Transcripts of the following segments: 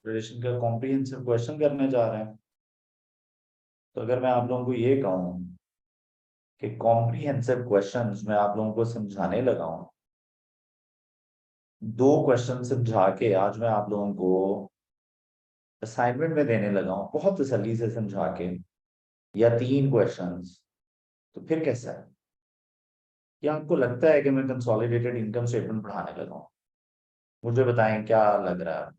Relation का comprehensive question करने जा रहे हैं। तो अगर मैं आप लोगों को ये कहूँ कि कॉम्प्रिहेंसिव क्वेश्चंस मैं आप लोगों को समझाने लगा हूँ, दो क्वेश्चन समझा के आज मैं आप लोगों को असाइनमेंट में देने लगा हूँ बहुत तसल्ली से समझा के, या तीन क्वेश्चंस, तो फिर कैसा है? क्या आपको लगता है कि मैं कंसोलिडेटेड इनकम स्टेटमेंट पढ़ाने लगा हूँ? मुझे बताएं क्या लग रहा है,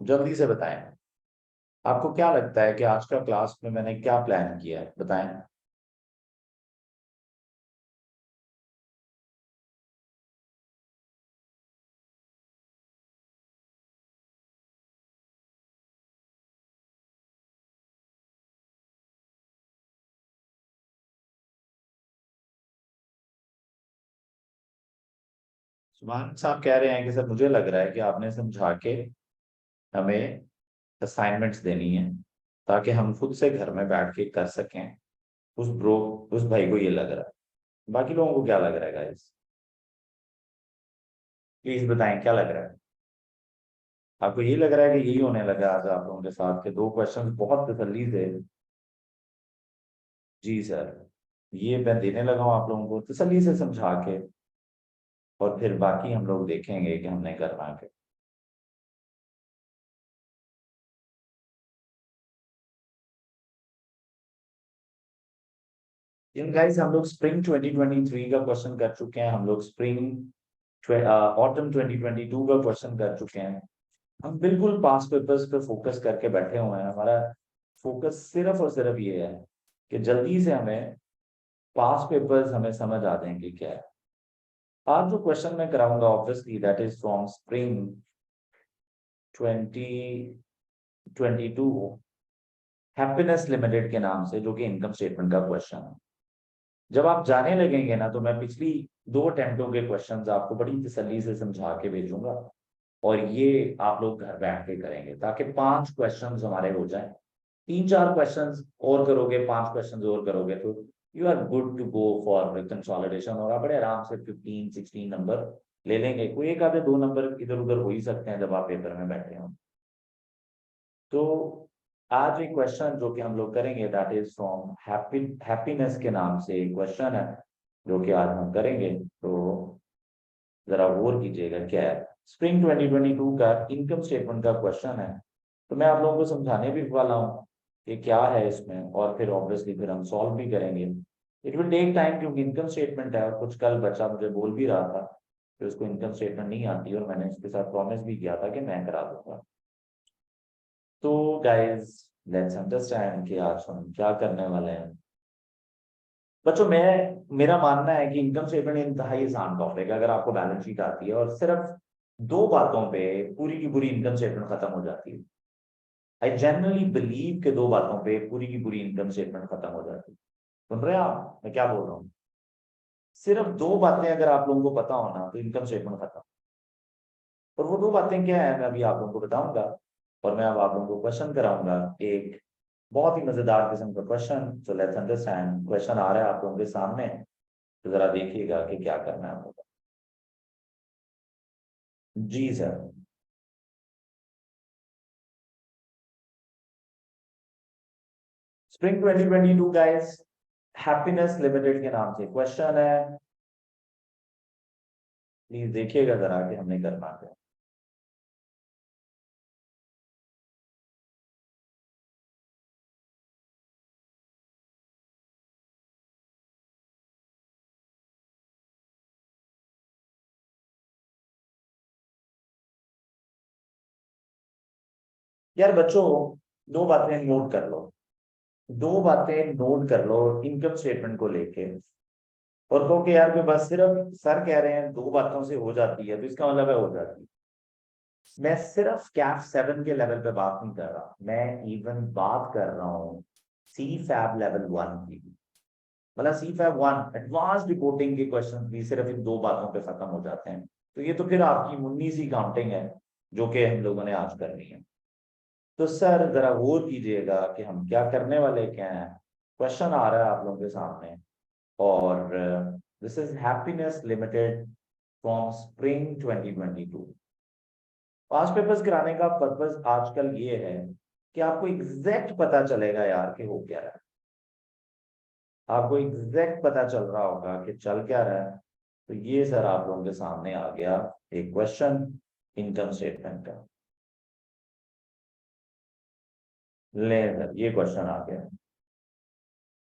जल्दी से बताएं। आपको क्या लगता है कि आज का क्लास में मैंने क्या प्लान किया है, बताएं। सुभान साहब कह रहे हैं कि सर मुझे लग रहा है कि आपने समझा के हमें असाइनमेंट्स देनी है ताकि हम खुद से घर में बैठ के कर सकें। उस भाई को ये लग रहा है, बाकी लोगों को क्या लग रहा है गाइस? प्लीज बताएं क्या लग रहा है। आपको ये लग रहा है कि यही होने लगा आज आप लोगों के साथ के दो क्वेश्चन बहुत तसल्ली से? जी सर, ये मैं देने लगा हूँ आप लोगों को तसल्ली से समझा के, और फिर बाकी हम लोग देखेंगे कि हमने करना है। इन गाइस हम लोग स्प्रिंग 2023 का क्वेश्चन कर चुके हैं, हम लोग स्प्रिंग ऑटम 2022 का क्वेश्चन कर चुके हैं। हम बिल्कुल पास पेपर्स पे फोकस करके बैठे हुए हैं। हमारा फोकस सिर्फ और सिर्फ ये है कि जल्दी से हमें पास पेपर्स हमें समझ आ जाएंगे क्या है। आज जो क्वेश्चन मैं कराऊंगा obviously that is from spring 2022, happiness Limited के नाम से, जो कि इनकम स्टेटमेंट का क्वेश्चन है। जब आप जाने लगेंगे ना तो मैं पिछली दो अटेम्प्टों के क्वेश्चंस आपको बड़ी तसल्ली से समझा के भेजूंगा, और ये आप लोग घर बैठ के करेंगे ताकि पांच क्वेश्चंस हमारे हो जाएं। तीन चार क्वेश्चंस और करोगे, पांच क्वेश्चंस और करोगे तो you are good to go for consolidation, और आप बड़े आराम से 15-16 नंबर ले लेंगे। कोई एक आधे दो नंबर इधर उधर हो ही सकते हैं जब आप पेपर में बैठे हो। तो आज एक क्वेश्चन जो कि हम लोग करेंगे दैट इज फ्रॉम हैप्पीनेस के नाम से एक क्वेश्चन है जो कि आज हम करेंगे। तो जरा गौर कीजिएगा क्या है। स्प्रिंग 2022 का इनकम स्टेटमेंट का क्वेश्चन है। तो मैं आप लोगों को समझाने भी वाला हूँ कि क्या है इसमें, और फिर ऑब्वियसली फिर हम सॉल्व भी करेंगे। इट विल टेक टाइम क्योंकि इनकम स्टेटमेंट है, और कुछ कल बच्चा मुझे बोल भी रहा था कि उसको इनकम स्टेटमेंट नहीं आती, और मैंने उसके साथ प्रॉमिस भी किया था कि मैं करा दूंगा। तो गाइस लेट्स अंडरस्टैंड कि आज हम क्या करने वाले हैं। बच्चों मेरा मानना है कि इनकम स्टेटमेंट इंतहाई आसान टॉपिक है। अगर आपको बैलेंस शीट आती है और सिर्फ दो बातों पे पूरी की पूरी इनकम स्टेटमेंट खत्म हो जाती है। आई जनरली बिलीव के दो बातों पे पूरी की पूरी इनकम स्टेटमेंट खत्म हो जाती है। सुन रहे हैं आप मैं क्या बोल रहा हूँ? सिर्फ दो बातें अगर आप लोगों को पता हो ना तो इनकम स्टेटमेंट खत्म। और वो दो बातें क्या है मैं अभी आप लोगों को बताऊंगा, और मैं अब आप लोगों को क्वेश्चन कराऊंगा एक बहुत ही मजेदार किस्म का question. So let's understand. Question आ रहा है आप लोगों के सामने, तो जरा देखिएगा कि क्या करना है आपको। जी sir. Spring 2022 guys, Happiness Limited के नाम से क्वेश्चन है। प्लीज देखिएगा जरा कि हमने करना है। यार बच्चों, दो बातें नोट कर लो। दो बातें नोट कर लो इनकम स्टेटमेंट को लेके, और कहो कि यार मैं बस सिर्फ सर कह रहे हैं दो बातों से हो जाती है तो इसका मतलब है हो जाती है। मैं सिर्फ कैफ 7 के लेवल पे बात नहीं कर रहा, मैं इवन बात कर रहा हूँ सी फैब लेवल 1 की। मतलब सी फैब 1 एडवांस रिपोर्टिंग के क्वेश्चन भी सिर्फ इन दो बातों पे खत्म हो जाते हैं। तो ये तो फिर आपकी मुन्नी सी काउंटिंग है जो कि हम लोगों ने आज करनी है। तो सर जरा गौर कीजिएगा कि हम क्या करने वाले क्या हैं। क्वेश्चन आ रहा है आप लोगों के सामने, और this is happiness limited from spring 2022। Past papers कराने का पर्पस आजकल ये है कि आपको एग्जैक्ट पता चलेगा यार कि हो क्या रहा है, आपको एग्जैक्ट पता चल रहा होगा कि चल क्या रहा है। तो ये सर आप लोगों के सामने आ गया एक क्वेश्चन इनकम स्टेटमेंट का। ले सर ये क्वेश्चन आ गया।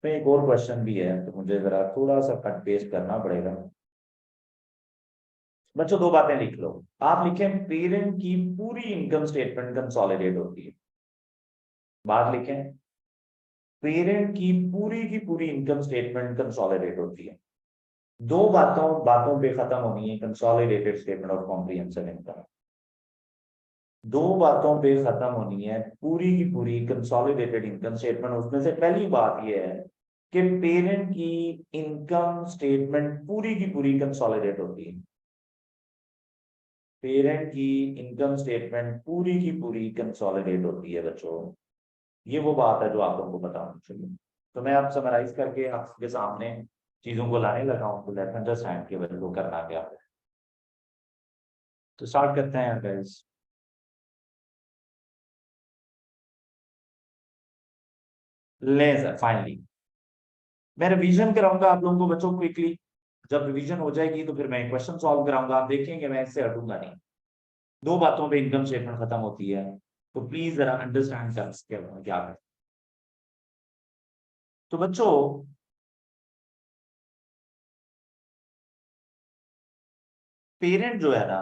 तो एक और क्वेश्चन भी है तो मुझे जरा थोड़ा सा कट पेस्ट करना पड़ेगा। बच्चों दो बातें लिख लो। आप लिखें पेरेंट की पूरी इनकम स्टेटमेंट कंसोलिडेट होती है। बात लिखें पेरेंट की पूरी इनकम स्टेटमेंट कंसोलिडेट होती है। दो बातों बातों पे खत्म होनी है consolidated statement of comprehensive income. दो बातों पे खत्म होनी है पूरी की पूरी कंसोलिडेटेड इनकम स्टेटमेंट। उसमें से पहली बात यह है कि पेरेंट की इनकम स्टेटमेंट पूरी की पूरी कंसोलिडेट होती है। पेरेंट की इनकम स्टेटमेंट पूरी की पूरी कंसोलिडेट होती है बच्चों। ये वो बात है जो आप लोगों को पता होनी चाहिए। तो मैं आप समराइज करके आपके सामने चीजों को लाने लगा हूँ, तो लेट मी जस्ट हैंड के वजह को करना क्या है। तो स्टार्ट करते हैं गाइस। ले सर फाइनली मैं रिवीजन कराऊंगा आप लोगों को बच्चों क्विकली। जब रिवीजन हो जाएगी तो फिर मैं क्वेश्चन सॉल्व कराऊंगा, आप देखेंगे मैं इससे हटूंगा नहीं। दो बातों पे इनकम स्टेटमेंट खत्म होती है, तो प्लीज जरा अंडरस्टैंड कर क्या है। तो बच्चों पेरेंट जो है ना,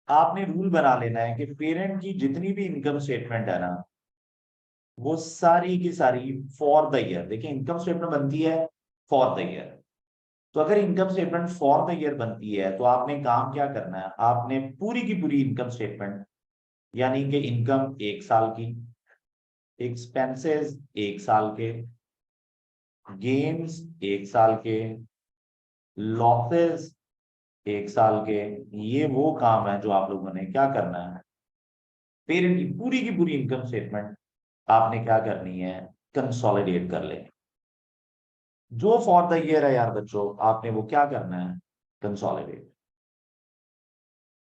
आपने रूल बना लेना है कि पेरेंट की जितनी भी इनकम स्टेटमेंट है ना, वो सारी की सारी फॉर द ईयर। देखिए इनकम स्टेटमेंट बनती है फॉर द ईयर। तो अगर income statement for the year बनती है तो आपने काम क्या करना है, आपने पूरी की पूरी इनकम स्टेटमेंट यानी कि इनकम एक साल की, एक्सपेंसेस एक साल के, गेन्स एक साल के, लॉसेस एक साल के, ये वो काम है जो आप लोगों ने क्या करना है। पेरेंट की पूरी इनकम स्टेटमेंट आपने क्या करनी है, कंसोलिडेट कर ले। जो फॉर द ईयर है यार बच्चों, आपने वो क्या करना है, कंसोलिडेट।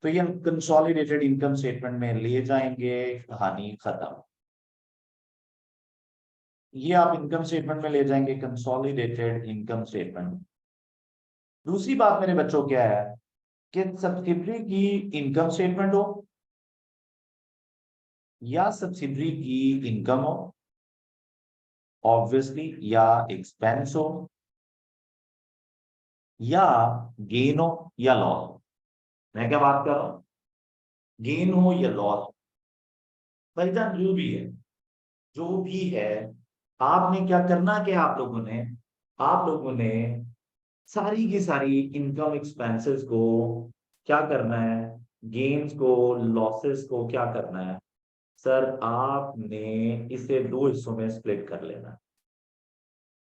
तो ये कंसोलिडेटेड इनकम स्टेटमेंट में ले जाएंगे, कहानी खत्म। ये आप इनकम स्टेटमेंट में ले जाएंगे कंसोलिडेटेड इनकम स्टेटमेंट। दूसरी बात मेरे बच्चों क्या है कि सब्सिडरी की इनकम स्टेटमेंट हो या सब्सिडरी की इनकम हो ऑब्वियसली, या एक्सपेंस हो, या गेन हो या लॉस हो। मैं क्या बात कर रहा हूं, गेन हो या लॉस हो, भाईजान जो भी है आपने क्या करना, क्या आप लोगों ने सारी की सारी इनकम एक्सपेंसेस को क्या करना है, गेन्स को लॉसेस को क्या करना है सर, आपने इसे दो हिस्सों में स्प्लिट कर लेना है।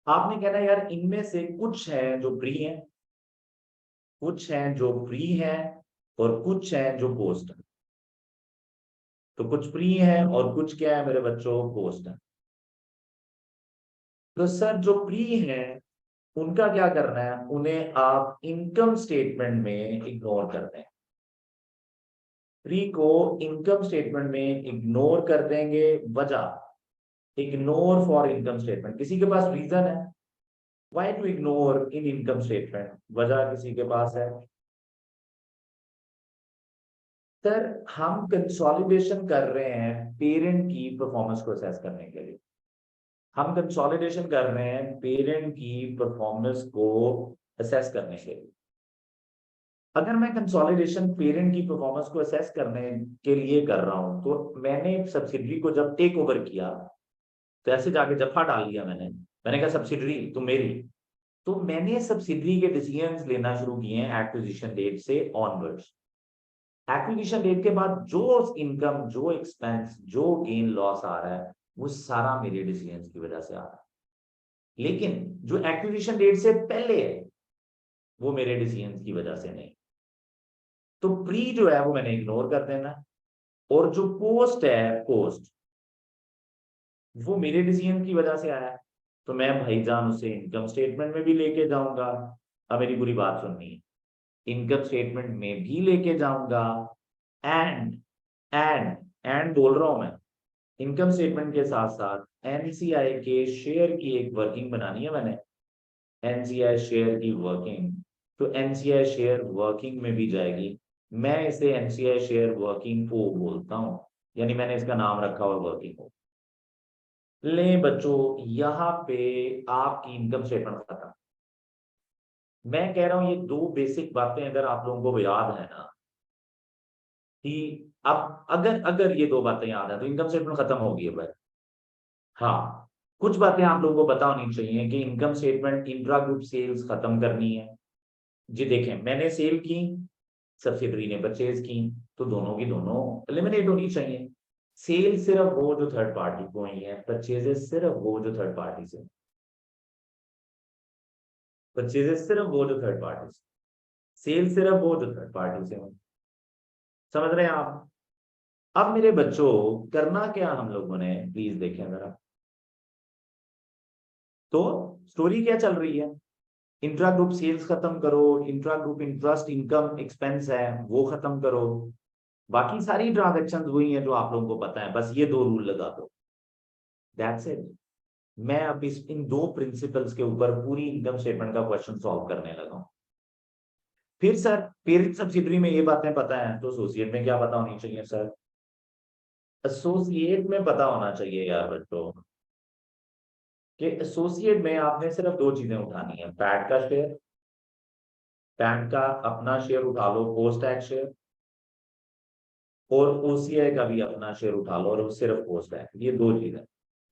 आपने कहना है यार इनमें से कुछ है जो प्री है, कुछ है जो प्री है, और कुछ है जो पोस्ट है। तो कुछ प्री है और कुछ क्या है मेरे बच्चों, पोस्ट है। तो सर जो प्री है उनका क्या करना है, उन्हें आप इनकम स्टेटमेंट में इग्नोर कर दें। प्री को इनकम स्टेटमेंट में इग्नोर कर देंगे। वजह, इग्नोर फॉर इनकम स्टेटमेंट। किसी के पास रीजन है why to ignore in income statement, वजह किसी के पास है। सर हम कंसोलिडेशन कर रहे हैं पेरेंट की परफॉर्मेंस को असेस करने के लिए। हम कंसोलिडेशन कर रहे हैं पेरेंट की परफॉर्मेंस को असेस करने के लिए। अगर मैं कंसोलिडेशन पेरेंट की परफॉर्मेंस को असेस करने के लिए कर रहा हूं, तो मैंने सब्सिडरी को जब टेक ओवर किया तो ऐसे जाके जफा डाल लिया मैंने कहा सब्सिडरी तुम मेरी। तो मैंने सब्सिडरी के डिसीजंस लेना शुरू किए हैं एक्विजिशन डेट से ऑनवर्ड्स। एक्विजिशन डेट के बाद जो इनकम, जो एक्सपेंस, जो गेन लॉस आ रहा है वो सारा मेरे डिसीजंस की वजह से आ रहा है। लेकिन जो एक्विजिशन डेट से पहले है वो मेरे डिसीजंस की वजह से नहीं। तो प्री जो है वो मैंने इग्नोर कर देना, और जो पोस्ट है, पोस्ट वो मेरे डिसीजन की वजह से आया है। तो मैं भाईजान उसे इनकम स्टेटमेंट में भी लेके जाऊंगा। अब मेरी पूरी बात सुननी है, इनकम स्टेटमेंट में भी लेके जाऊंगा एंड एंड बोल रहा हूं मैं, इनकम स्टेटमेंट के साथ साथ एनसीआई के शेयर की एक वर्किंग बनानी है मैंने, एनसीआई शेयर की वर्किंग, तो एनसीआई शेयर वर्किंग में भी जाएगी। मैं इसे एनसीआई शेयर वर्किंग ओ बोलता हूं, यानी मैंने इसका नाम रखा हुआ वर्किंग ओ। ले बच्चों, यहाँ पे आपकी इनकम स्टेटमेंट खत्म। मैं कह रहा हूं ये दो बेसिक बातें अगर आप लोगों को याद है ना, कि अब अगर अगर ये दो बातें याद है तो इनकम स्टेटमेंट खत्म होगी है भाई। हाँ, कुछ बातें आप लोगों को पता होनी चाहिए कि income statement intra group sales खत्म करनी है। जी देखें, मैंने सेल की, सब्सिडरी ने परचेज की, तो दोनों की दोनों एलिमिनेट होनी चाहिए। सेल सिर्फ वो जो थर्ड पार्टी को हुई है, परचेजेस सिर्फ वो जो थर्ड पार्टी से, परचेजेस सिर्फ वो जो थर्ड पार्टी से, सेल सिर्फ वो जो थर्ड पार्टी से हुई। समझ रहे हैं आप? अब मेरे बच्चों, करना क्या हम लोगों ने, प्लीज देखें जरा। तो स्टोरी क्या चल रही है, इंट्रा ग्रुप सेल्स खत्म करो, intra group interest income expense है वो खत्म करो, बाकी सारी ट्रांजेक्शन हुई हैं जो आप लोगों को पता है, बस ये दो रूल लगा दो, दैट्स इट। मैं अब इस इन दो प्रिंसिपल्स के ऊपर पूरी इनकम स्टेटमेंट का क्वेश्चन सॉल्व करने लगा हूं। फिर सर, पेरेंट सब्सिडरी में ये बातें पता है तो एसोसिएट में क्या पता होनी चाहिए सर? एसोसिएट में पता होना चाहिए यार बच्चों, कि एसोसिएट में आपने सिर्फ दो चीजें उठानी है, पैट का शेयर, पैट का अपना शेयर उठा लो पोस्ट टैक्स शेयर, और ओसीआई का भी अपना शेयर उठा लो और वो सिर्फ पोस्ट टैक्स, ये दो चीजें।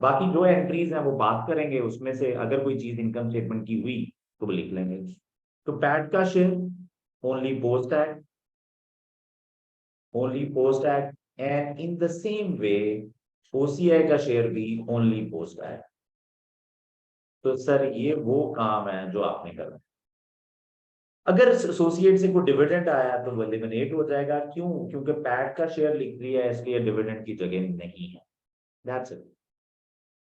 बाकी जो एंट्रीज हैं वो बात करेंगे, उसमें से अगर कोई चीज इनकम स्टेटमेंट की हुई तो वो लिख लेंगे। तो पैट का share only post tax, only post tax, and in the same way OCI का शेयर भी ओनली पोस्ट टैक्स। तो सर ये वो काम है जो आपने करना है। अगर एसोसिएट से कोई डिविडेंड आया तो वो एलिमिनेट हो जाएगा, क्यों? क्योंकि पैट का शेयर लिख दिया है, इसलिए डिविडेंड की जगह नहीं है। दैट्स इट,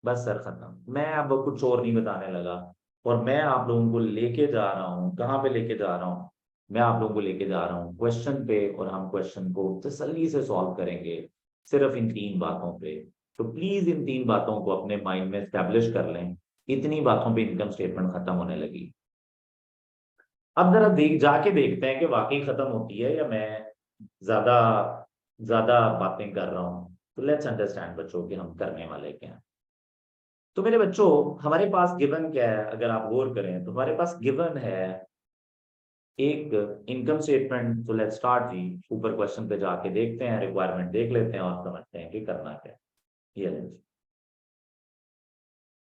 बस सर खत्म। मैं अब कुछ और नहीं बताने लगा, और मैं आप लोगों को लेके जा रहा हूँ, कहाँ पे लेके जा रहा हूँ? मैं आप लोगों को लेके जा रहा हूँ क्वेश्चन पे, और हम क्वेश्चन को तसल्ली से सॉल्व करेंगे सिर्फ इन तीन बातों पे। तो प्लीज इन तीन बातों को अपने माइंड में स्टैब्लिश कर लें, इतनी बातों पे इनकम स्टेटमेंट खत्म होने लगी। अब जरा जाके देखते हैं कि वाकई खत्म होती है या मैं ज्यादा ज्यादा बातें कर रहा हूँ। तो लेट्स अंडरस्टैंड बच्चों कि हम करने वाले क्या हैं। तो मेरे बच्चों, हमारे पास गिवन क्या है, अगर आप गौर करें तो हमारे पास गिवन है एक इनकम स्टेटमेंट। तो लेट्स स्टार्ट जी, ऊपर क्वेश्चन पे जाके देखते हैं, रिक्वायरमेंट देख लेते हैं और समझते हैं कि करना क्या है। ये लें जी।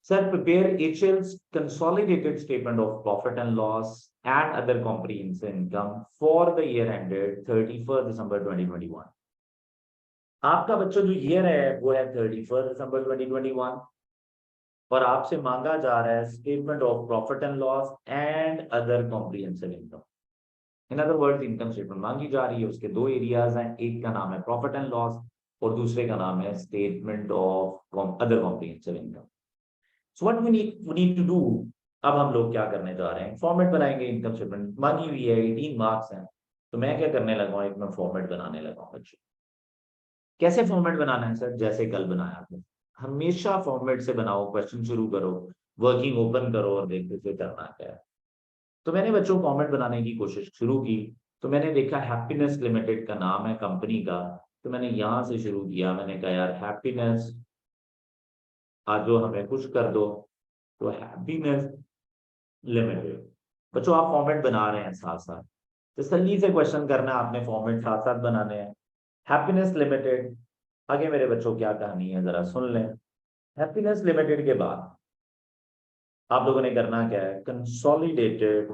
Sir, prepare HL's consolidated statement of profit and loss and other comprehensive income for the year ended 31st December 2021. आपका बच्चों जो ईयर है वो है 31st December 2021, और आपसे मांगा जा रहा है statement of profit and loss and other comprehensive income. In other words, income statement मांगी जा रही है, उसके दो एरियाज हैं, एक का नाम है प्रॉफिट एंड लॉस और दूसरे का नाम है statement of other comprehensive income. So what we need to do, अब हम लोग क्या करने जा रहे हैं, फॉर्मेट बनाएंगे। इनकम स्टेटमेंट मांगी हुई है, 18 मार्क्स हैं, तो मैं क्या करने लगा हूं, एक मैं फॉर्मेट बनाने लगा हूं बच्चों। कैसे फॉर्मेट बनाना है सर? जैसे कल बनाया था, हमेशा फॉर्मेट से बनाओ, क्वेश्चन शुरू करो, वर्किंग ओपन करो और देखते थे करना क्या है। तो मैंने बच्चों फॉर्मेट बनाने की कोशिश शुरू की, तो मैंने देखा हैप्पीनेस लिमिटेड का नाम है कंपनी का, तो मैंने यहां से शुरू किया। मैंने कहा यार हैप्पीनेस, आज जो हमें कुछ कर दो, तो हैप्पीनेस लिमिटेड। बच्चों आप फॉर्मेट बना रहे हैं साथ साथ, तसल्ली से क्वेश्चन करना है आपने, फॉर्मेट साथ साथ बनाने हैं। हैप्पीनेस लिमिटेड, आगे मेरे बच्चों क्या कहानी है जरा सुन लें। हैप्पीनेस लिमिटेड के बाद आप लोगों ने करना क्या है, consolidated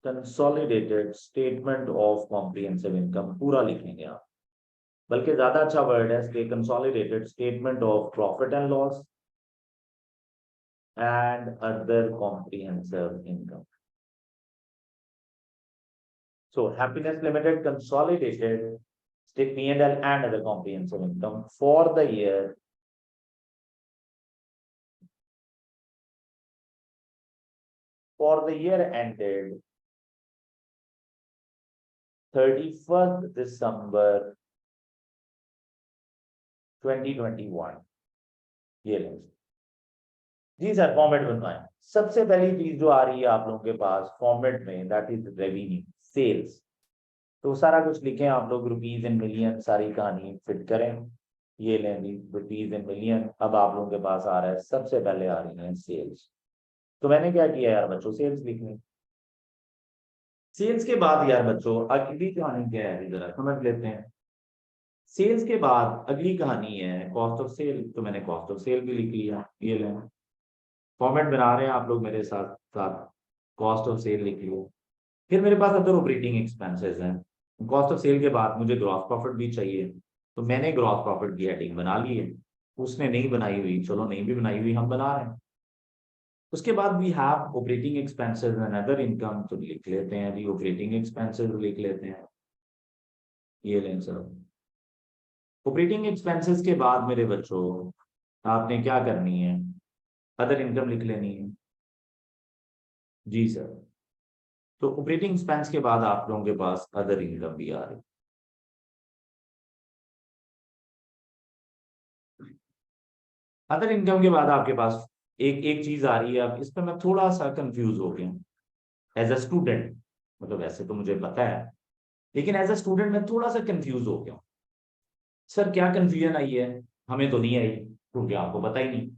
consolidated statement of comprehensive income पूरा लिखेंगे आप, बल्कि ज्यादा अच्छा वर्ड है consolidated statement of profit and loss and other comprehensive income. So Happiness Limited consolidated state P&L and other comprehensive income for the year ended 31 दिसंबर 2021। ये लें जी sir, format बनवाएं। सबसे पहली चीज जो आ रही है आप लोगों के पास फॉर्मेट में, दैट इज रेवेन्यू, सेल्स। तो सारा कुछ लिखें आप लोग, रुपीज इन मिलियन, सारी कहानी फिट करें। ये लें जी, रुपीज इन मिलियन। अब आप लोगों के पास आ रहा है, सबसे पहले आ रही है सेल्स। तो मैंने क्या किया यार बच्चों, सेल्स लिख लें। सेल्स के बाद यार बच्चों अगली कहानी क्या है, जरा समझ लेते हैं। सेल्स के बाद अगली कहानी है कॉस्ट ऑफ सेल। तो मैंने कॉस्ट ऑफ सेल भी लिख लिया। ये लें, फॉर्मेट बना रहे हैं आप लोग मेरे साथ साथ। कॉस्ट ऑफ सेल लिख लो। फिर मेरे पास अदर ऑपरेटिंग एक्सपेंसेस हैं। कॉस्ट ऑफ सेल के बाद मुझे ग्रॉस प्रॉफिट भी चाहिए, तो मैंने ग्रॉस प्रॉफिट की हेडिंग बना ली है। उसने नहीं बनाई हुई, चलो नहीं भी बनाई हुई, हम बना रहे हैं। उसके बाद we have operating expenses and other income, तो लिख लेते हैं जी ऑपरेटिंग एक्सपेंसेस लिख लेते हैं। ये लें सर, ऑपरेटिंग एक्सपेंसेस के बाद मेरे बच्चों आपने क्या करनी है, अदर इनकम लिख लेनी है। जी सर, तो ऑपरेटिंग एक्सपेंस के बाद आप लोगों के पास अदर इनकम भी आ रही। अदर इनकम के बाद आपके पास एक एक चीज आ रही है। अब इस पर मैं थोड़ा सा कंफ्यूज हो गया एज अ स्टूडेंट। मतलब वैसे तो मुझे पता है, लेकिन एज अ स्टूडेंट मैं थोड़ा सा कंफ्यूज हो गया। सर क्या कंफ्यूजन आई है? हमें तो नहीं आई, क्योंकि आपको पता ही नहीं।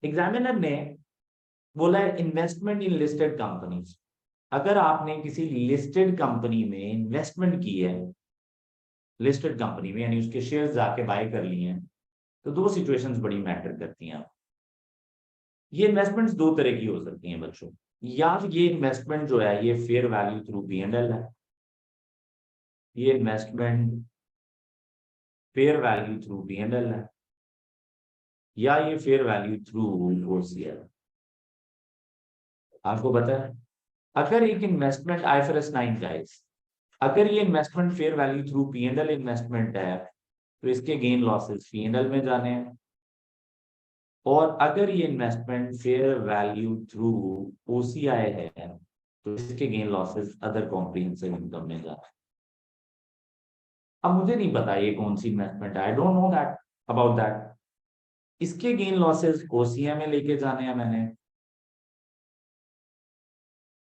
एग्जामिनर ने बोला है इन्वेस्टमेंट इन लिस्टेड कंपनीज। अगर आपने किसी लिस्टेड कंपनी में इन्वेस्टमेंट की है, लिस्टेड कंपनी में यानी उसके शेयर जाके बाय कर लिए हैं, तो दो सिचुएशंस बड़ी मैटर करती हैं। ये इन्वेस्टमेंट्स दो तरह की हो सकती हैं बच्चों। या तो ये इन्वेस्टमेंट जो है ये फेयर वैल्यू थ्रू P&L है। ये investment fair value through P&L है, या ये फेयर वैल्यू थ्रू OCL। आपको पता है, अगर एक इन्वेस्टमेंट IFRS 9 गाइस, अगर ये investment fair value through P&L investment है, तो इसके गेन लॉसेस P&L में जाने हैं। और अगर ये investment fair value through OCI है, तो इसके gain losses other comprehensive income में जाते हैं। अब मुझे नहीं पता ये कौन सी इन्वेस्टमेंट है, I don't know that about that. इसके गेन लॉसेस OCI में लेके जाने हैं मैंने,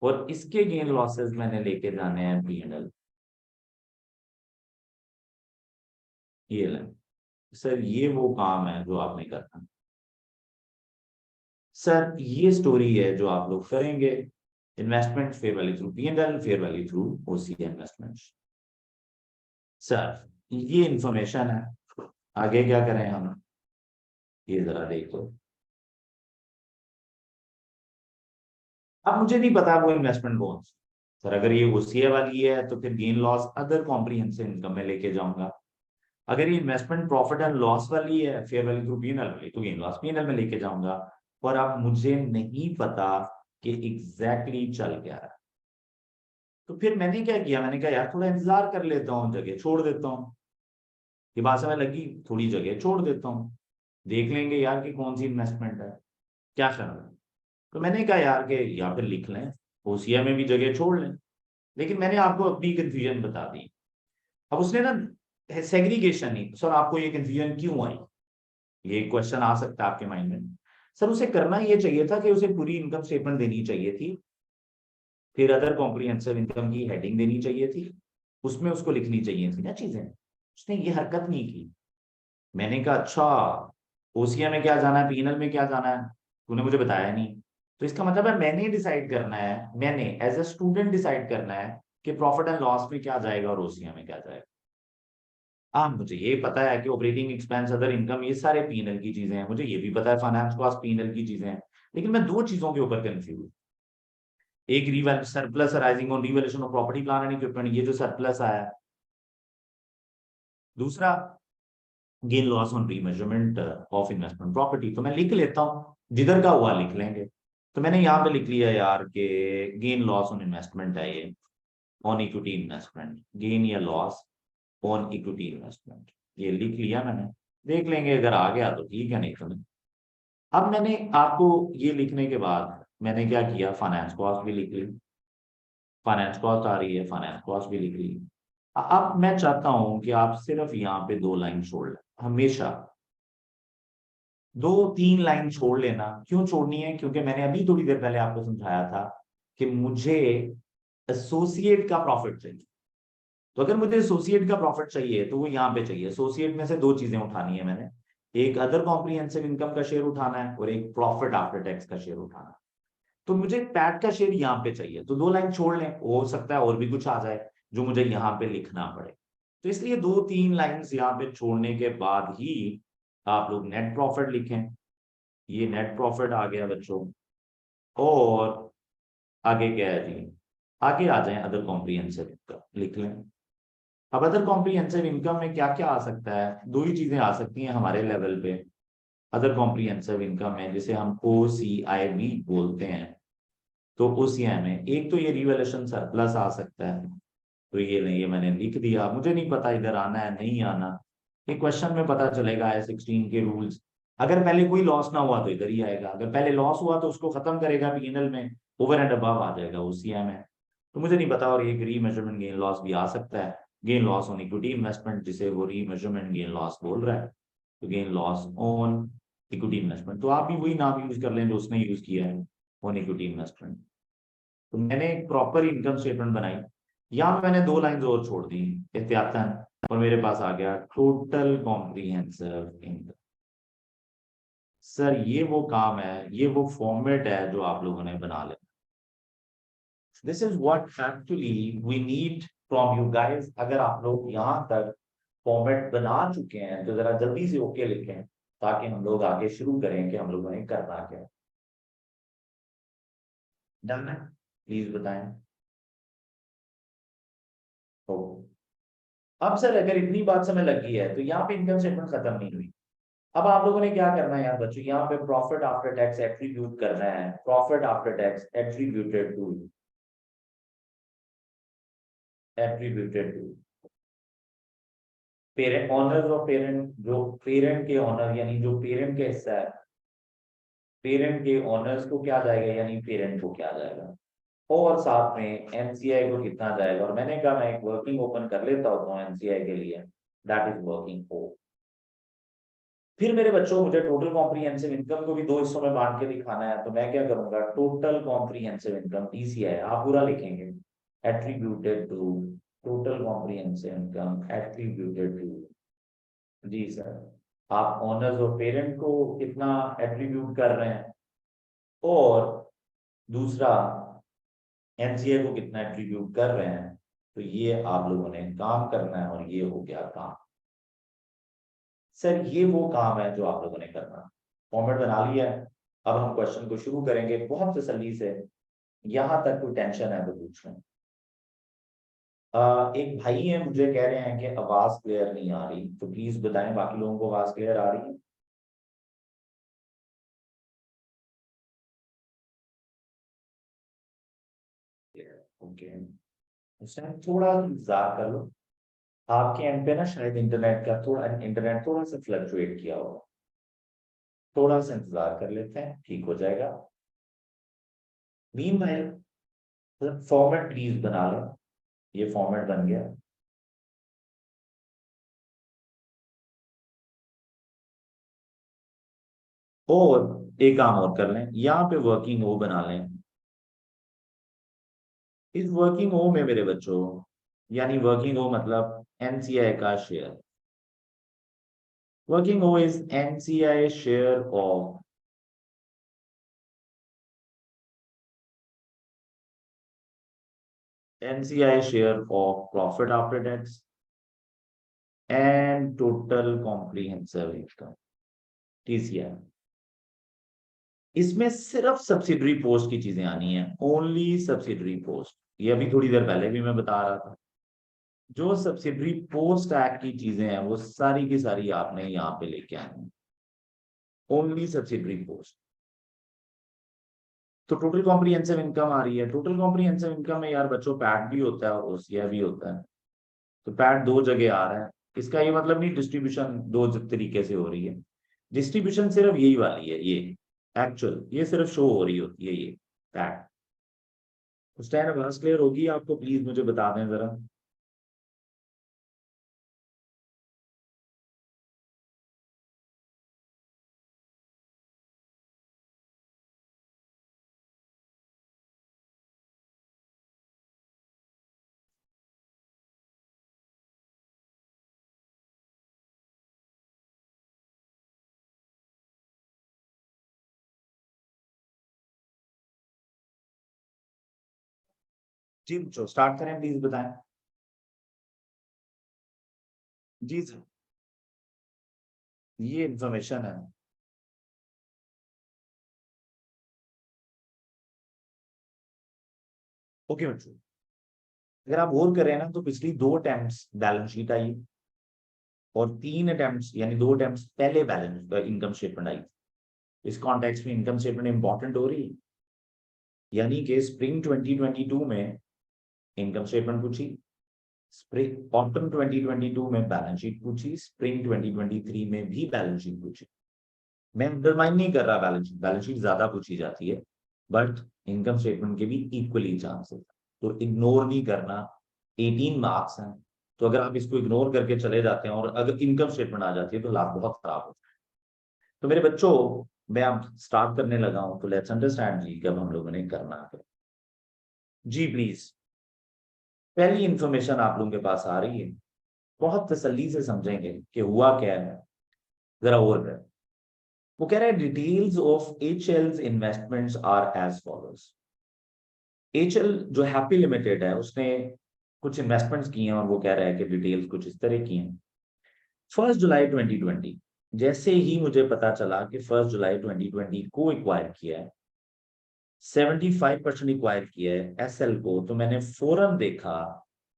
और इसके गेन लॉसेस मैंने लेके जाने हैं P&L। ये लें सर, ये वो काम है जो आपने करना। सर ये स्टोरी है जो आप लोग करेंगे। Investment fair value through P&L, fair value through OCI investment. Sir ये इंफॉर्मेशन है, आगे क्या करें हम, ये जरा देखो। अब मुझे नहीं पता वो इन्वेस्टमेंट कौन सी। सर अगर ये OCI वाली है तो फिर gain loss other comprehensive income में लेके जाऊंगा। अगर ये इन्वेस्टमेंट प्रॉफिट एंड लॉस वाली है, फेयर वैल्यू थ्रू P&L वाली, तो गेन लॉस P&L में लेके जाऊंगा। और अब मुझे नहीं पता कि एग्जैक्टली चल क्या रहा है। तो फिर मैंने क्या किया, मैंने कहा यार थोड़ा इंतजार कर लेता हूँ, जगह छोड़ देता हूँ। ये बात समझ लगी, थोड़ी जगह छोड़ देता हूँ, देख लेंगे यार कि कौन सी इन्वेस्टमेंट है, क्या ख्याल है। तो मैंने कहा यार कि या फिर लिख लें, OCI में भी जगह छोड़ लें। लेकिन मैंने आपको अपनी कंफ्यूजन बता दी। अब उसने ना सेग्रीगेशन नहीं, सर आपको ये कंफ्यूजन क्यों आई, ये क्वेश्चन आ सकता है आपके माइंड में। सर उसे करना ये चाहिए था कि उसे पूरी इनकम स्टेटमेंट देनी चाहिए थी, फिर अदर कॉम्प्रिहेंसिव इनकम की हेडिंग देनी चाहिए थी, उसमें उसको लिखनी चाहिए थी ना चीजें। उसने ये हरकत नहीं की। मैंने कहा अच्छा, OCI में क्या जाना है, P&L में क्या जाना है, तूने मुझे बताया नहीं। तो इसका मतलब है मैंने डिसाइड करना है, मैंने एज ए स्टूडेंट डिसाइड करना है कि प्रॉफिट एंड लॉस में क्या जाएगा और OCI में क्या जाएगा। हाँ मुझे ये पता है कि ऑपरेटिंग एक्सपेंस अदर इनकम ये सारे P&L की चीजें हैं, मुझे ये भी पता है फाइनेंस कॉस्ट P&L की चीजें हैं। लेकिन मैं दो चीजों के ऊपर कंफ्यूज। एक revalue surplus arising on revaluation of property plant and equipment, ये जो सरप्लस आया है। दूसरा gain loss on remeasurement of investment property. तो मैं लिख लेता हूँ, जिधर का हुआ लिख लेंगे। तो मैंने यहाँ पे लिख लिया यार कि गेन लॉस ऑन इन्वेस्टमेंट है ये, ऑन इक्विटी इन्वेस्टमेंट, गेन या लॉस ऑन इक्विटी इन्वेस्टमेंट, ये लिख लिया मैंने। देख लेंगे, अगर आ गया तो ठीक है, नहीं तो नहीं। अब मैंने आपको ये लिखने के बाद मैंने क्या किया, फाइनेंस कॉस्ट भी लिख ली। फाइनेंस कॉस्ट आ रही है, फाइनेंस कॉस्ट भी लिख ली। अब मैं चाहता हूं कि आप सिर्फ यहाँ पे 2 लाइन छोड़ लें, हमेशा 2-3 लाइन छोड़ लेना। क्यों छोड़नी है? क्योंकि मैंने अभी थोड़ी देर पहले आपको समझाया था कि मुझे एसोसिएट का प्रॉफिट चाहिए। तो अगर मुझे एसोसिएट का प्रॉफिट चाहिए तो वो यहाँ पे चाहिए। एसोसिएट में से 2 चीजें उठानी है मैंने, एक अदर कॉम्प्रिहेंसिव इनकम का शेयर उठाना है और एक प्रॉफिट आफ्टर टैक्स का शेयर उठाना है। तो मुझे पैट का शेयर यहाँ पे चाहिए, तो 2 लाइन छोड़ लें, हो सकता है और भी कुछ आ जाए जो मुझे यहाँ पे लिखना पड़े। तो इसलिए 2-3 लाइन यहाँ पे छोड़ने के बाद ही आप लोग नेट प्रॉफिट लिखें। ये नेट प्रॉफिट आ गया बच्चों। और आगे क्या है जी, आगे आ जाए अदर कॉम्प्रिहेंसिव इनकम लिख लें। अब अदर कॉम्प्रिहेंसिव इनकम में क्या क्या आ सकता है? 2 ही चीजें आ सकती हैं हमारे लेवल पे अदर कॉम्प्रिहेंसिव इनकम में, जिसे हम OCIB बोलते हैं। तो OCI में एक तो ये रिवैल्यूएशन सरप्लस आ सकता है। तो ये नहीं, ये मैंने लिख दिया, मुझे नहीं पता इधर आना है नहीं आना, ये क्वेश्चन में पता चलेगा। I16 के रूल्स, अगर पहले कोई लॉस ना हुआ तो इधर ही आएगा, अगर पहले लॉस हुआ तो उसको खत्म करेगा P&L में, ओवर एंड अबव आ जाएगा OCI में। तो मुझे नहीं पता। और एक रीमेजरमेंट गेन लॉस भी आ सकता है, gain loss on equity investment, जिसे वो रीमेजरमेंट गेन लॉस बोल रहा है। तो gain loss on equity investment, तो आप भी वही नाम यूज कर लें जो उसने यूज किया है, ऑन इक्विटी इन्वेस्टमेंट। तो मैंने एक प्रॉपर इनकम स्टेटमेंट बनाई, यहाँ मैंने 2 लाइन और छोड़ दी एहतियातन, और मेरे पास आ गया टोटल कॉम्प्रिहेंसिव इनकम। सर ये वो काम है, ये वो फॉर्मेट है जो आप लोगों ने बना लिया। This is what actually we need from you guys. अगर आप लोग यहाँ तक फॉर्मेट बना चुके हैं तो जरा जल्दी से ओके लिखें, ताकि हम लोग आगे शुरू करें कि हम लोगों ने करना क्या है। डन है? प्लीज बताएं। ओ, अब सर अगर इतनी बात समय लग गई है तो यहाँ पे इनकम स्टेटमेंट खत्म नहीं हुई। अब आप लोगों ने क्या करना है यार बच्चों, यहाँ पे प्रॉफिट आफ्टर टैक्स एट्रीब्यूट करना है। Profit after tax attributed to parent owners of parent, जो पेरेंट के ऑनर यानी जो पेरेंट का हिस्सा है, पेरेंट के ऑनर्स को क्या जाएगा यानी पेरेंट को क्या जाएगा, और साथ में एनसीआई को कितना जाएगा। और मैंने कहा मैं एक वर्किंग ओपन कर लेता होता हूँ एनसीआई के लिए, दैट इज वर्किंग फॉर। फिर मेरे बच्चों मुझे टोटल कॉम्प्रिहेंसिव इनकम को भी 2 हिस्सों में बांट के दिखाना है, तो मैं क्या करूंगा, टोटल कॉम्प्रिहेंसिव इनकम TCI आप पूरा लिखेंगे, attributed to, total comprehensive income attributed to. जी सर, आप ओनर्स और पेरेंट को कितना एट्रीब्यूट कर रहे हैं, और दूसरा एनसीए को कितना एट्रीब्यूट कर रहे हैं। तो ये आप लोगों ने काम करना है, और ये हो गया काम। सर ये वो काम है जो आप लोगों ने करना। फॉर्मेट बना लिया है, अब हम क्वेश्चन को शुरू करेंगे बहुत तसल्ली से। यहां तक कोई टेंशन है तो पूछ लें। एक भाई है, मुझे कह रहे हैं कि आवाज क्लियर नहीं आ रही, तो प्लीज बताएं बाकी लोगों को आवाज क्लियर आ रही है? ओके, उस टाइम थोड़ा इंतजार कर लो। आपके एंड पे ना शायद इंटरनेट थोड़ा सा फ्लक्चुएट किया होगा, थोड़ा सा इंतजार कर लेते हैं, ठीक हो जाएगा। मीन भाई फॉर्मेट प्लीज बना लो, ये फॉर्मेट बन गया। और एक काम और कर लें, यहाँ पे वर्किंग ओ बना लें। इस वर्किंग ओ में मेरे बच्चों, यानी वर्किंग ओ मतलब एनसीआई का share, working O is NCI share of, NCI share of profit after tax and total comprehensive income, TCI। इसमें सिर्फ सब्सिडरी पोस्ट की चीजें आनी है, ओनली सब्सिडरी पोस्ट। ये अभी थोड़ी देर पहले भी मैं बता रहा था, जो सब्सिडरी पोस्ट एक्ट की चीजें हैं वो सारी की सारी आपने यहाँ पे लेके आनी है, ओनली सब्सिडरी पोस्ट। तो टोटल कॉम्प्रिहेंसिव इनकम आ रही है, टोटल कॉम्प्रिहेंसिव इनकम में यार बच्चों पैट भी होता है और OCI भी होता है। तो पैट 2 जगह आ रहा है, इसका ये मतलब नहीं डिस्ट्रीब्यूशन 2 तरीके से हो रही है। डिस्ट्रीब्यूशन सिर्फ यही वाली है, ये एक्चुअल ये सिर्फ शो हो रही होती है ये पैट। उस टाइम आवाज क्लियर होगी आपको? प्लीज मुझे बता दें जरा। जी बच्चों स्टार्ट करें, प्लीज बताएं। जी सर, ये इंफॉर्मेशन है। ओके बच्चों, अगर आप गौर करें ना तो पिछली 2 अटेम्प्ट्स बैलेंस शीट आई और 3 अटेम्प्ट्स यानी 2 अटेम्प्ट्स पहले बैलेंस इनकम स्टेटमेंट आई। इस कॉन्टेक्स्ट में इनकम स्टेटमेंट इंपॉर्टेंट हो रही है, यानी कि स्प्रिंग 2022 में इनकम स्टेटमेंट पूछी, स्प्रिंग ऑटम 2022 में बैलेंस शीट पूछी, स्प्रिंग 2023 में भी बैलेंस शीट पूछी। मैं अंडरमाइन नहीं कर रहा, बैलेंस शीट ज्यादा पूछी जाती है, बट इनकम स्टेटमेंट के भी इक्वली चांसेस, तो इग्नोर नहीं करना। 18 मार्क्स हैं, तो अगर आप इसको इग्नोर करके चले जाते हैं और अगर इनकम स्टेटमेंट आ जाती है तो लाभ बहुत खराब होता है। तो मेरे बच्चों, मैं अब स्टार्ट करने लगा हूं, तो लेट्स अंडरस्टैंड जी कब हम लोगों ने करना है। जी प्लीज, पहली इंफॉर्मेशन आप लोगों के पास आ रही है, बहुत तसल्ली से समझेंगे कि हुआ क्या है। जरा और है, वो कह रहा है details of H investments are as follows. HL जो हैप्पी लिमिटेड है उसने कुछ इन्वेस्टमेंट्स की हैं और वो कह रहा है कि डिटेल्स कुछ इस तरह की हैं। 1 जुलाई 2020, जैसे ही मुझे पता चला कि 1 जुलाई 2020 को एक्वायर किया है, 75% एक्वायर किया है एसएल को, तो मैंने फौरन देखा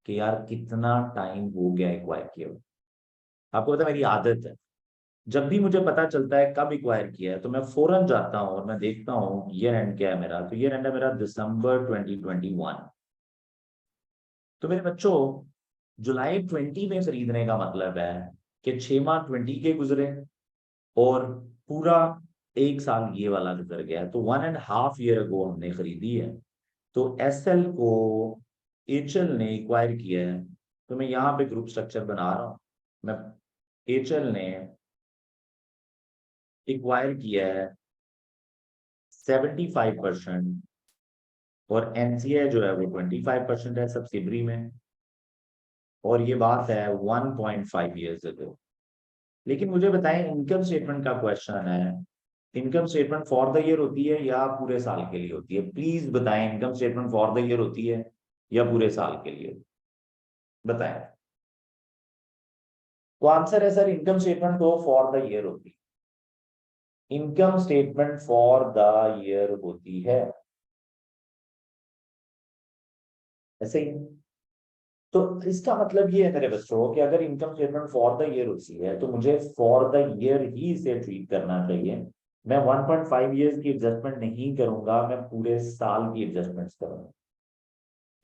कि यार कितना टाइम हो गया एक्वायर किया हुए। आपको पता है मेरी आदत है, जब भी मुझे पता चलता है कब एक्वायर किया है तो मैं फौरन जाता हूं और मैं देखता हूँ ईयर एंड क्या है मेरा, तो ईयर एंड है मेरा दिसंबर 2021। तो मेरे बच्चों, जुलाई 20 में खरीदने का मतलब है कि 6 माह 20 के गुजरे और पूरा 1 साल ये वाला गुजर गया, तो 1.5 ईयर अगो हमने खरीदी है। तो एसएल को एचएल ने एक्वायर किया है, तो मैं यहाँ पे ग्रुप स्ट्रक्चर बना रहा हूँ। मैं एचएल ने एक्वायर किया है 75% और एनसीए जो है वो 25% है सब्सिडरी में, और ये बात है 1.5 ईयर्स अगो। लेकिन मुझे बताएं, इनकम स्टेटमेंट का क्वेश्चन है, income statement for the year होती है या पूरे साल के लिए होती है? प्लीज बताएं, income statement for the year होती है या पूरे साल के लिए? बताएं। तो आंसर है सर, इनकम स्टेटमेंट तो फॉर द ईयर होती है, income statement for the year होती है, ऐसे ही। तो इसका मतलब ये है मेरे बच्चों कि अगर income statement for the year होती है तो मुझे फॉर द ईयर ही इसे ट्रीट करना चाहिए। मैं 1.5 ईयर्स की एडजस्टमेंट नहीं करूंगा, मैं पूरे साल की एडजस्टमेंट्स करूंगा।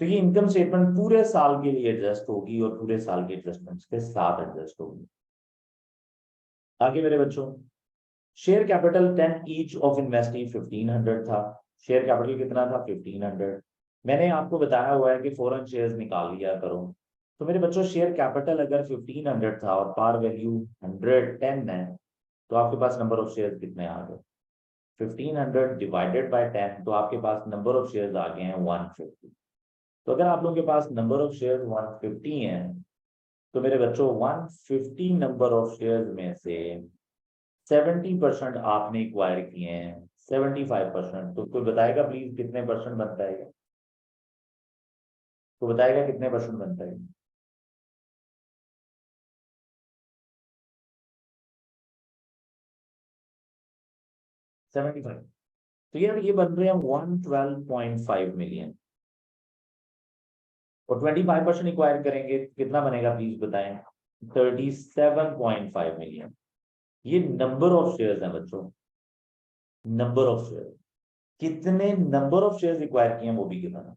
तो ये इनकम स्टेटमेंट पूरे साल के लिए एडजस्ट होगी और पूरे साल के एडजस्टमेंट्स के साथ एडजस्ट होगी। आगे मेरे बच्चों, share capital 10 each of investee 1500 था। शेयर कैपिटल कितना था? 1500। मैंने आपको बताया हुआ है कि फॉरेन शेयर्स निकाल लिया करो। तो मेरे बच्चों, शेयर कैपिटल अगर 1500 था और पार वैल्यू 110 है, तो आपके पास नंबर ऑफ शेयर्स कितने आ गए? 1500 डिवाइडेड बाय 10, तो आपके पास नंबर ऑफ शेयर्स आ गए हैं 150। तो अगर आप लोगों के पास नंबर ऑफ शेयर्स 150 है, तो मेरे बच्चों 150 नंबर ऑफ शेयर्स में से 70% आपने एक्वायर किए हैं, 75%। तो कोई बताएगा प्लीज कितने परसेंट बनता है ये? तो बताएगा कितने परसेंट बनता है? 75। तो यार ये बन रहे हैं 112.5 मिलियन, और 25% एक्वायर करेंगे कितना बनेगा प्लीज बताएं? 37.5 मिलियन। ये नंबर ऑफ शेयर्स हैं बच्चों, नंबर ऑफ शेयर। कितने नंबर ऑफ शेयर्स रिक्वायर किए हैं वो भी गिवन है,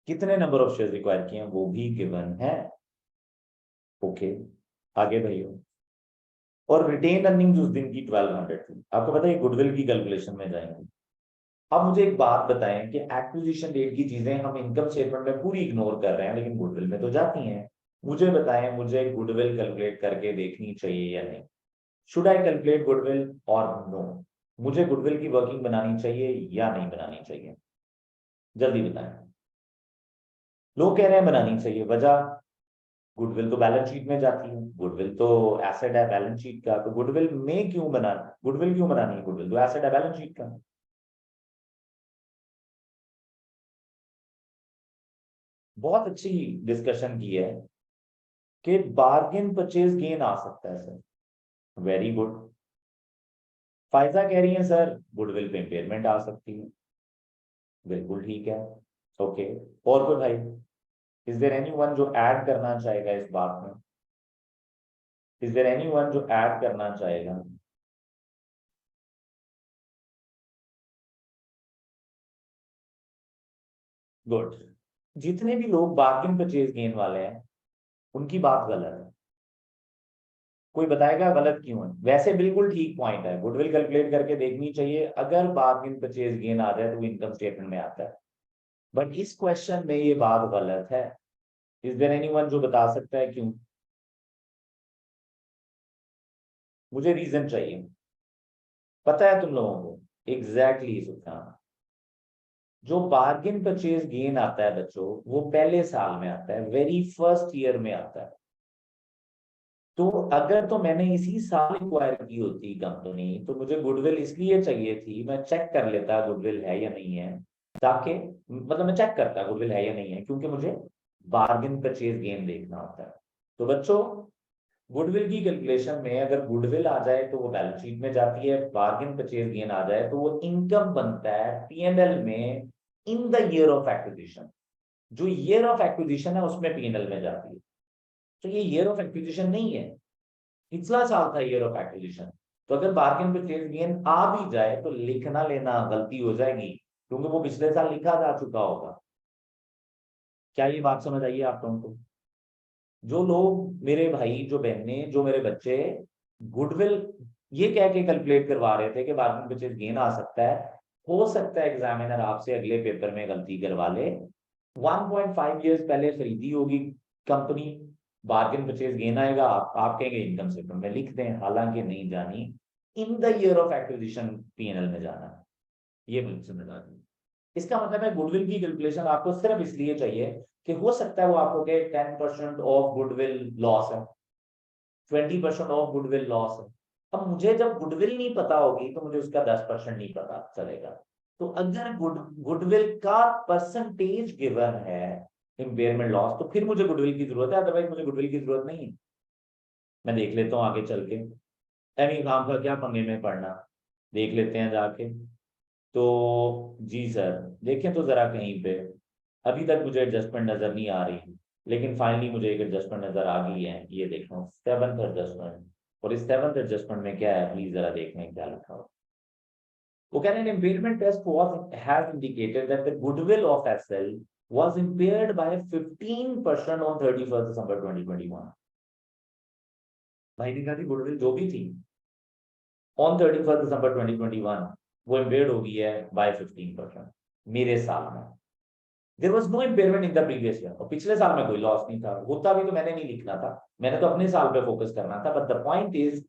कितने नंबर ऑफ शेयर्स रिक्वायर किए हैं वो भी गिवन है। ओके, आगे भैया। और रिटेन अर्निंग उस दिन की 1200 थी, आपको पता है गुडविल की कैलकुलेशन में जाएंगे। अब मुझे एक बात बताएं कि एक्विजिशन डेट की चीजें हम इनकम स्टेटमेंट में पूरी इग्नोर कर रहे हैं लेकिन गुडविल में तो जाती हैं। मुझे बताएं, मुझे गुडविल कैलकुलेट करके देखनी चाहिए या नहीं? शुड आई कैलकुलेट गुडविल और नो? मुझे गुडविल की वर्किंग बनानी चाहिए या नहीं बनानी चाहिए? जल्दी बताएं। लोग कह रहे हैं बनानी चाहिए, वजह? गुडविल तो बैलेंस शीट में जाती है, गुडविल तो एसेट है बैलेंस शीट का, तो गुडविल में क्यों बनाना, गुडविल क्यों बनानी है? गुडविल तो एसेट है बैलेंस शीट का। बहुत अच्छी डिस्कशन की है कि बार्गेन परचेज गेन आ सकता है सर, वेरी गुड। फायदा कह रही है सर गुडविल पे इम्पेयरमेंट आ सकती है, बिल्कुल ठीक है, ओके। और कोई भाई, इज देयर एनीवन जो ऐड करना चाहेगा इस बात में? इज देयर एनीवन जो ऐड करना चाहेगा? गुड। जितने भी लोग बार्गेन परचेज गेन वाले हैं उनकी बात गलत है। कोई बताएगा गलत क्यों है? वैसे बिल्कुल ठीक पॉइंट है, गुडविल कैलकुलेट करके देखनी चाहिए, अगर बार्गेन परचेज गेन आ जाए तो वो इनकम स्टेटमेंट में आता है। बट इस क्वेश्चन में ये बात गलत है। इज देयर एनीवन जो बता सकता है क्यों? मुझे रीजन चाहिए। पता है तुम लोगों को एग्जैक्टली सुल्तान, जो बार्गेन परचेज गेन आता है बच्चों, वो पहले साल में आता है, वेरी फर्स्ट ईयर में आता है। तो अगर तो मैंने इसी साल एक्वायर की होती कंपनी तो मुझे गुडविल इसलिए चाहिए थी, मैं चेक कर लेता गुडविल है या नहीं है, ताकि मतलब मैं चेक करता गुडविल है या नहीं है, क्योंकि मुझे बार्गेन परचेज गेन देखना होता है। तो बच्चों, गुडविल की कैलकुलेशन में अगर गुडविल आ जाए तो वो बैलेंस शीट में जाती है, बार्गेन परचेज गेन आ जाए तो वो इनकम बनता है पीएनएल में in the year of acquisition. जो ईयर ऑफ एक्विजिशन है उसमें पीएनएल में जाती है। तो ये ईयर ऑफ एक्विजिशन नहीं है, पिछला साल था ईयर ऑफ एक्विजिशन। तो अगर बार्गेन परचेज गेन आ भी जाए तो लिखना लेना गलती हो जाएगी, क्योंकि वो पिछले साल लिखा जा चुका होगा। क्या ये बात समझ आइए आप लोगों को? जो लोग मेरे भाई, जो बहने, जो मेरे बच्चे गुडविल ये कह के कैलकुलेट करवा रहे थे कि बार्गेन परचेज गेन आ सकता है, हो सकता है एग्जामिनर आपसे अगले पेपर में गलती करवा ले। 1.5 ईयर्स पहले खरीदी होगी कंपनी, बार्गेन परचेज गेन आएगा, आप कहेंगे इनकम स्टेटमेंट में लिख दें, हालांकि नहीं जानी, in the year of acquisition PNL में जाना है। ये मुझे समझ आ गई। इसका मतलब है गुडविल की कैलकुलेशन आपको सिर्फ इसलिए चाहिए कि हो सकता है वो आपको के 10% ऑफ गुडविल लॉस है, 20% ऑफ गुडविल लॉस है। अब मुझे जब गुडविल नहीं पता होगी तो मुझे उसका 10% नहीं पता चलेगा। तो अगर गुडविल का परसेंटेज गिवन है इम्पेयरमेंट लॉस, तो फिर मुझे गुडविल की जरूरत है, अदरवाइज मुझे गुडविल की जरूरत नहीं है। मैं देख लेता हूँ आगे चल के, एनी काम का क्या पंगे में पड़ना, देख लेते हैं जाके। तो जी सर, देखें तो जरा कहीं पे, अभी तक मुझे एडजस्टमेंट नजर नहीं आ रही, लेकिन फाइनली मुझे एक एडजस्टमेंट नजर आ गई है। ये देखो 7th एडजस्टमेंट, और इस 7th एडजस्टमेंट में क्या है प्लीज जरा देख लें क्या लिखा हो। वो कह रहे हैं impairment test was has indicated that the goodwill of SL was impaired by 15% on 31st December 2021। भाई दिखा थी गुडविल जो भी थी ऑन 31st December 2021 वो इम्पेयर्ड हो गई है बाय 15% मेरे साल में। There was no impairment in the previous year, और पिछले साल में कोई लॉस नहीं था, होता भी तो मैंने नहीं लिखना था, मैंने तो अपने साल पे फोकस करना था। But the point is,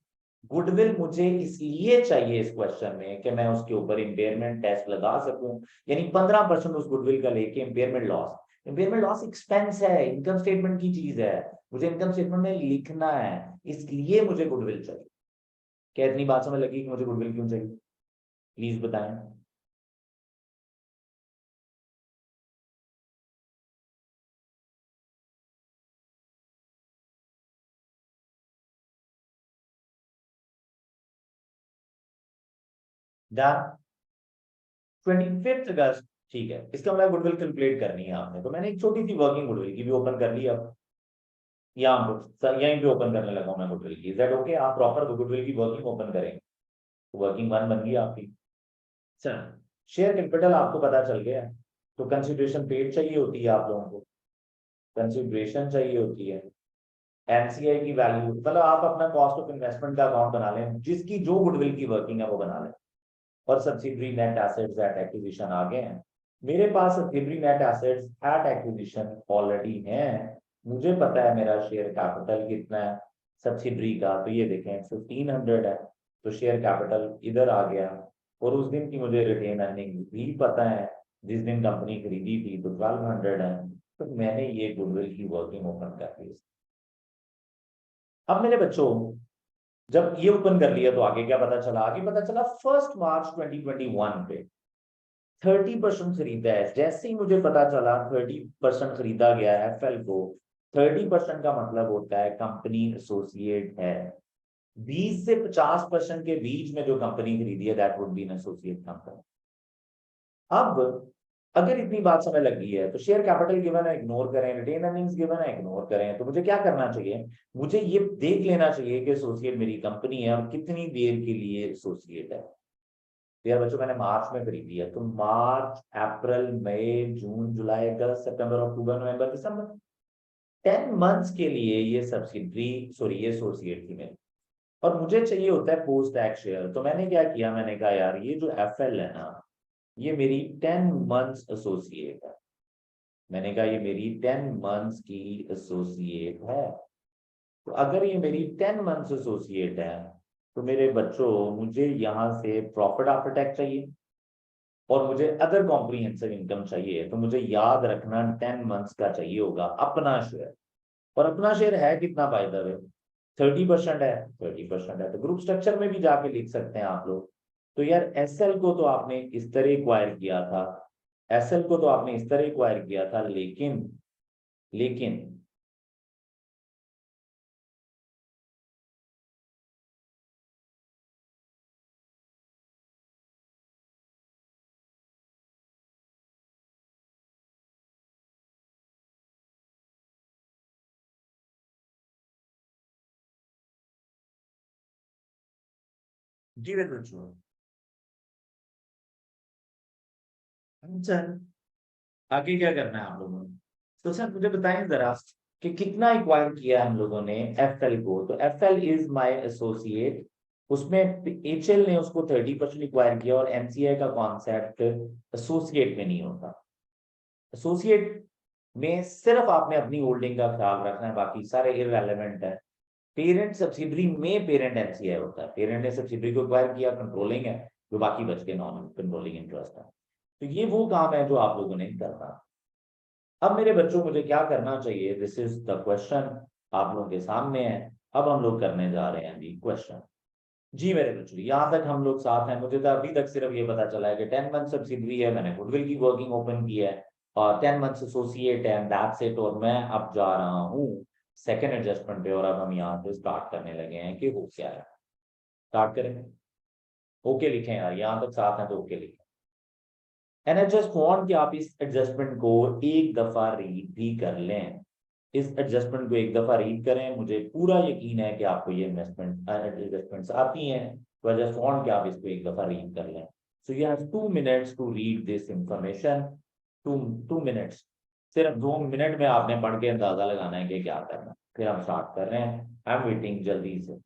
goodwill मुझे इसलिए चाहिए इस क्वेश्चन में कि मैं उसके ऊपर इम्पेयरमेंट टेस्ट लगा सकूं, यानी 15% उस गुडविल का लेके impairment loss. Impairment loss expense है, इनकम स्टेटमेंट की चीज है, मुझे इनकम स्टेटमेंट में लिखना है, इसलिए मुझे गुडविल चाहिए। क्या इतनी बात समझ लगी कि मुझे गुडविल क्यों चाहिए? प्लीज बताएं। डन। 25 अगस्त, ठीक है, इसका मतलब गुडविल कैलकुलेट करनी है आपने, तो मैंने एक छोटी सी वर्किंग गुडविल की भी ओपन कर ली अब, यहाँ यहीं पे ओपन करने लगा हूं मैं गुडविल की। दैट ओके, आप प्रॉपर गुडविल की वर्किंग ओपन करेंगे तो वर्किंग 1 बन गई आपकी। चल, शेयर कैपिटल आपको पता चल गया, तो कंसिडरेशन पेड चाहिए होती है आप लोगों को, कंसिडरेशन चाहिए होती है, एनसीआई की वैल्यू, मतलब आप अपना कॉस्ट ऑफ इन्वेस्टमेंट का अकाउंट बना लें, जिसकी जो गुडविल की वर्किंग है वो बना लें, और subsidiary net assets at acquisition आ गए हैं। मेरे पास subsidiary net assets at acquisition already हैं, मुझे पता है मेरा शेयर कैपिटल कितना है सब्सिडरी का, तो ये देखें 1500 है, तो शेयर कैपिटल इधर आ गया। और उस दिन की मुझे रिटेन अर्निंग भी पता है, जिस दिन कंपनी खरीदी थी तो 1200 है, तो मैंने ये गुडविल की वर्किंग ओपन कर दी। अब मेरे बच्चों, जब ये ओपन कर लिया तो आगे क्या पता चला? आगे पता चला 1 मार्च 2021 पे 30% खरीदा है। जैसे ही मुझे पता चला 30% खरीदा गया है एफएल को, 30% का मतलब होता है कंपनी एसोसिएट है। 20 से 50% के बीच में जो कंपनी खरीदी है that would be an associate company. अब अगर इतनी बात समझ लग गई है तो शेयर कैपिटल गिवन है इग्नोर करें, रिटेन अर्निंग्स गिवन है इग्नोर करें, तो मुझे क्या करना चाहिए? मुझे ये देख लेना चाहिए कि एसोसिएट मेरी कंपनी है और कितनी देर के लिए एसोसिएट है। तो यार बच्चों मैंने मार्च में खरीदी है, तो मार्च अप्रैल मई जून जुलाई अगस्त सितंबर अक्टूबर नवंबर दिसंबर, 10 मंथ्स के लिए ये सब्सिडरी सॉरी ये एसोसिएट थी मेरी। और मुझे चाहिए होता है पोस्ट टैक्स शेयर। तो मैंने क्या किया, मैंने कहा यार ये जो एफएल है ना, ये मेरी 10 मंथ्स एसोसिएट है। मैंने कहा ये मेरी 10 मंथ्स की एसोसिएट है। तो अगर ये मेरी 10 मंथ्स एसोसिएट है तो मेरे बच्चों मुझे यहाँ से प्रॉफिट आफ्टर टैक्स चाहिए और मुझे अदर कॉम्प्रिहेंसिव इनकम चाहिए। तो मुझे याद रखना 10 मंथ्स का चाहिए होगा अपना शेयर। और अपना शेयर है कितना बाय द वे? 30% है। 30% है तो ग्रुप स्ट्रक्चर में भी जाके लिख सकते हैं आप लोग। तो यार एसएल को तो आपने इस तरह एक्वायर किया था, एसएल को तो आपने इस तरह एक्वायर किया था, लेकिन लेकिन जी बिल्कुल। अच्छा, आगे क्या करना है आप लोगों ने? तो सर मुझे बताएं जरा कि कितना एक्वायर किया है हम लोगों ने एफएल को। तो एफएल इज माय एसोसिएट, उसमें एचएल ने उसको 30% एक्वायर किया। और एमसीए का कॉन्सेप्ट एसोसिएट में नहीं होता। एसोसिएट में सिर्फ आपने अपनी होल्डिंग का ख्याल रखना है, बाकी सारे इररेलेवेंट है। पेरेंट सब्सिडरी में पेरेंट एमसीआई होता है, पेरेंट ने सब्सिडरी को एक्वायर किया, कंट्रोलिंग है, जो बाकी बच के नॉन कंट्रोलिंग इंटरेस्ट है। तो ये वो काम है जो आप लोगों ने करना। अब मेरे बच्चों मुझे क्या करना चाहिए, दिस इज द क्वेश्चन आप लोगों के सामने है। अब हम लोग करने जा रहे हैं जी क्वेश्चन। जी मेरे बच्चों यहाँ तक हम लोग साथ हैं। मुझे तो अभी तक सिर्फ ये पता चला है कि 10 मंथ सब्सिडरी है, मैंने गुडविल की वर्किंग ओपन की है, और 10 मंथ एसोसिएट है, दैट्स इट। और मैं अब जा रहा हूँ सेकेंड एडजस्टमेंट पे, और अब हम यहाँ पे स्टार्ट करने लगे हैं कि हो क्या है। स्टार्ट करें? ओके लिखें यार, यहाँ तक साथ हैं तो ओके लिखें। एंड आई जस्ट वांट कि आप इस एडजस्टमेंट को एक दफा रीड भी कर लें। इस एडजस्टमेंट को एक दफा रीड करें, मुझे पूरा यकीन है कि आपको ये इन्वेस्टमेंट एडजस्टमेंट्स आती हैं। तो आई जस्ट वांट कि आप इसको एक दफा रीड कर लें। So you have 2 minutes to read this information. Two 2 minutes, सिर्फ 2 मिनट में आपने पढ़ के अंदाजा लगाना है कि क्या करना है। फिर हम स्टार्ट कर रहे हैं। आई एम वेटिंग जल्दी से।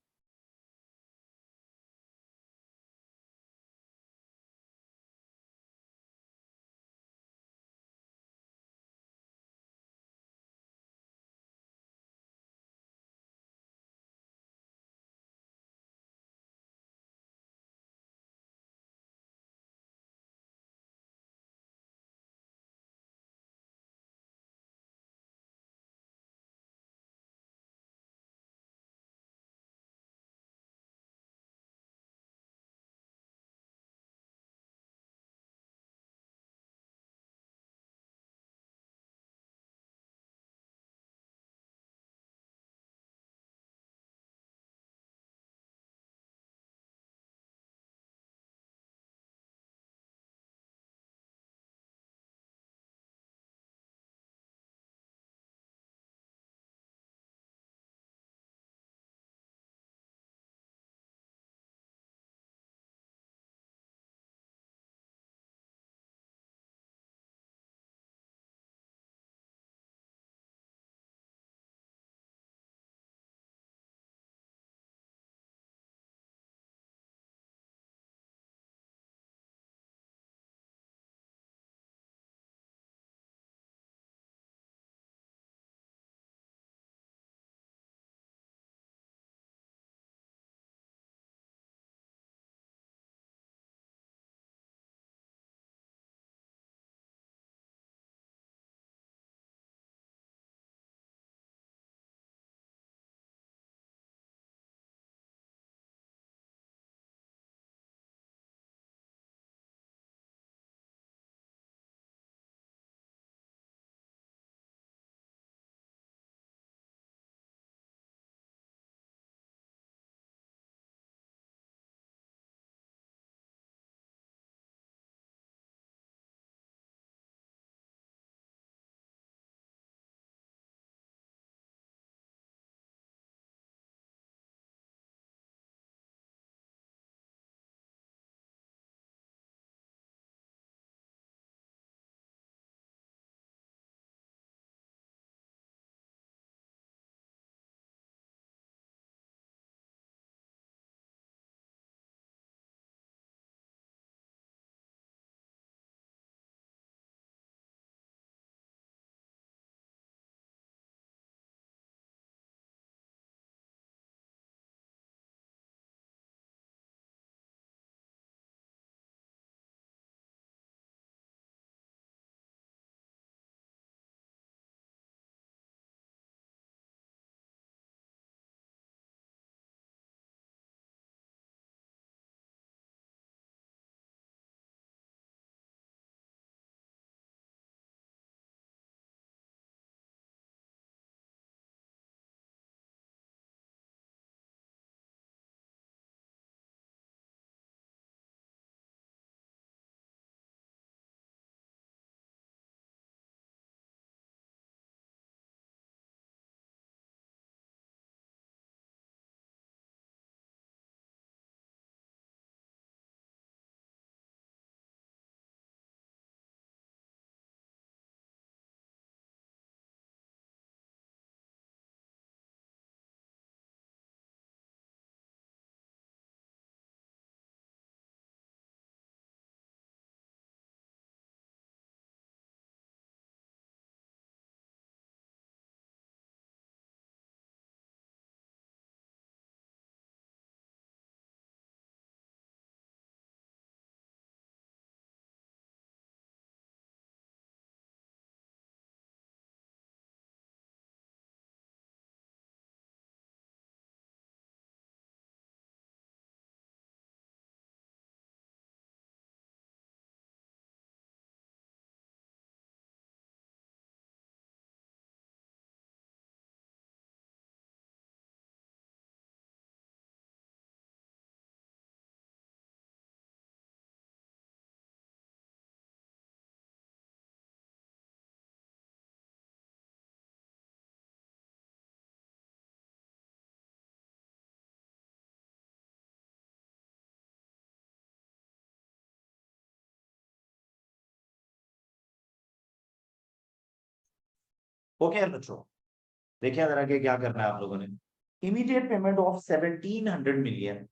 ओके यार बच्चों, देखिए जरा के क्या करना है आप लोगों ने। Immediate payment of 1700 million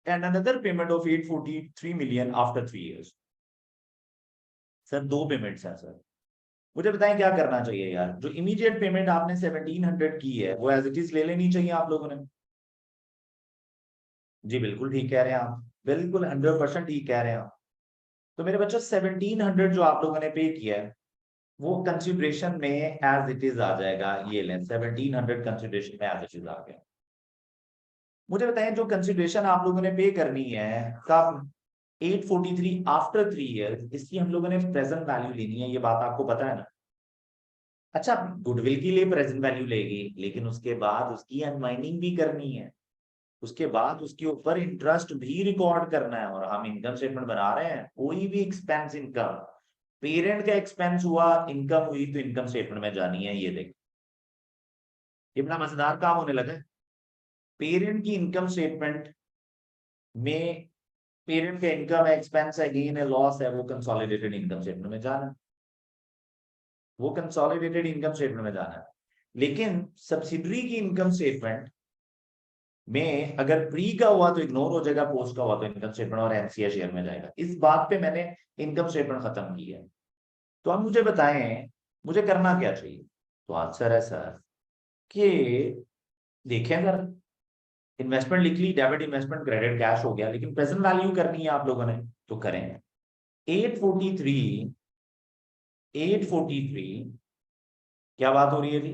and another payment of 843 million after 3 years। Sir दो पेमेंट्स हैं सर, मुझे बताएं क्या करना चाहिए यार। जो इमीडिएट पेमेंट आपने 1700 की है वो एज इट इज ले लेनी चाहिए आप लोगों ने। जी बिल्कुल ठीक कह रहे हैं आप, बिल्कुल 100% ठीक कह रहे हैं आप। तो मेरे बच्चों 1700 जो आप लोगों ने पे किया है वो कंसिडरेशन में एज इट इज आ जाएगा। ये लें 1700 कंसिडरेशन में एज इट इज आ गया। मुझे बताएं जो कंसिडरेशन आप लोगों ने पे करनी है कब, 843 आफ्टर 3 इयर्स, इसकी हम लोगों ने प्रेजेंट वैल्यू लेनी है, ये बात आपको पता है ना। अच्छा, गुडविल के लिए प्रेजेंट वैल्यू लेगी, लेकिन उसके बाद उसकी अनवाइंडिंग भी करनी है, उसके बाद उसके ऊपर इंटरेस्ट भी रिकॉर्ड करना है। और हम इनकम स्टेटमेंट बना रहे हैं, कोई भी एक्सपेंस इनकम, पेरेंट का एक्सपेंस हुआ, इनकम हुई तो इनकम स्टेटमेंट में जानी है। ये देख, ये बड़ा मजेदार काम होने लगा है। पेरेंट की इनकम स्टेटमेंट में पेरेंट का इनकम है, एक्सपेंस है, गेन है, लॉस है, वो कंसोलिडेटेड इनकम स्टेटमेंट में जाना है, वो कंसोलिडेटेड इनकम स्टेटमेंट में जाना है। लेकिन सब्सिडरी की इनकम स्टेटमेंट में अगर प्री का हुआ तो इग्नोर हो जाएगा, पोस्ट का हुआ तो इनकम स्टेटमेंट और एनसीए शेयर में जाएगा। इस बात पे मैंने इनकम स्टेटमेंट खत्म की है। तो आप मुझे बताएं मुझे करना क्या चाहिए। तो आंसर है सर कि देखें सर, इन्वेस्टमेंट लिख ली, डेबिट इन्वेस्टमेंट क्रेडिट कैश हो गया, लेकिन प्रेजेंट वैल्यू करनी है आप लोगों ने, तो करें। 843 843 क्या बात हो रही है जी,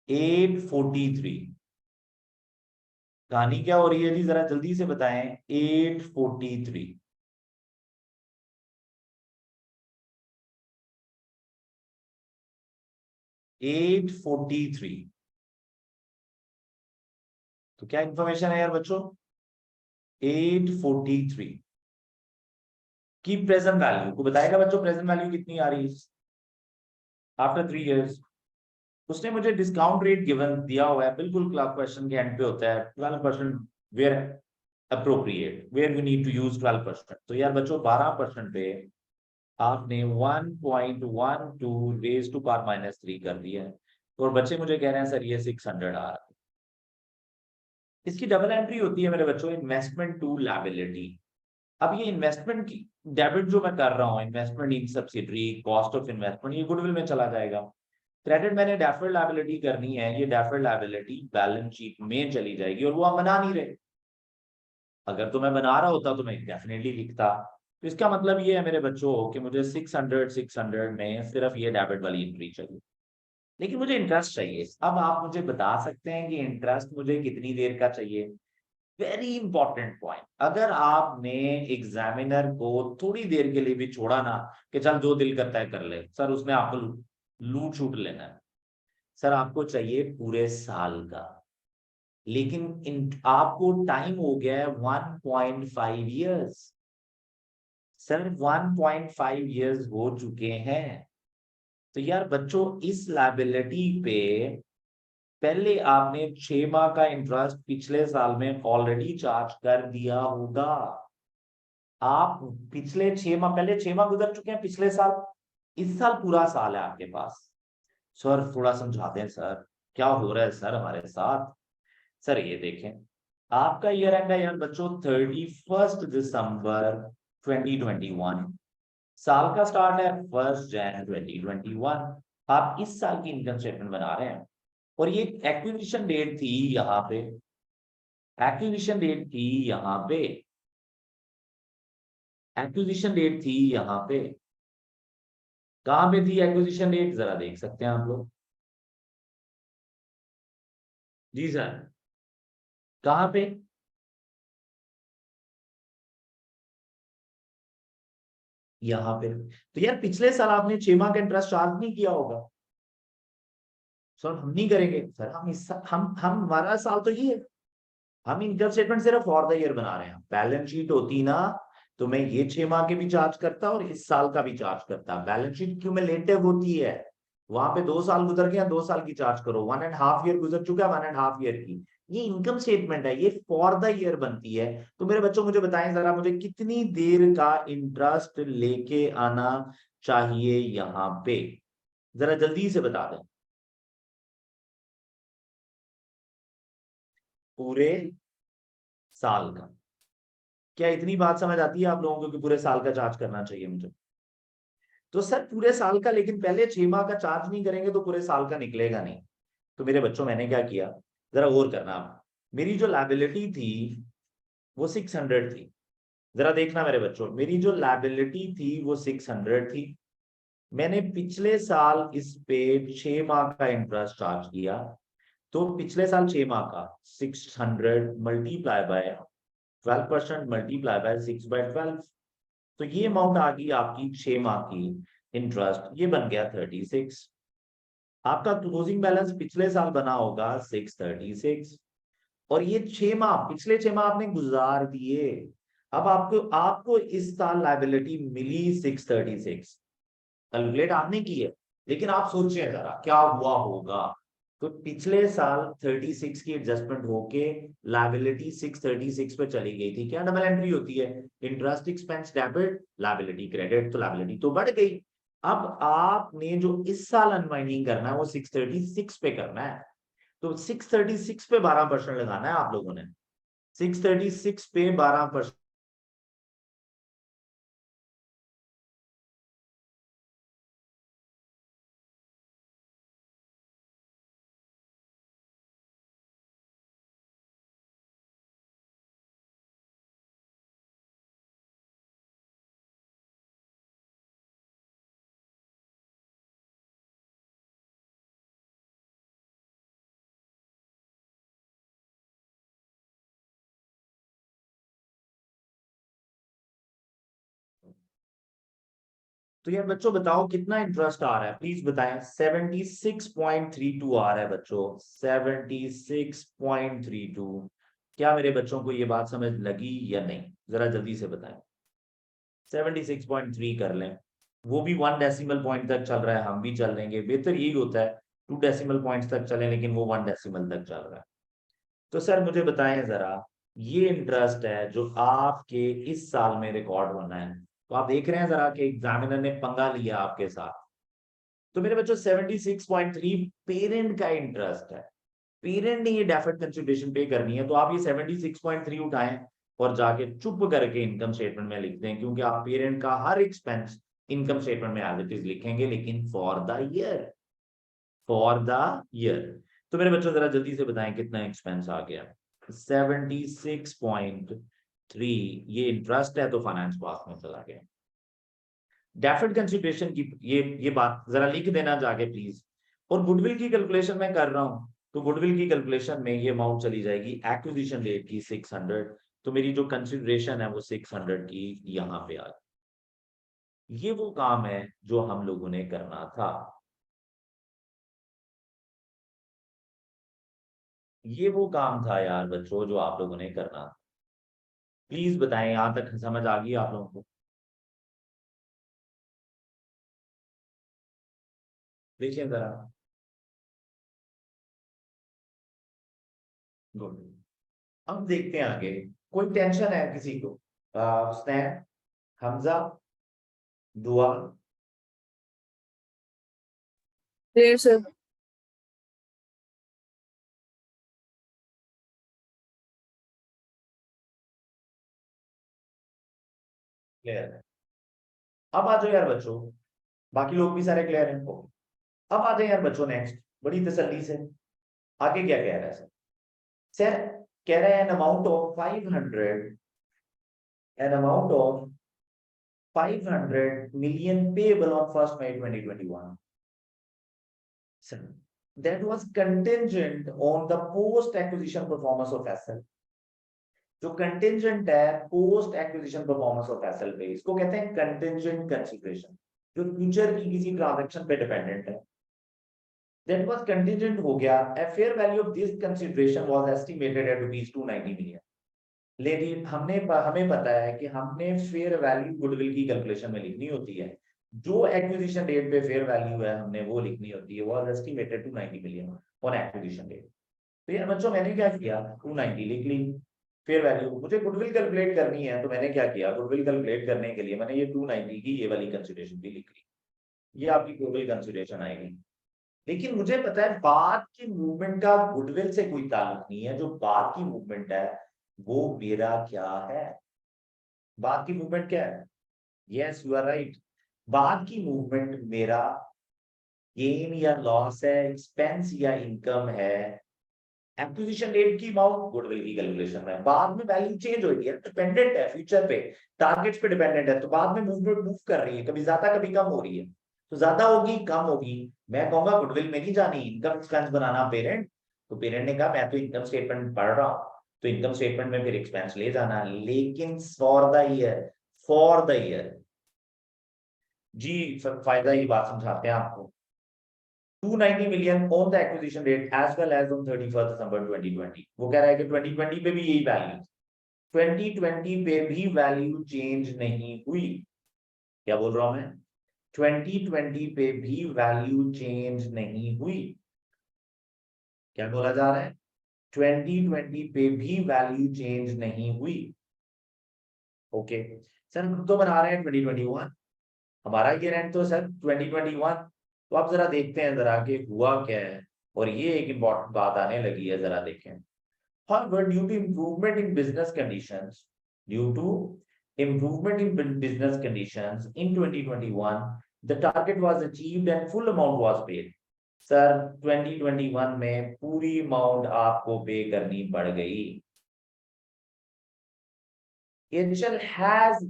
843 कहानी क्या हो रही है जी, जरा जल्दी से बताएं। 843 843 तो क्या इंफॉर्मेशन है यार बच्चों। 843 की प्रेजेंट वैल्यू को बताएगा बच्चों, प्रेजेंट वैल्यू कितनी आ रही है आफ्टर 3 इयर्स। उसने मुझे डिस्काउंट रेट गिवन दिया हुआ है, बिल्कुल क्वेश्चन के एंड पे होता है 12%, where appropriate, where we need to use 12%। तो यार बच्चों 12% पे आपने 1.12 रेज टू पावर -3 कर दिया है। और बच्चे मुझे कह रहे हैं सर ये 600 आ रहा है। इसकी डबल एंट्री होती है मेरे बच्चों, इन्वेस्टमेंट टू लायबिलिटी। अब ये इन्वेस्टमेंट की डेबिट जो मैं कर रहा हूँ, investment in subsidiary, cost of investment, ये गुडविल में चला जाएगा। क्रेडिट मैंने डेफर्ड लायबिलिटी करनी है, ये डेफर्ड लायबिलिटी बैलेंस शीट में चली जाएगी, और वो हम बना नहीं रहे। अगर तो मैं बना रहा होता तो मैं डेफिनेटली लिखता। तो इसका मतलब ये है मेरे बच्चों कि मुझे 600 में सिर्फ ये डेबिट वाली एंट्री चाहिए, लेकिन मुझे इंटरेस्ट चाहिए। अब आप मुझे बता सकते हैं कि इंटरेस्ट मुझे कितनी देर का चाहिए। वेरी इंपॉर्टेंट पॉइंट, अगर आपने एग्जामिनर को थोड़ी देर के लिए भी छोड़ा ना कि चल जो दिल करता है कर ले, सर उसने आपको लूट छूट लेना है। सर आपको चाहिए पूरे साल का, लेकिन आपको टाइम हो गया है 1.5 ईयर्स। सर 1.5 ईयर्स हो चुके हैं। तो यार बच्चों इस लायबिलिटी पे पहले आपने 6 माह का इंटरेस्ट पिछले साल में ऑलरेडी चार्ज कर दिया होगा। आप पिछले 6 माह, पहले 6 माह गुजर चुके हैं पिछले साल, इस साल पूरा साल है आपके पास। सर थोड़ा समझाते हैं सर, क्या हो रहा है सर हमारे साथ। सर ये देखें, आपका ईयर एंड है यार बच्चों 31 दिसंबर 2021, साल का स्टार्ट है 1 जनवरी 2021। आप इस साल की इनकम स्टेटमेंट बना रहे हैं, और ये एक्विजिशन डेट थी यहाँ पे, एक्विजिशन डेट थी यहाँ पे, एक्विजिशन डेट थी यहाँ पे। कहां पे थी एक्विजिशन डेट, जरा देख सकते हैं आप लोग। जी सर, कहां पे। यहाँ पे। तो यार पिछले साल आपने 6 माह का इंटरेस्ट चार्ज नहीं किया होगा। सर हम नहीं करेंगे सर, हम हमारा साल तो ये है, हम इनकम स्टेटमेंट सिर्फ फॉर द ईयर बना रहे हैं। बैलेंस शीट होती ना तो मैं ये 6 माह के भी चार्ज करता और इस साल का भी चार्ज करता। बैलेंस शीट क्यूमुलेटिव होती है, वहां पे 2 साल गुजर गया, 2 साल की चार्ज करो, 1.5 ईयर गुजर चुका है, 1.5 ईयर की। ये इनकम स्टेटमेंट है, ये फॉर द ईयर बनती है। तो मेरे बच्चों मुझे बताएं जरा, मुझे कितनी देर का इंटरेस्ट लेके आना चाहिए यहाँ पे। जरा जल्दी से बता दें। पूरे साल का। क्या इतनी बात समझ आती है आप लोगों को कि पूरे साल का चार्ज करना चाहिए मुझे? तो सर पूरे साल का, लेकिन पहले 6 माह का चार्ज नहीं करेंगे तो पूरे साल का निकलेगा नहीं। तो मेरे बच्चों मैंने क्या किया, जरा गौर करना आप। मेरी जो लाइबिलिटी थी वो 600 थी। जरा देखना मेरे बच्चों, मेरी जो लाइबिलिटी थी वो 600 थी। मैंने पिछले साल इस पे 6 माह का इंटरेस्ट चार्ज किया। तो पिछले साल 6 माह का 600 मल्टीप्लाई बाय 12% मल्टीप्लाई बाय 6/12। तो ये अमाउंट आ गई आपकी 6 माह की इंटरेस्ट, ये बन गया 36। आपका क्लोजिंग बैलेंस पिछले साल बना होगा 636। और ये 6 माह, पिछले 6 माह आपने गुजार दिए। अब आपको आपको इस साल लाइबिलिटी मिली 636, कैलकुलेट आपने की है। लेकिन आप सोचिए जरा क्या हुआ होगा। तो पिछले साल 36 की एडजस्टमेंट होके लाइबिलिटी 636 पे चली गई थी। क्या डबल एंट्री होती है, interest expense debit, liability credit, तो लाइबिलिटी तो बढ़ गई। अब आपने जो इस साल अनवाइंडिंग करना है वो 636 पे करना है। तो 636 पे 12% लगाना है आप लोगों ने। 636 पे 12%। तो यार बच्चों बताओ कितना इंटरेस्ट आ रहा है, प्लीज बताएं। 76.32 आ रहा है बच्चों, 76.32। क्या मेरे बच्चों को ये बात समझ लगी या नहीं, जरा जल्दी से बताएं। 76.3 कर लें, वो भी 1 डेसिमल पॉइंट तक चल रहा है, हम भी चल लेंगे। बेहतर यही होता है 2 डेसिमल पॉइंट तक चले, लेकिन वो 1 डेसिमल तक चल रहा है। तो सर मुझे बताएं जरा, ये इंटरेस्ट है जो आपके इस साल में रिकॉर्ड होना है। तो आप देख रहे हैं जरा कि एग्जामिनर ने पंगा लिया आपके साथ। तो मेरे बच्चों 76.3 पेरेंट का इंटरेस्ट है। पेरेंट ने ये डेफर्ड कंसिडरेशन पे करनी है, तो आप ये 76.3 उठाएं और जाके चुप करके इनकम स्टेटमेंट में लिख दें, क्योंकि आप पेरेंट का हर एक्सपेंस इनकम स्टेटमेंट में एज इट इज लिखेंगे, लेकिन for the year, for the year. तो मेरे बच्चों जरा जल्दी से बताएं कितना एक्सपेंस आ गया। 76.3 ये इंटरेस्ट है, तो फाइनेंस कॉस्ट में चला गया। डेफर्ड कंसिडरेशन की ये बात जरा लिख देना जाके प्लीज। और गुडविल की कैलकुलेशन मैं कर रहा हूं, तो गुडविल की कैलकुलेशन में ये अमाउंट चली जाएगी एक्विजिशन रेट की 600। तो मेरी जो कंसिडरेशन है वो 600 की यहां पे आ गई। ये वो काम है जो हम लोगों ने करना था। ये वो काम था यार बच्चों जो आप लोगों ने करना था। प्लीज बताएं यहां तक समझ आ गई आप लोगों को? देखिए जरा। गुड। अब देखते हैं आगे। कोई टेंशन है किसी को? स्नैप, हमजा, दुआ? जी सर। क्लियर है? अब आ जाओ यार बच्चों, बाकी लोग भी सारे क्लियर हैं। अब आ जाए यार बच्चों नेक्स्ट, बड़ी तसल्ली से। आगे क्या कह रहा है सर? सर कह रहे हैं an amount of 500 million payable on 1st May 2021. Sir, that was contingent on the post acquisition performance of SL. जो कंटिजेंट है post acquisition performance of SL पे, इसको कहते हैं कंटिजेंट कंसीडरेशन, जो फ्यूचर की किसी ट्रांजैक्शन पे डिपेंडेंट है। That was contingent हो गया। A fair value of this consideration was estimated at ₹290 million। लेकिन हमें पता है कि हमने फेयर वैल्यू गुडविल की कैलकुलेशन में लिखनी होती है। जो एक्विजिशन डेट पे फेयर वैल्यू है हमने वो लिखनी होती है, was estimated 290 million on acquisition date. तो यार बच्चों मैंने क्या किया, 290 लिख ली फेयर वैल्यू। मुझे गुडविल कैलकुलेट करनी है, तो मैंने क्या किया, गुडविल कैलकुलेट करने के लिए मैंने ये 290 की ये वाली कंसीडरेशन भी लिख ली। ये आपकी टोटल कंसिडरेशन आएगी। लेकिन मुझे पता है बाद की मूवमेंट का गुडविल से कोई ताल्लुक नहीं है, जो बाद की मूवमेंट है वो मेरा क्या है, बाद की मूवमेंट क्या है, यस यू आर राइट, बाद की मूवमेंट मेरा गेन या लॉस है, एक्सपेंस या इनकम है, एक्विजिशन डेट की अमाउंट गुडविल की कैलकुलेशन में, बाद में वैल्यू चेंज होगी है, डिपेंडेंट है फ्यूचर पे, टारगेट्स पे डिपेंडेंट है, तो बाद में मूवमेंट मूव कर रही है, कभी ज्यादा कभी कम हो रही है, तो ज्यादा होगी कम होगी, मैं कहूंगा गुडविल में नहीं जानी, इनकम एक्सपेंस बनाना पेरेंट, तो पेरेंट ने कहा मैं तो इनकम स्टेटमेंट पढ़ रहा हूँ, तो इनकम स्टेटमेंट में फिर एक्सपेंस ले जाना, लेकिन फॉर द ईयर जी, फायदा ही बात समझाते हैं आपको। 290 million on the acquisition date as well as on 31st December 2020। वो कह रहा है कि 2020 पे भी यही वैल्यू, 2020 पे भी वैल्यू चेंज नहीं हुई। क्या बोल रहा हूं मैं, 2020 पे भी वैल्यू चेंज नहीं हुई। क्या बोला जा रहा है, 2020 पे भी वैल्यू चेंज नहीं हुई। ओके सर, हम तो बना रहे हैं 2021, हमारा ईयर एंड तो सर 2021, तो आप जरा देखते हैं जरा कि हुआ क्या है, और ये एक इम्पोर्टेंट बात आने लगी है, जरा देखें। However, due to improvement in business conditions, due to improvement in business conditions in 2021, the target was achieved and full amount was paid। Sir 2021 में पूरी अमाउंट आपको पे करनी पड़ गई। एचएल हैज,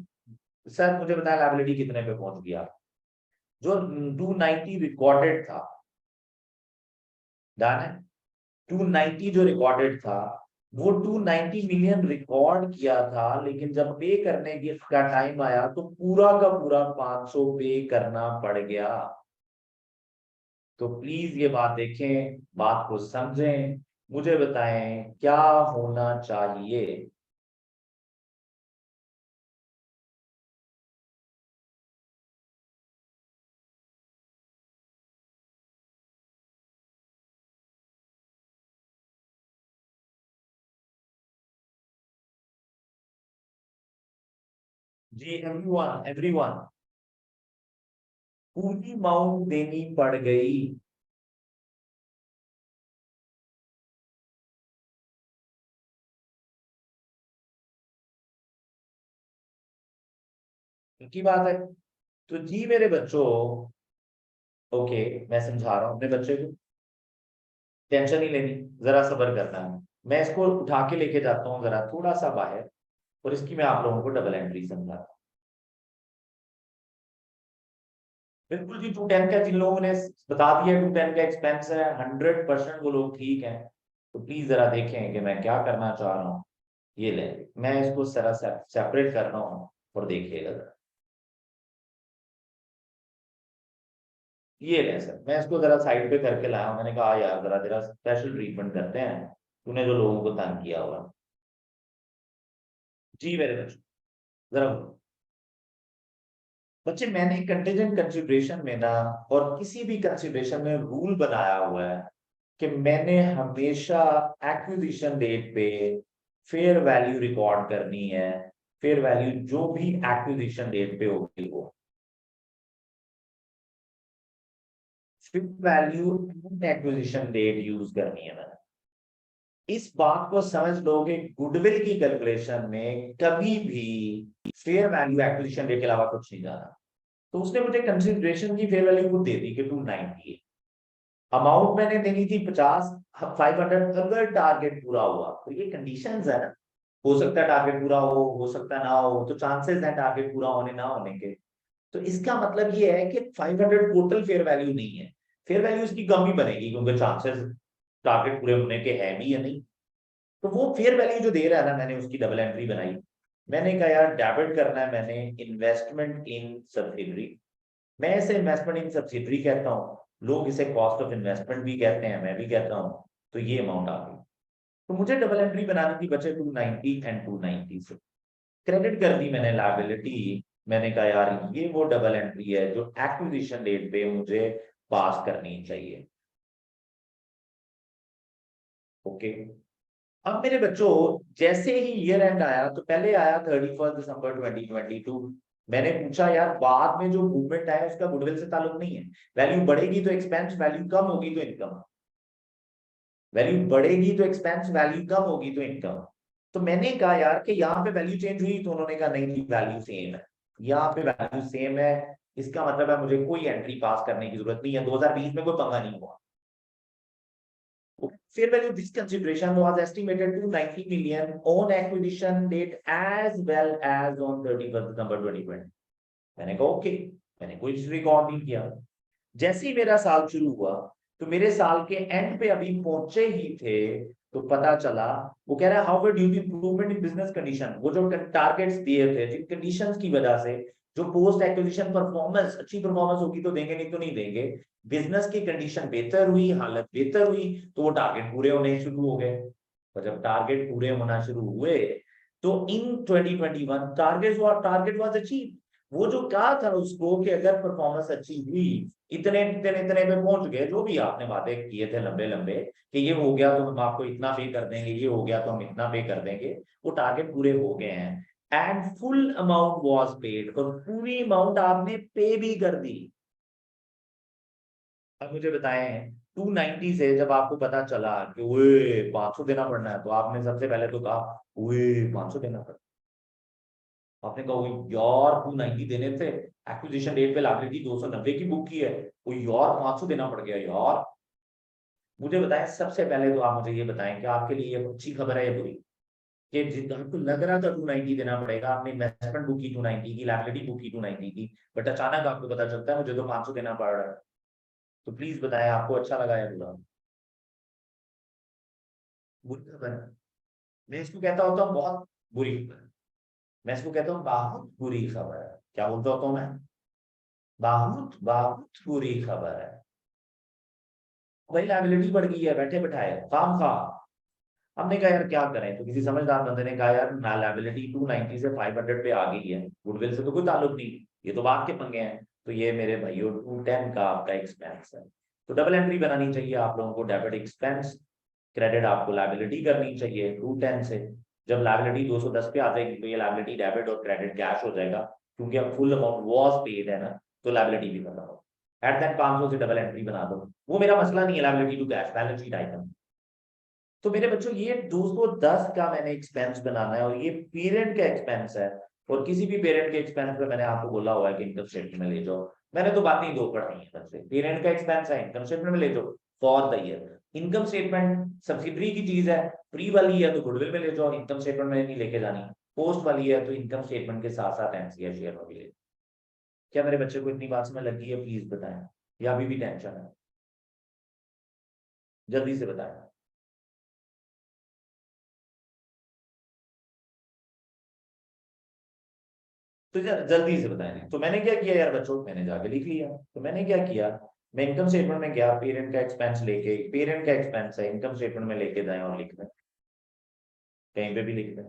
सर मुझे बताया लायबिलिटी कितने पे पहुंच गया, जो 290 रिकॉर्डेड था, डन है, 290 जो रिकॉर्डेड था वो 290 मिलियन रिकॉर्ड किया था, लेकिन जब पे करने की का टाइम आया तो पूरा का पूरा 500 पे करना पड़ गया। तो प्लीज ये बात देखें, बात को समझें, मुझे बताएं क्या होना चाहिए। जी एवरीवन एवरीवन, पूरी अमाउंट देनी पड़ गई। की बात है, तो जी मेरे बच्चों, ओके, मैं समझा रहा हूं अपने बच्चे को, टेंशन नहीं लेनी, जरा सब्र करना है, मैं इसको उठा के लेके जाता हूँ जरा थोड़ा सा बाहर, और इसकी मैं आप लोगों को डबल एंट्री समझाता हूँ। बिल्कुल जी, 210 का जिन लोगों ने बता दिया 210 का एक्सपेंस है, 100% वो लोग ठीक है, तो प्लीज जरा देखें कि मैं क्या करना चाह रहा हूँ। ये ले, मैं इसको जरा सेपरेट कर रहा हूँ और देखिएगा जरा। ये ले सर, मैं इसको जरा साइड पे करके लाया हूँ, मैंने कहा यार जरा तेरा स्पेशल ट्रीटमेंट करते हैं, तूने जो लोगों को तंग किया हुआ। जी मेरे बच्चों, जरा बच्चे, मैंने कंटीजेंट कंसिडरेशन में ना, और किसी भी कंसिडरेशन में रूल बनाया हुआ है कि मैंने हमेशा एक्विजिशन डेट पे फेयर वैल्यू रिकॉर्ड करनी है, फेयर वैल्यू जो भी एक्विजिशन डेट पे होगी वो fair value acquisition date use करनी है मैंने। इस बात को समझ लोगे, गुडविल की कैलकुलेशन में कभी भी फेयर वैल्यू एक्विजिशन डेट के अलावा कुछ नहीं जाना। तो उसने मुझे कंसिडरेशन की फेयर वैल्यू खुद दे दी कि 290 है, अमाउंट मैंने देनी थी 50, 500, अगर टारगेट पूरा हुआ, तो ये कंडीशंस है ना, हो सकता है टारगेट पूरा हो सकता है ना हो, तो चांसेस है टारगेट पूरा होने ना होने के। तो इसका मतलब ये है कि 500 टोटल फेयर वैल्यू नहीं है, फेयर वैल्यू इसकी कम ही बनेगी, क्योंकि चांसेस टारगेट पूरे होने के है भी या नहीं। तो वो फेयर वैल्यू जो दे रहा है ना, मैंने उसकी डबल एंट्री बनाई, मैंने कहा यार डेबिट करना है मैंने इन्वेस्टमेंट इन सब्सिडरी, मैं इसे इन्वेस्टमेंट इन सब्सिडरी कहता हूँ, लोग इसे कॉस्ट ऑफ इन्वेस्टमेंट भी कहते हैं, मैं भी कहता हूँ, तो ये अमाउंट आ गई। तो मुझे डबल एंट्री बनानी थी बचे 290 एंड 290 से क्रेडिट कर दी मैंने लायबिलिटी। मैंने कहा यार ये वो डबल एंट्री है जो एक्विजिशन डेट पे मुझे पास करनी चाहिए। ओके, अब मेरे बच्चों, जैसे ही ईयर एंड आया, तो पहले आया 31 दिसंबर 2022, मैंने पूछा यार बाद में जो मूवमेंट आया उसका गुडविल से ताल्लुक नहीं है, वैल्यू बढ़ेगी तो एक्सपेंस, वैल्यू कम होगी तो इनकम, वैल्यू बढ़ेगी तो एक्सपेंस, वैल्यू कम होगी तो इनकम। तो मैंने कहा यार कि यहाँ पे वैल्यू चेंज हुई, तो उन्होंने कहा नहीं वैल्यू सेम है, यहाँ पे वैल्यू सेम है, इसका मतलब है मुझे कोई एंट्री पास करने की जरूरत नहीं है, 2020 में कोई पंगा नहीं हुआ। Fair value of this consideration was estimated to 90 million on acquisition date as well as on 31st December 2020। मैंने कहा ओके, मैंने कोई रिकॉर्ड नहीं किया। जैसे ही मेरा साल शुरू हुआ तो मेरे साल के एंड पे अभी पहुंचे ही थे तो पता चला, वो कह रहा है how due to improvement in business condition, वो जो टारगेट्स दिए थे जिन कंडीशंस की वजह से जो पोस्ट एक्विजिशन परफॉर्मेंस, अच्छी परफॉर्मेंस होगी तो देंगे, नहीं तो नहीं देंगे, बिजनेस की कंडीशन बेहतर हुई, हालत बेहतर हुई, तो वो टारगेट पूरे होने शुरू हो गए। और जब टारगेट पूरे होना शुरू हुए तो इन 2021 टारगेट वाज अचीव। वो जो कहा था उसको कि अगर परफॉर्मेंस अच्छी हुई, इतने इतने इतने पे पहुंच गए, जो भी आपने वादे किए थे लंबे लंबे कि ये हो गया तो हम आपको इतना पे कर देंगे, ये हो गया तो हम इतना पे कर देंगे, वो टारगेट पूरे हो गए हैं। And full amount was paid, और पूरी अमाउंट आपने पे भी कर दी। अब मुझे बताएं 290 से जब आपको पता चला कि ओए 500 देना पड़ना है, तो आपने सबसे पहले तो कहा ओए 500 देना पड़ना, आपने कहा ओए यार 290 देने थे, एक्विजिशन डेट पे लाइबिलिटी 290 की बुक की है, ओए यार 500 देना पड़ गया यार। मुझे बताएं सबसे पहले तो आप मुझे ये बताएं कि आपके लिए ये अच्छी खबर है या बुरी, कि आपको लग रहा था 290 देना पड़ेगा, आपने इन्वेस्टमेंट बुक की 290 की, लाइबिलिटी बुक की 290 की, बट अचानक आपको पता चलता है मुझे तो 500 देना पड़ रहा है, तो प्लीज बताएं आपको अच्छा लगा या बुरा? बुरी खबर है। मैं इसको कहता होता हूँ बहुत बुरी खबर, मैं इसको कहता हूँ बहुत बुरी खबर है। क्या बोलता होता हूँ मैं? बहुत बहुत बुरी खबर है। भाई लाइबिलिटी बढ़ गई है, बैठे बैठाए काम खा। हमने कहा यार क्या करें, तो किसी समझदार बंदे ने कहा यार ना लाइबिलिटी 290 से 500 पे आ गई है, गुडविल से तो कोई ताल्लुक नहीं, ये तो बात के पंगे हैं, तो ये मेरे भाइयों 210 का आपका एक्सपेंस है, तो डबल एंट्री बनानी चाहिए आप लोगों को, डेबिट एक्सपेंस, क्रेडिट आपको लाइबिलिटी करनी चाहिए 210 से। जब लाइबिलिटी 210 पे आ जाएगी तो ये लाइबिलिटी डेबिट और क्रेडिट कैश हो जाएगा, क्योंकि अब फुल अमाउंट वॉज पेड है ना, तो लाइबिलिटी भी खत्म हो। एट दैट 500 से डबल एंट्री बना दो, वो मेरा मसला नहीं है, liability to cash balance sheet item. तो मेरे बच्चों ये 210 का मैंने एक्सपेंस बनाना है, और ये पेरेंट का एक्सपेंस है, और किसी भी पेरेंट के एक्सपेंस पे मैंने आपको बोला हुआ है कि इनकम स्टेटमेंट में ले जाओ। मैंने तो बात नहीं दो पढ़ाई है सबसे, पेरेंट का एक्सपेंस है इनकम स्टेटमेंट में ले जाओ for the year. Income statement subsidiary की चीज है, प्री वाली है तो गुडविल में ले जाओ, इनकम स्टेटमेंट में नहीं लेके जानी, पोस्ट वाली है तो इनकम स्टेटमेंट के साथ साथ एनसीआर शेयर में भी ले। क्या मेरे बच्चे को इतनी बात समझ लगी है? प्लीज बताएं, या अभी भी टेंशन है? जल्दी से बताएं। तो जल्दी से बताएं। तो मैंने क्या किया यार बच्चों, मैंने जाके लिख लिया। तो मैंने क्या किया, मैं इनकम स्टेटमेंट में गया, पेरेंट का एक्सपेंस लेके, पेरेंट का एक्सपेंस है इनकम स्टेटमेंट में लेके जाए और लिख दें, कहीं पे भी लिख दें।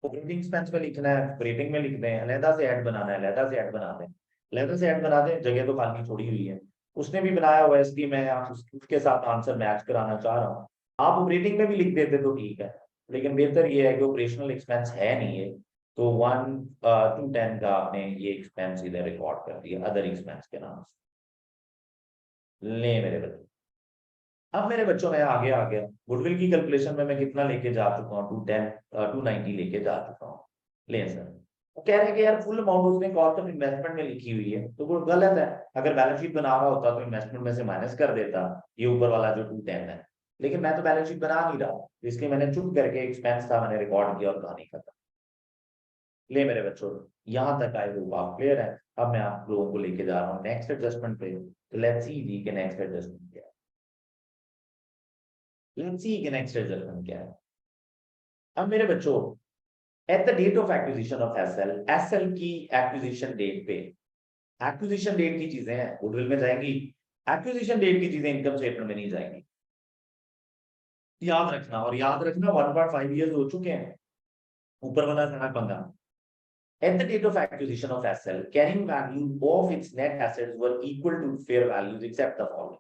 ऑपरेटिंग एक्सपेंस में लिखना है ऑपरेटिंग में लिख दें, अलहदा से ऐड बनाना है अलहदा से ऐड बना दें, अलहदा से ऐड बना दें, जगह तो खाली छोड़ी हुई है, उसने भी बनाया हुआ है, इसलिए मैं उसके साथ आंसर मैच कराना चाह रहा हूँ। आप ऑपरेटिंग में भी लिख देते तो ठीक है, लेकिन बेहतर ये है कि ऑपरेशनल एक्सपेंस है नहीं है, तो 1 to 10 का आपने ये एक्सपेंस इधर रिकॉर्ड कर दिया अदर एक्सपेंस के नाम से। ले मेरे बच्चे, अब मेरे बच्चों में आगे आ गया, गुडविल की कैलकुलेशन में मैं कितना लेके जा चुका हूँ, 290 लेके जा चुका हूँ। ले सर, वो कह रहे हैं कि यार फुल अमाउंट उसने कॉस्ट ऑफ इन्वेस्टमेंट में लिखी हुई है, तो वो गलत है। अगर बैलेंस शीट बना रहा होता तो इन्वेस्टमेंट में से माइनस कर देता ये ऊपर वाला जो 210 है, लेकिन मैं तो बैलेंस शीट बना नहीं रहा, इसलिए मैंने चुप करके एक्सपेंस था मैंने रिकॉर्ड किया और कहानी खत्म। ले मेरे बच्चों, यहां तक आए हुए आप क्लियर है? अब मैं आप लोगों को लेके जा रहा हूँ नेक्स्ट एडजस्टमेंट पे, तो लेट्स सी जी के नेक्स्ट एडजस्टमेंट क्या है। लेट्स सी के नेक्स्ट एडजस्टमेंट क्या है। अब मेरे बच्चों, at the date of acquisition of SL, SL की एक्विजिशन डेट पे, एक्विजिशन डेट की चीजें हैं गुडविल में जाएंगी, एक्विजिशन डेट की चीजें इनकम स्टेटमेंट में नहीं जाएंगी, याद रखना। और याद रखना 1.5 years हो चुके हैं, ऊपर वाला सारा पंगा। At the date of acquisition of SL, carrying value of its net assets were equal to fair values except the following।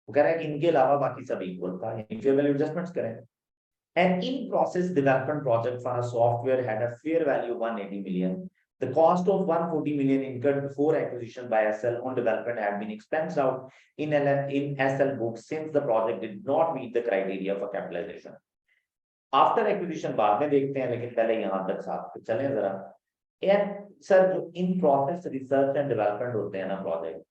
वो कह रहा है कि इनके अलावा बाकी सब इक्वल था, यानी fair value adjustments करें। An in-process development project for a software had a fair value of 180 million. The cost of 140 million incurred before acquisition by SL on development had been expensed out in SL books since the project did not meet the criteria for capitalization. After acquisition बाद में देखते हैं, लेकिन पहले यहाँ तक साथ चलें जरा। यार सर, जो in process research and development होते हैं ना प्रोजेक्ट,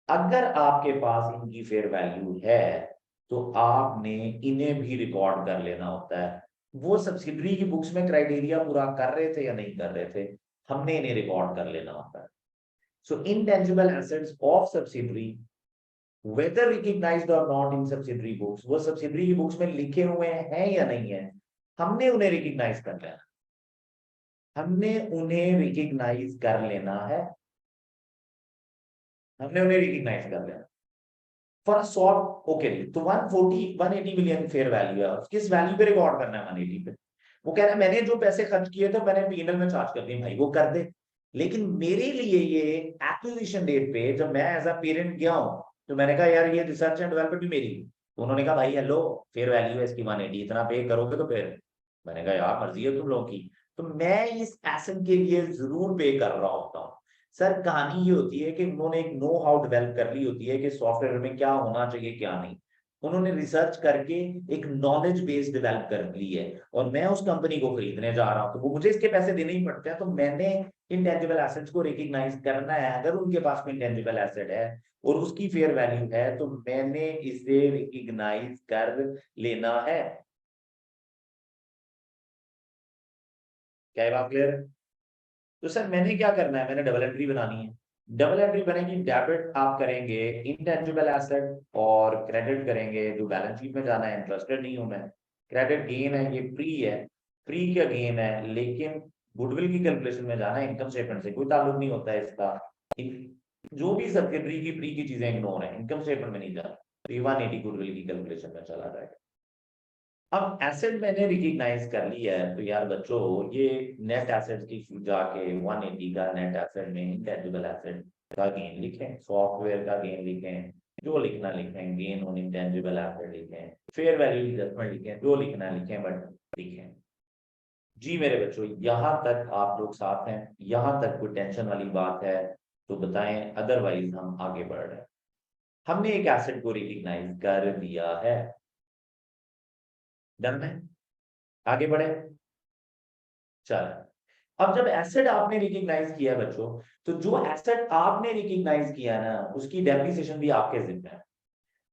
अगर आपके पास इनकी फेयर वैल्यू है तो आपने इन्हें भी रिकॉर्ड कर लेना होता है। वो सब्सिडरी की बुक्स में क्राइटेरिया पूरा कर रहे थे या नहीं कर रहे थे, हमने इन्हें रिकॉर्ड कर लेना होता है। So intangible assets of subsidiary whether recognised और नॉट इन सब्सिडरी बुक्स, वो सब्सिडरी की बुक्स में लिखे हुए हैं या नहीं है, हमने उन्हें रिकॉग्नाइज कर लेना, हमने उन्हें रिकॉग्नाइज कर लेना है, हमने उन्हें रिकॉग्नाइज कर लेना। फॉर सॉफ्ट ओके, तो 180 मिलियन फेयर वैल्यू है, किस वैल्यू पे रिकॉर्ड करना है 180 पे? वो कह रहा है मैंने जो पैसे खर्च किए थे मैंने पीएनएल में चार्ज कर दिए, भाई वो कर दे। लेकिन मेरे लिए ये एक्विजिशन डेट पे जब मैं एज अ पेरेंट गया हूं तो मैंने कहा यार ये रिसर्च एंड डेवलपमेंट भी मेरी, तो उन्होंने कहा भाई हेलो फेयर वैल्यू है इसकी 180, इतना पे करोगे तो फिर। मैंने कहा यार मर्जी है तुम लोगों की, तो मैं इस एसेट के लिए जरूर पे कर रहा होता हूँ। सर कहानी ये होती है कि उन्होंने एक नो हाउ डेवलप कर ली होती है कि सॉफ्टवेयर में क्या होना चाहिए क्या नहीं, उन्होंने रिसर्च करके एक नॉलेज बेस डेवलप कर ली है, और मैं उस कंपनी को खरीदने जा रहा हूं तो वो मुझे इसके पैसे देने ही पड़ते हैं। तो मैंने इंटेंजिबल एसेट्स को रिकॉग्नाइज करना है, अगर उनके पास कोई इंटेंजिबल एसेट है और उसकी फेयर वैल्यू है तो मैंने इसे रिकॉग्नाइज कर लेना है। क्या ये बात क्लियर है? तो सर मैंने क्या करना है, मैंने डबल एंट्री बनानी है। डबल एंट्री बनेगी, डेबिट आप करेंगे इंटेंजिबल एसेट और क्रेडिट करेंगे जो बैलेंस शीट में जाना है, इंटरेस्टेड नहीं हूं मैं। क्रेडिट गेन है, ये प्री है, प्री का गेन है, लेकिन गुडविल की कैलकुलेशन में जाना है, इनकम स्टेटमेंट से कोई ताल्लुक नहीं होता है इसका। जो भी सब्सिडरी की प्री की चीजें इग्नोर है, इनकम स्टेटमेंट में नहीं जाना, तो ये 180 गुडविल की कैलकुलेशन में चला जाएगा। अब एसेट मैंने रिकॉग्नाइज कर लिया है तो यार बच्चों ये नेट एसेट की जाके 180 का नेट एसेट में इंटेंजिबल एसेट का गेन लिखें, सॉफ्टवेयर का गेन लिखें, जो लिखना लिखें, गेन ऑन इंटेंजिबल एसेट लिखें, फेयर वैल्यू एडजस्टमेंट लिखें, जो लिखना लिखें, बट लिखें। जी मेरे बच्चों, यहाँ तक आप लोग साथ हैं? यहाँ तक कोई टेंशन वाली बात है तो बताएं, अदरवाइज हम आगे बढ़ रहे हैं। हमने एक एसेट को रिकॉग्नाइज कर दिया है, डन है, आगे बढ़े। चल, अब जब एसेट आपने रिकॉग्नाइज किया बच्चों, तो जो एसेट आपने रिकॉग्नाइज किया ना उसकी डेप्रिसिएशन भी आपके जिम्मे है,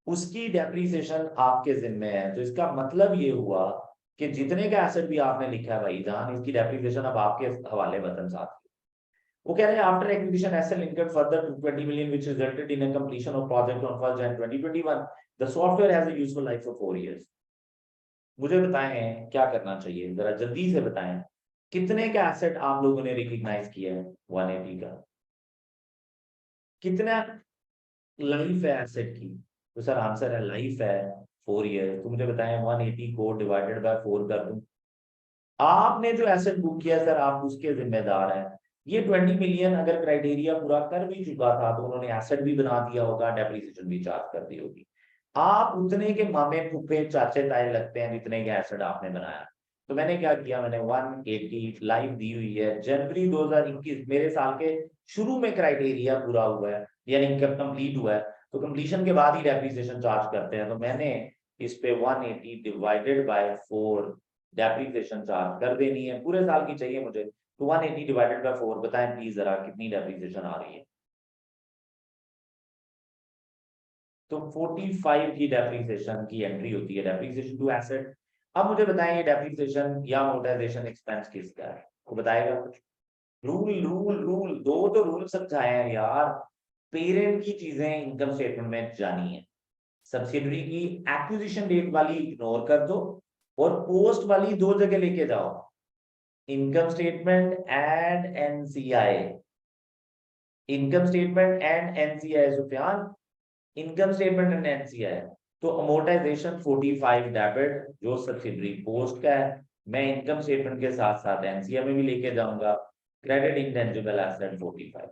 उसकी डेप्रिसिएशन आपके जिम्मे है। तो इसका मतलब ये हुआ कि जितने का एसेट भी आपने लिखा है भाई जान, इसकी डेप्रिसिएशन अब आपके हवाले वतन साथ। वो कह रहे हैं after acquisition asset incurred further 220 million which resulted in a completion of project on 1 January 2021, the software has a useful life of 4 years। मुझे बताएं क्या करना चाहिए, जरा जल्दी से बताएं, कितने का एसेट आप लोगों ने रिकॉग्नाइज किया है 180 का, कितना लाइफ है एसेट की? तो सर आंसर है लाइफ है 4 years। तो मुझे बताएं 180 को डिवाइडेड बाय 4 कर दूं, आपने जो एसेट बुक किया सर आप उसके जिम्मेदार हैं। ये 20 मिलियन अगर क्राइटेरिया पूरा कर भी चुका था तो उन्होंने एसेट भी बना दिया होगा, डेप्रिसिएशन भी चार्ज कर दी होगी। आप उतने के मामे फूफे चाचे ताए लगते हैं जितने के एसेट आपने बनाया। तो मैंने क्या किया, मैंने 180 लाइव दी हुई है जनवरी 2021, मेरे साल के शुरू में क्राइटेरिया पूरा हुआ है यानी इनकम कंप्लीट हुआ है, तो कंप्लीशन के बाद ही डेप्रिसिएशन चार्ज करते हैं। तो मैंने इस पे 180 डिवाइडेड बाय 4 डेप्रिसिएशन चार्ज कर देनी है, पूरे साल की चाहिए मुझे। तो 180 डिवाइडेड बाय 4 बताएं प्लीज जरा कितनी डेप्रिसिएशन आ रही है? तो 45 की डेप्रिसिएशन की एंट्री होती है, डेप्रिसिएशन टू एसेट। अब मुझे बताएं ये डेप्रिसिएशन या अमोर्टाइजेशन एक्सपेंस किसका है, को बताएगा कुछ? रूल रूल रूल दो तो रूल समझाए हैं यार। पेरेंट की चीजें इनकम स्टेटमेंट में जानी है, सब्सिडरी की एक्विजिशन डेट वाली इग्नोर कर दो और पोस्ट वाली दो जगह लेके जाओ, income statement and NCI, income statement and NCI Sufiyan, income statement and NCI. तो अमोर्टाइजेशन 45 डेबिट जो सब्सिडरी पोस्ट का है, मैं इनकम स्टेटमेंट के साथ साथ एनसीआई में भी लेके जाऊंगा, क्रेडिट इंटेंजिबल एसेट 45।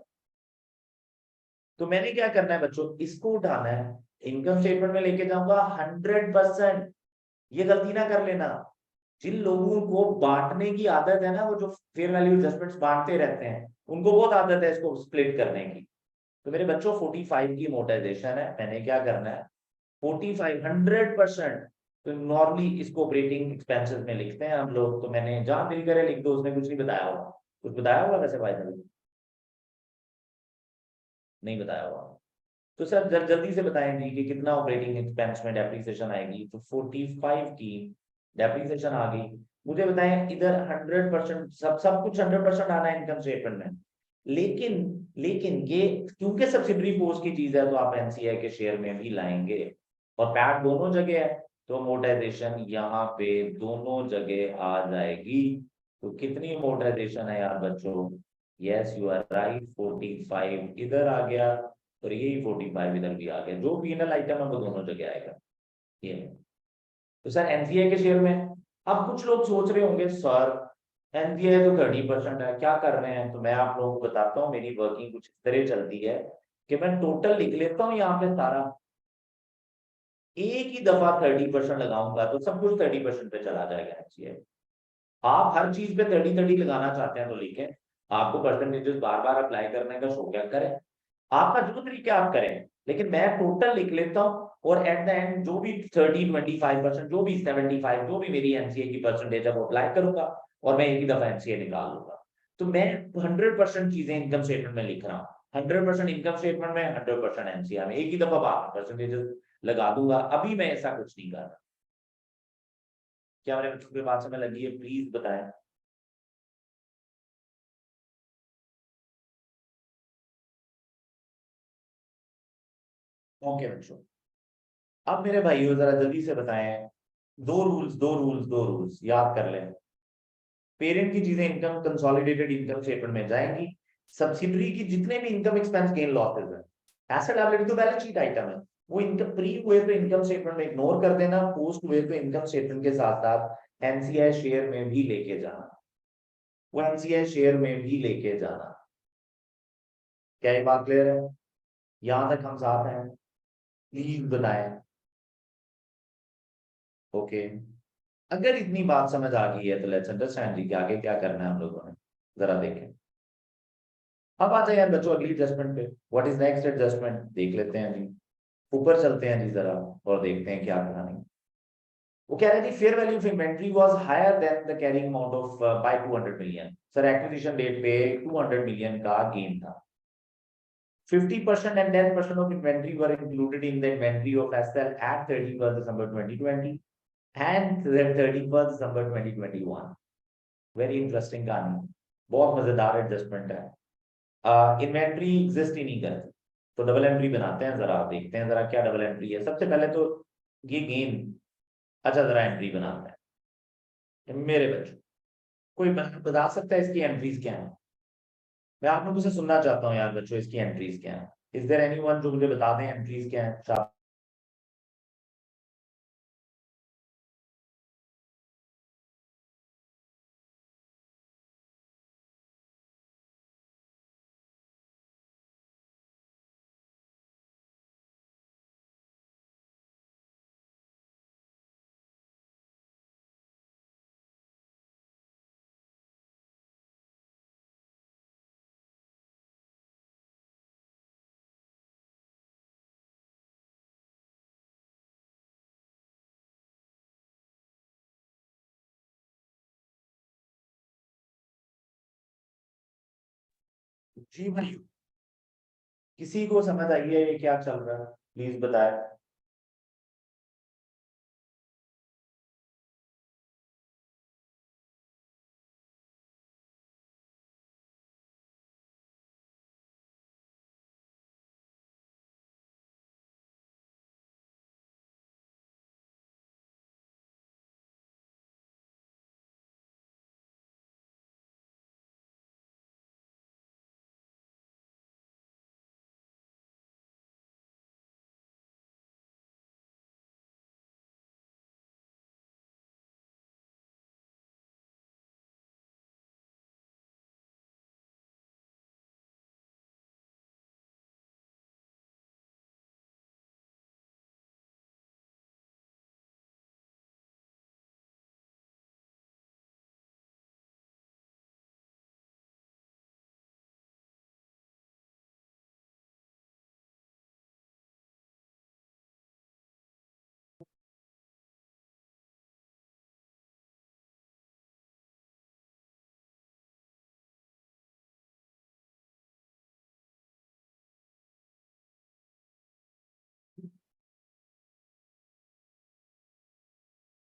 तो मैंने क्या करना है बच्चों, इसको उठाना है, इनकम स्टेटमेंट में लेके जाऊंगा 100%, ये गलती ना कर लेना। जिन लोगों को बांटने की आदत है ना, वो जो फेयर वैल्यू एडजस्टमेंट्स बांटते रहते हैं, उनको बहुत आदत है इसको स्प्लिट करने की। तो मेरे बच्चों 45 की मोटाइजेशन है, मैंने क्या करना है, 45 100%। तो नॉर्मली इसको ऑपरेटिंग एक्सपेंसेस में लिखते हैं हम लोग, तो मैंने जहां दिल करे लिख दो, उसने कुछ नहीं बताया होगा। कुछ बताया होगा वैसे भाई साहब? नहीं बताया होगा। तो सर जल्दी से बताएं जी कि कितना ऑपरेटिंग एक्सपेंस में डेप्रिसिएशन आएगी। तो 45 की डेप्रिसिएशन आ गई। मुझे बताएं इधर 100%, सब सब कुछ 100% आना है इनकम स्टेटमेंट में। लेकिन लेकिन ये क्योंकि सब्सिडरी पोस्ट की चीज है, तो आप एनसीआई के शेयर में भी लाएंगे, और पैट दोनों जगह है, तो मोटाइजेशन यहाँ पे दोनों जगह आ जाएगी। तो कितनी मोटाइजेशन है यार बच्चों? यस यू आर राइट, 45 इधर आ गया, और यही 45 इधर भी आ गया। जो पीएनएल आइटम है वो दोनों जगह आएगा। ये तो सर एनसीआई के शेयर में, अब कुछ लोग सोच रहे होंगे सर एनसीआई तो 30% है, क्या कर रहे हैं? तो मैं आप लोगों को बताता हूँ, मेरी वर्किंग कुछ इस तरह चलती है कि मैं टोटल लिख लेता हूँ यहाँ पे सारा, एक ही दफा 30% लगाऊंगा तो सब कुछ 30% पे चला जाएगा एनसीआई। आप हर चीज पे 30-30 लगाना चाहते हैं तो लिखें, आपको परसेंटेजेस बार बार अप्लाई करने का शौक है करें, आपका जो तरीके आप करें, लेकिन मैं टोटल लिख लेता हूँ, और एट द एंड जो भी 30-25%, जो भी 75, जो भी मेरी एनसीए की परसेंटेज है वो अप्लाई करूंगा, और मैं एक ही दफा एनसीए निकाल लूंगा। तो मैं 100% चीजें इनकम स्टेटमेंट में लिख रहा हूँ, 100% इनकम स्टेटमेंट में, 100% एनसीए में, एक ही दफा बात परसेंटेजेस लगा दूंगा। अभी मैं ऐसा कुछ नहीं कर रहा। क्या मेरे बच्चों की बात समझ लगी है? प्लीज बताएं। ओके बच्चों, अब मेरे भाइयों जरा जल्दी से बताएं, दो रूल्स याद कर लें। पेरेंट की चीजें इनकम कंसोलिडेटेड इनकम स्टेटमेंट में जाएंगी। सब्सिडरी की जितने भी इनकम एक्सपेंस गेन लॉसेस है, एसेट लायबिलिटी तो बैलेंस शीट आइटम है, वो इनकम प्री हुए तो इनकम स्टेटमेंट में इग्नोर कर देना, पोस्ट हुए तो इनकम स्टेटमेंट के साथ साथ एनसीआई शेयर में भी लेके जाना, वो एनसीआई शेयर में भी लेके जाना। क्या ये बात क्लियर है? यहां तक हम साथ हैं? प्लीज बताएं। ओके, अगर इतनी बात समझ आ गई है तो लेट्स अंडरस्टैंड जी कि आगे क्या करना है हम लोगों ने। जरा देखें, अब आ जाए यार बच्चों अगली एडजस्टमेंट पे। व्हाट इज नेक्स्ट एडजस्टमेंट देख लेते हैं जी। ऊपर चलते हैं जी जरा, और देखते हैं क्या कहानी। वो कह रहे थे fair value of inventory was higher than the carrying amount of by 200 million. Sir acquisition date पे 200 मिलियन का गेन था। 50% and 10% of inventory were included in the inventory of SL at 31st December 2020 and 31st December 2021। Very interesting कहानी, बहुत मजेदार adjustment है। Inventory exist ही नहीं करती, तो डबल एंट्री बनाते हैं। जरा देखते हैं जरा क्या डबल एंट्री है। सबसे पहले तो ये गेन, अच्छा जरा एंट्री बनाते हैं मेरे बच्चों। कोई बता सकता है इसकी एंट्रीज क्या है? मैं आप लोगों से सुनना चाहता हूँ यार बच्चों, इसकी एंट्रीज क्या है? इज देयर एनीवन जो मुझे बता दें एंट्रीज क्या है? जी भाई, किसी को समझ आई है ये क्या चल रहा है? प्लीज बताएं।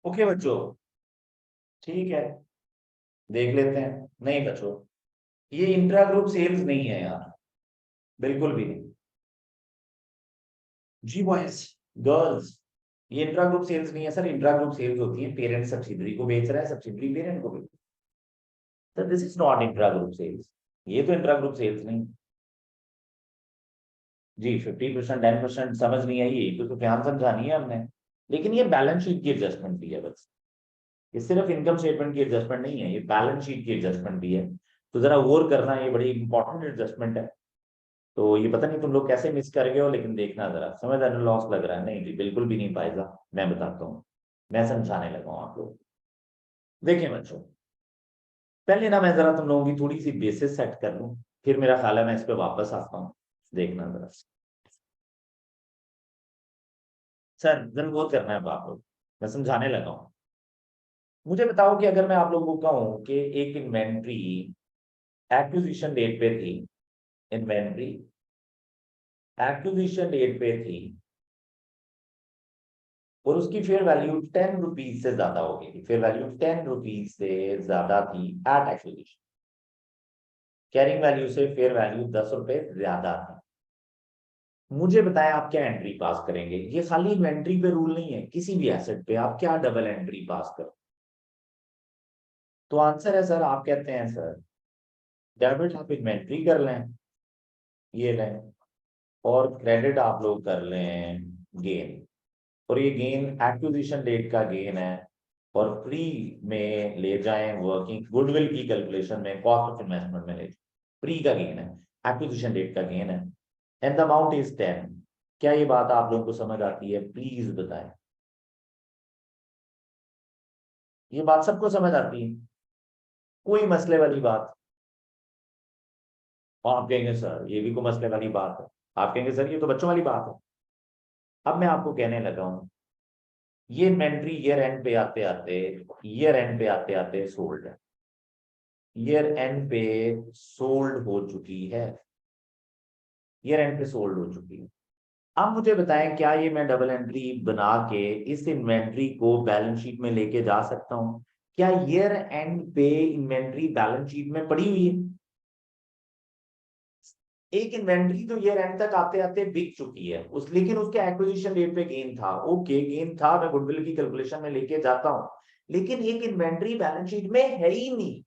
ओके बच्चों, ठीक है, देख लेते हैं। नहीं बच्चों, ये इंट्रा ग्रुप सेल्स नहीं है यार, बिल्कुल भी नहीं। जी बॉयज, गर्ल्स, ये इंट्रा ग्रुप सेल्स नहीं है सर। इंट्रा ग्रुप सेल्स होती है पेरेंट सब्सिडरी को बेच रहा है, सब्सिडरी पेरेंट को बेच रहा है। This is not intra group sales. ये तो इंट्रा ग्रुप सेल्स नहीं। जी 50%, 10% समझ नहीं आई, यही तो सुफियान समझानी है हमने। लेकिन ये बैलेंस शीट की एडजस्टमेंट भी है बस, ये सिर्फ इनकम स्टेटमेंट की एडजस्टमेंट नहीं है, ये बैलेंस शीट की एडजस्टमेंट भी है। तो जरा गौर करना, ये बड़ी इंपॉर्टेंट एडजस्टमेंट है। तो ये पता नहीं तुम लोग कैसे मिस कर गए हो, लेकिन देखना जरा, समझ आने लॉस लग रहा है। नहीं जी, बिल्कुल भी नहीं पाएगा। मैं बताता हूँ, मैं समझाने लगा हूँ आप लोग। देखिए बच्चों, पहले ना मैं जरा तुम लोगों की थोड़ी सी बेसिस सेट कर लूँ, फिर मेरा ख्याल है मैं इस पे वापस आता हूँ। देखना जरा सर, जरा गौर करना है आप लोग, मैं समझाने लगा हूँ। मुझे बताओ कि अगर मैं आप लोगों को कहूँ कि एक इन्वेंट्री एक्विजिशन डेट पे थी, इन्वेंट्री एक्विजिशन डेट पे थी, और उसकी फेयर वैल्यू 10 रुपीज से ज्यादा हो गई थी, फेयर वैल्यू 10 रुपीज से ज्यादा थी एट एक्विजिशन, कैरिंग वैल्यू से फेयर वैल्यू 10 रुपए ज्यादा थी। मुझे बताया आप क्या एंट्री पास करेंगे। ये खाली इन्वेंट्री पे रूल नहीं है, किसी भी एसेट पे आप क्या डबल एंट्री पास करो। तो आंसर है सर, आप कहते हैं सर डेबिट आप इन्वेंट्री कर लें, ये लें, और क्रेडिट आप लोग कर लें गेन, और ये गेन एक्विजिशन डेट का गेन है, और फ्री में ले जाएं वर्किंग गुडविल की कैलकुलेशन में, कॉस्ट ऑफ इन्वेस्टमेंट में ले जाएं, फ्री का गेन है, एक्विजिशन डेट का गेन है, एंड द अमाउंट इज 10। क्या ये बात आप लोगों को समझ आती है, प्लीज बताएं। ये बात सबको समझ आती है, कोई मसले वाली बात? और आप कहेंगे सर ये भी कोई मसले वाली बात है, आप कहेंगे सर ये तो बच्चों वाली बात है। अब मैं आपको कहने लगा हूं, ये इन्वेंट्री ईयर एंड पे आते आते, ईयर एंड पे आते आते सोल्ड है, ईयर एंड पे सोल्ड हो चुकी है, ईयर एंड पे सोल्ड हो चुकी है। अब मुझे बताएं, क्या ये मैं डबल एंट्री बना के इस इन्वेंट्री को बैलेंस शीट में लेके जा सकता हूं? क्या ईयर एंड पे इन्वेंट्री बैलेंस शीट में पड़ी हुई है? एक इन्वेंट्री तो ईयर एंड तक आते आते बिक चुकी है, उस लेकिन उसके एक्विजिशन डेट पे गेन था, ओके गेन था, मैं गुडविल की कैलकुलेशन में लेके जाता हूं। लेकिन एक इन्वेंट्री बैलेंस शीट में है ही नहीं,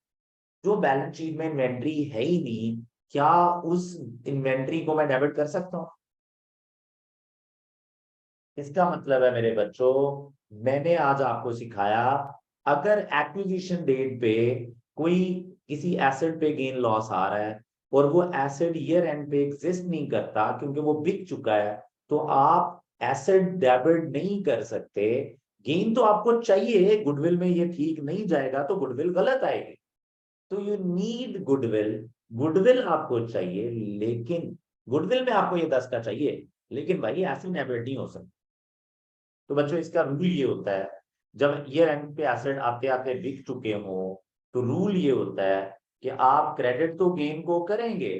जो बैलेंस शीट में इन्वेंट्री है ही नहीं, क्या उस इन्वेंट्री को मैं डेबिट कर सकता हूं? इसका मतलब है मेरे बच्चों, मैंने आज आपको सिखाया, अगर एक्विजिशन डेट पे कोई किसी एसेट पे गेन लॉस आ रहा है, और वो एसेट ईयर एंड पे एग्जिस्ट नहीं करता क्योंकि वो बिक चुका है, तो आप एसेट डेबिट नहीं कर सकते। गेन तो आपको चाहिए, गुडविल में ये ठीक नहीं जाएगा तो गुडविल गलत आएगी। तो यू नीड गुडविल, गुडविल आपको चाहिए, लेकिन गुडविल में आपको ये 10 का चाहिए, लेकिन भाई एसेट डेबिट नहीं हो सकता। तो बच्चों इसका रूल ये होता है, जब ईयर एंड पे एसेट आते आते बिक चुके हो, तो रूल ये होता है कि आप क्रेडिट तो गेन को करेंगे,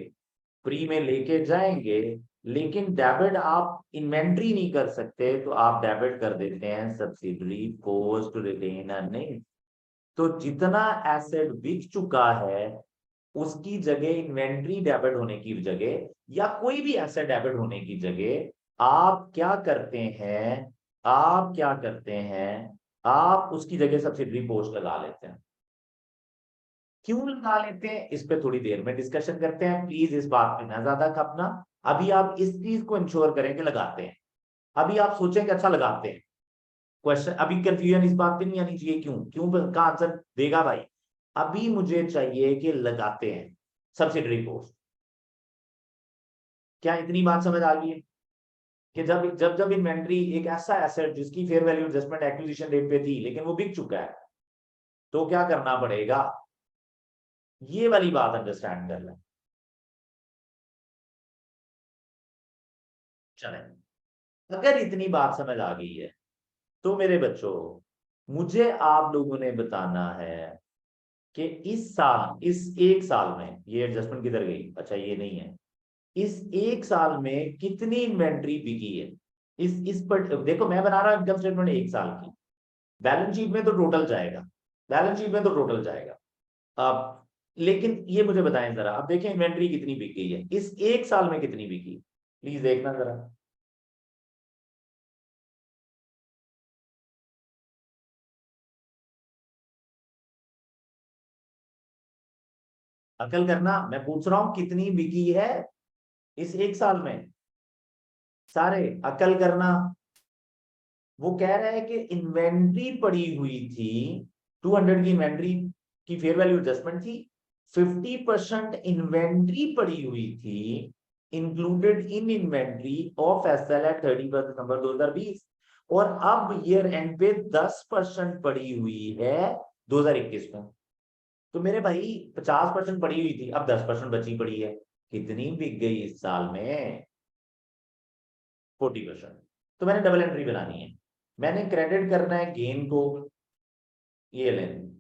फ्री में लेके जाएंगे, लेकिन डेबिट आप इन्वेंट्री नहीं कर सकते, तो आप डेबिट कर देते हैं सब्सिडरी पोस्ट रिटेन अर्निंग। तो जितना एसेट बिक चुका है, उसकी जगह इन्वेंट्री डेबिट होने की जगह, या कोई भी एसेट डेबिट होने की जगह, आप क्या करते हैं, आप क्या करते हैं, आप उसकी जगह सब्सिडरी पोस्ट लगा लेते हैं। क्यों लगा लेते हैं, इस पे थोड़ी देर में डिस्कशन करते हैं, प्लीज इस बात पे ना ज्यादा खपना। अभी आप इस चीज को इंश्योर करें कि लगाते हैं। अभी आप सोचेंगे अच्छा लगाते हैं, क्वेश्चन अभी कंफ्यूजन इस बात पे नहीं आनी चाहिए, क्यों क्यों का आंसर देगा भाई। अभी मुझे चाहिए कि लगाते हैं सब्सिडरी पोस्ट। क्या इतनी बात समझ आ गई है कि जब जब जब इन्वेंट्री एक ऐसा एसेट जिसकी fair value adjustment acquisition date पे थी लेकिन वो बिक चुका है, तो क्या करना पड़ेगा, ये वाली बात अंडरस्टैंड कर लें। चले, अगर इतनी बात समझ आ गई है, तो मेरे बच्चों मुझे आप लोगों ने बताना है कि इस साल, इस एक साल में, ये एडजस्टमेंट किधर गई, अच्छा ये नहीं है, इस एक साल में कितनी इन्वेंट्री बिकी है। इस पर देखो, मैं बना रहा हूं इनकम स्टेटमेंट एक साल की, बैलेंस शीट में तो टोटल जाएगा, बैलेंस शीट में तो टोटल जाएगा। अब लेकिन ये मुझे बताएं जरा, अब देखें इन्वेंट्री कितनी बिक गई है, इस एक साल में कितनी बिकी, प्लीज देखना जरा। अकल करना, मैं पूछ रहा हूं कितनी बिकी है इस एक साल में, सारे अकल करना। वो कह रहा है कि इन्वेंट्री पड़ी हुई थी 200 की इन्वेंट्री की फेयर वैल्यू एडजस्टमेंट थी, 50% इन्वेंट्री पड़ी हुई थी included in inventory of SL at 31 December 2020, और अब ईयर एंड पे 10% पड़ी हुई है 2021 में। तो मेरे भाई 50% पड़ी हुई थी, अब 10% बची पड़ी है, कितनी बिक गई इस साल में, 40%। तो मैंने डबल एंट्री बनानी है, मैंने क्रेडिट करना है गेन को, ये लें,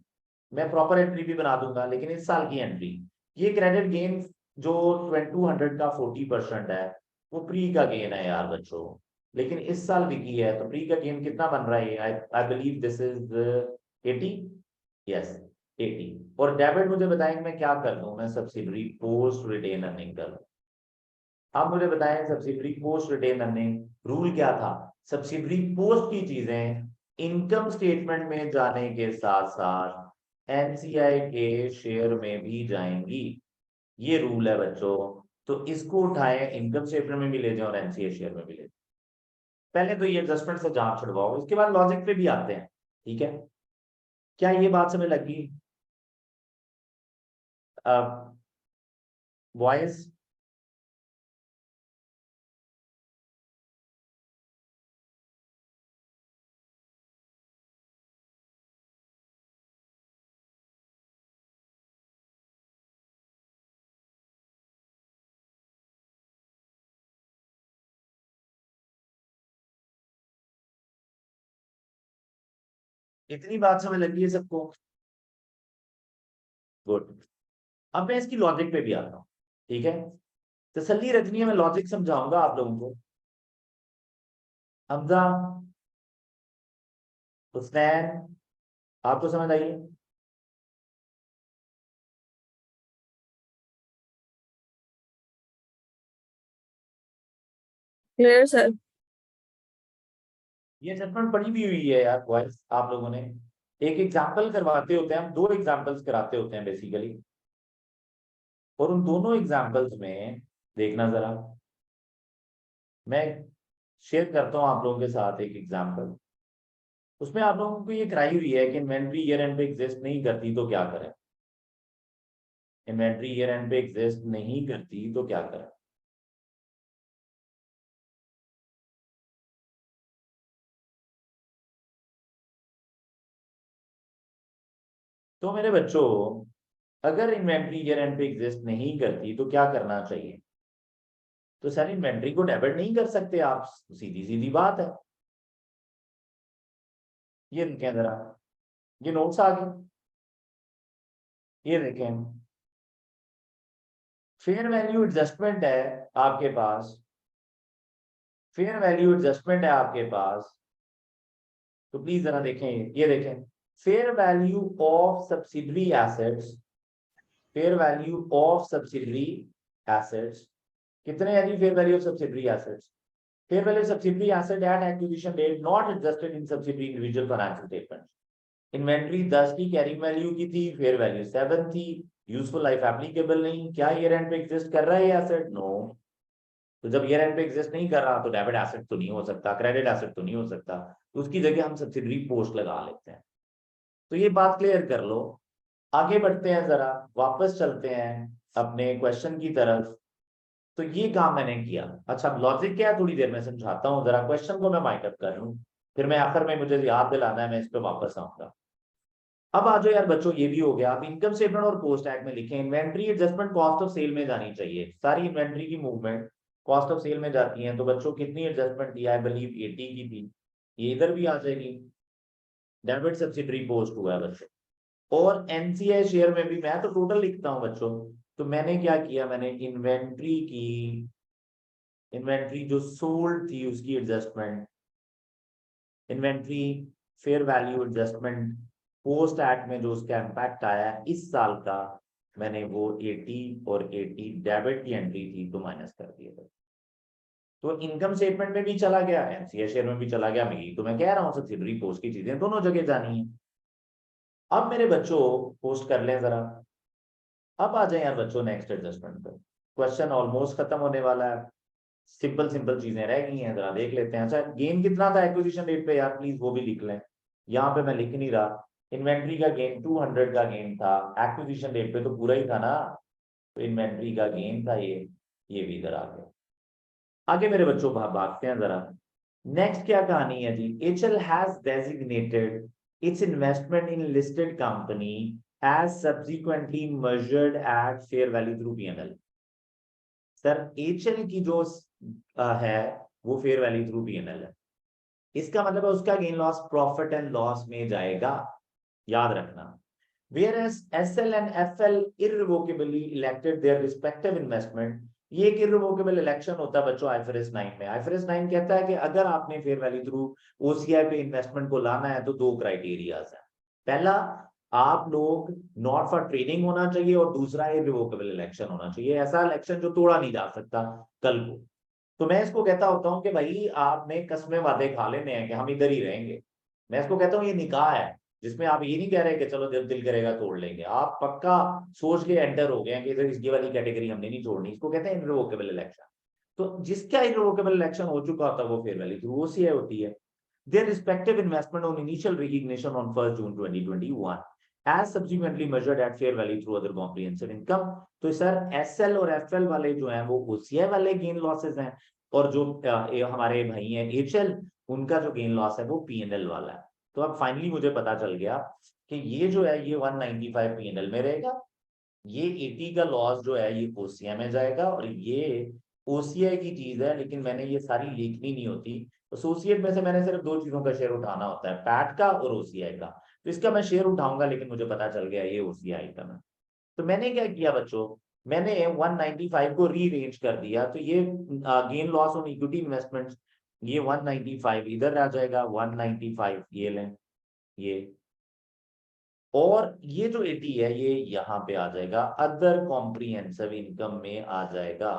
मैं प्रॉपर एंट्री भी बना दूंगा, लेकिन इस साल की एंट्री, ये क्रेडिट गेन जो 200 का 40% है, वो प्री का गेन है यार बच्चों, लेकिन इस साल बिकी है, तो प्री का गेन कितना बन रहा है, I believe this is 80, yes 80। और डेबिट मुझे बताएंगे मैं क्या कर दूं, मैं सब्सिडरी पोस्ट रिटेन अर्निंग कर दूं। आप मुझे बताएं subsidiary post retain earning rule क्या था, सब्सिडरी पोस्ट की चीजें इनकम स्टेटमेंट में जाने के साथ साथ एनसीआई के शेयर में भी जाएंगी, ये रूल है बच्चों। तो इसको उठाएं, इनकम स्टेटमेंट में भी ले जाओ और एनसीआई शेयर में भी ले जाओ। पहले तो ये एडजस्टमेंट से जांच छुड़वाओ, उसके बाद लॉजिक पे भी आते हैं, ठीक है। क्या ये बात समझ लगी बॉयज? इतनी बात समझ लगी है सबको? गुड। अब मैं इसकी लॉजिक पे भी आता हूँ, ठीक है। तसल्ली रखनी है, मैं लॉजिक समझाऊंगा आप लोगों को। हमजा, हुसैन, आपको समझ आई है? Clear, sir. ये जजमेंट पड़ी भी हुई है यार बॉयज, आप लोगों ने एक एग्जाम्पल करवाते होते हैं, हम दो एग्जाम्पल्स कराते होते हैं बेसिकली, और उन दोनों एग्जाम्पल्स में देखना जरा, मैं शेयर करता हूं आप लोगों के साथ एक एग्जाम्पल। उसमें आप लोगों को ये कराई हुई है कि इन्वेंट्री ईयर एंड पे एग्जिस्ट नहीं करती तो क्या करें, इन्वेंट्री ईयर एंड पे एग्जिस्ट नहीं करती तो क्या करें। तो मेरे बच्चों, अगर इन्वेंट्री ईयर एंड पे एग्जिस्ट नहीं करती तो क्या करना चाहिए, तो सर इन्वेंट्री को डेबिट नहीं कर सकते आप, सीधी सीधी बात है। ये देखें जरा, ये नोट्स आ गए, ये देखें, फेयर वैल्यू एडजस्टमेंट है आपके पास, फेयर वैल्यू एडजस्टमेंट है आपके पास, तो प्लीज जरा देखें, ये देखें, fair value of subsidiary assets, fair value of subsidiary assets, कितने है जी fair value of subsidiary assets, fair value of subsidiary asset at acquisition date not adjusted in subsidiary individual financial statements। Inventory 10 की carrying value की थी, fair value 7 थी, useful life applicable नहीं, क्या year and पे एग्जिस्ट कर रहा है ये एसेट? नो। तो जब ईयर एंड पे एग्जिस्ट नहीं कर रहा तो डेबिट एसेट तो नहीं हो सकता, क्रेडिट एसेट तो नहीं हो सकता, तो उसकी जगह हम सब्सिडरी पोस्ट लगा लेते हैं। तो ये बात क्लियर कर लो। आगे बढ़ते हैं जरा, वापस चलते हैं अपने क्वेश्चन की तरफ। तो ये काम मैंने किया। अच्छा लॉजिक क्या है, थोड़ी देर में समझाता हूँ, जरा क्वेश्चन को मैं माइंड कर लूँ, फिर मैं आखिर में मुझे याद दिलाना है, मैं इस पे वापस आऊंगा। अब आ जाओ यार बच्चों, ये भी हो गया। आप इनकम स्टेटमेंट और पोस्ट टैग में लिखें inventory adjustment cost of sale में जानी चाहिए, सारी इन्वेंट्री की मूवमेंट कॉस्ट ऑफ सेल में जाती है। तो बच्चों कितनी एडजस्टमेंट थी, आई बिलीव 80 की थी, ये इधर भी आ जाएगी, डेबिट सब्सिडरी पोस्ट हुआ है बच्चों। और एनसीआई शेयर में भी मैं तो टोटल लिखता हूँ बच्चों। तो मैंने क्या किया, मैंने इन्वेंट्री की, इन्वेंट्री जो सोल्ड थी उसकी adjustment, inventory fair value adjustment post act में जो उसका इम्पैक्ट आया है इस साल का, मैंने वो 80 और 80 डेबिट की एंट्री थी तो माइनस कर दिया। तो इनकम स्टेटमेंट में भी चला गया, एनसीए शेयर में भी चला गया, तो मैं कह रहा हूँ सब्सिडरी पोस्ट की चीजें दोनों जगह जानी है। अब मेरे बच्चों पोस्ट कर लें जरा, अब आ जाए यार बच्चों नेक्स्ट एडजस्टमेंट पे। क्वेश्चन ऑलमोस्ट खत्म होने वाला है, सिंपल सिंपल चीजें रह गई हैं, जरा देख लेते हैं। अच्छा गेन कितना था एक्विजिशन रेट पे यार, प्लीज वो भी लिख लें। यहाँ पे मैं लिख नहीं रहा। इन्वेंट्री का गेन 200 का गेन था, एक्विजिशन रेट पे तो पूरा ही था ना, तो इन्वेंट्री का गेन था ये भी इधर आ गया। आगे मेरे बच्चों भागते हैं जरा। नेक्स्ट क्या कहानी है जी, HL has designated its investment in listed company as subsequently measured at fair value through PNL. Sir HL की जो है वो फेयर वैल्यू थ्रू पीएनएल है, इसका मतलब है उसका gain loss profit and loss में जाएगा, याद रखना। Whereas SL and FL irrevocably elected their respective investment, ये एक irrevocable election होता है बच्चों IFRS 9 में। IFRS 9 कहता है कि अगर आपने फेयर वैल्यू थ्रू OCI पे इन्वेस्टमेंट को लाना है तो दो क्राइटेरियाज है। पहला, आप लोग नॉट फॉर ट्रेडिंग होना चाहिए, और दूसरा irrevocable इलेक्शन होना चाहिए, ऐसा इलेक्शन जो तोड़ा नहीं जा सकता कल को। तो मैं इसको कहता होता हूँ कि भाई आपने कसमें वादे खा लेने हैं कि हम इधर ही रहेंगे। मैं इसको कहता हूँ ये निकाह है, जिसमें आप ये नहीं कह रहे कि चलो जब दिल करेगा तोड़ लेंगे, आप पक्का सोच के एंटर हो गए हैं कि इधर इसकी वाली कैटेगरी हमने नहीं छोड़नी। इसको कहते हैं इनरिवोकेबल इलेक्शन। तो जिसका इनरिवोकेबल इलेक्शन हो चुका होता है वो फेयर वैल्यू थ्रू ओसीआई होती है। Their respective investment on initial recognition on 1st June 2021 as subsequently measured at fair value through other comprehensive income। तो सर एसएल और एफएल वाले जो हैं वो ओसीआई वाले गेन लॉसेस हैं, और जो हमारे भाई हैं एचएल, उनका जो गेन लॉस है वो पीएनएल वाला है। तो अब फाइनली मुझे पता चल गया कि ये जो है ये 195 पीएनएल में रहेगा, ये 80 का लॉस जो है ये ओसीआई में जाएगा, और ये ओसीआई की चीज है लेकिन मैंने ये सारी लिखनी नहीं होती। एसोसिएट में से मैंने सिर्फ दो चीजों का शेयर उठाना होता है, पैट का और ओसीआई का। तो इसका मैं शेयर उठाऊंगा, लेकिन मुझे पता चल गया ये ओसीआई का मैं। तो मैंने क्या किया बच्चों, मैंने 195 को रीअरेंज कर दिया, तो ये gain loss on equity investment, ये 195 इधर आ जाएगा, 195 ये लें ये, और ये जो 80 है ये यहाँ पे आ जाएगा, अदर कॉम्प्रिहेंसिव इनकम में आ जाएगा।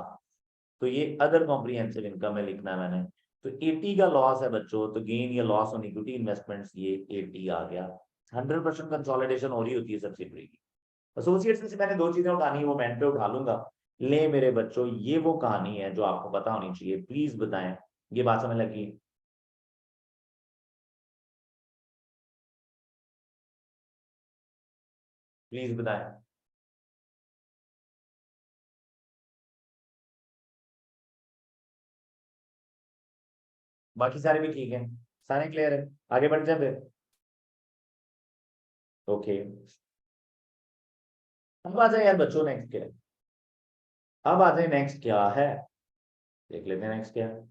तो ये अदर कॉम्प्रिहेंसिव इनकम में लिखना है मैंने। तो 80 का लॉस है बच्चों, तो गेन या लॉस ऑन इक्विटी इन्वेस्टमेंट्स ये 80 आ गया। 100% कंसोलिडेशन हो रही होती है सब्सिडरी की। एसोसिएट्स में से मैंने दो चीजें उठानी है, वो मैं पे उठा लूंगा। ले मेरे बच्चों, ये वो कहानी है जो आपको पता होनी चाहिए, प्लीज बताएं ये बात समझ लगी। प्लीज बताएं। बाकी सारे भी ठीक है, सारे क्लियर है, आगे बढ़ जाए फिर। ओके, अब आ जाए यार बच्चों नेक्स्ट क्या है, अब आ जाए नेक्स्ट क्या है, देख लेते हैं नेक्स्ट क्या है।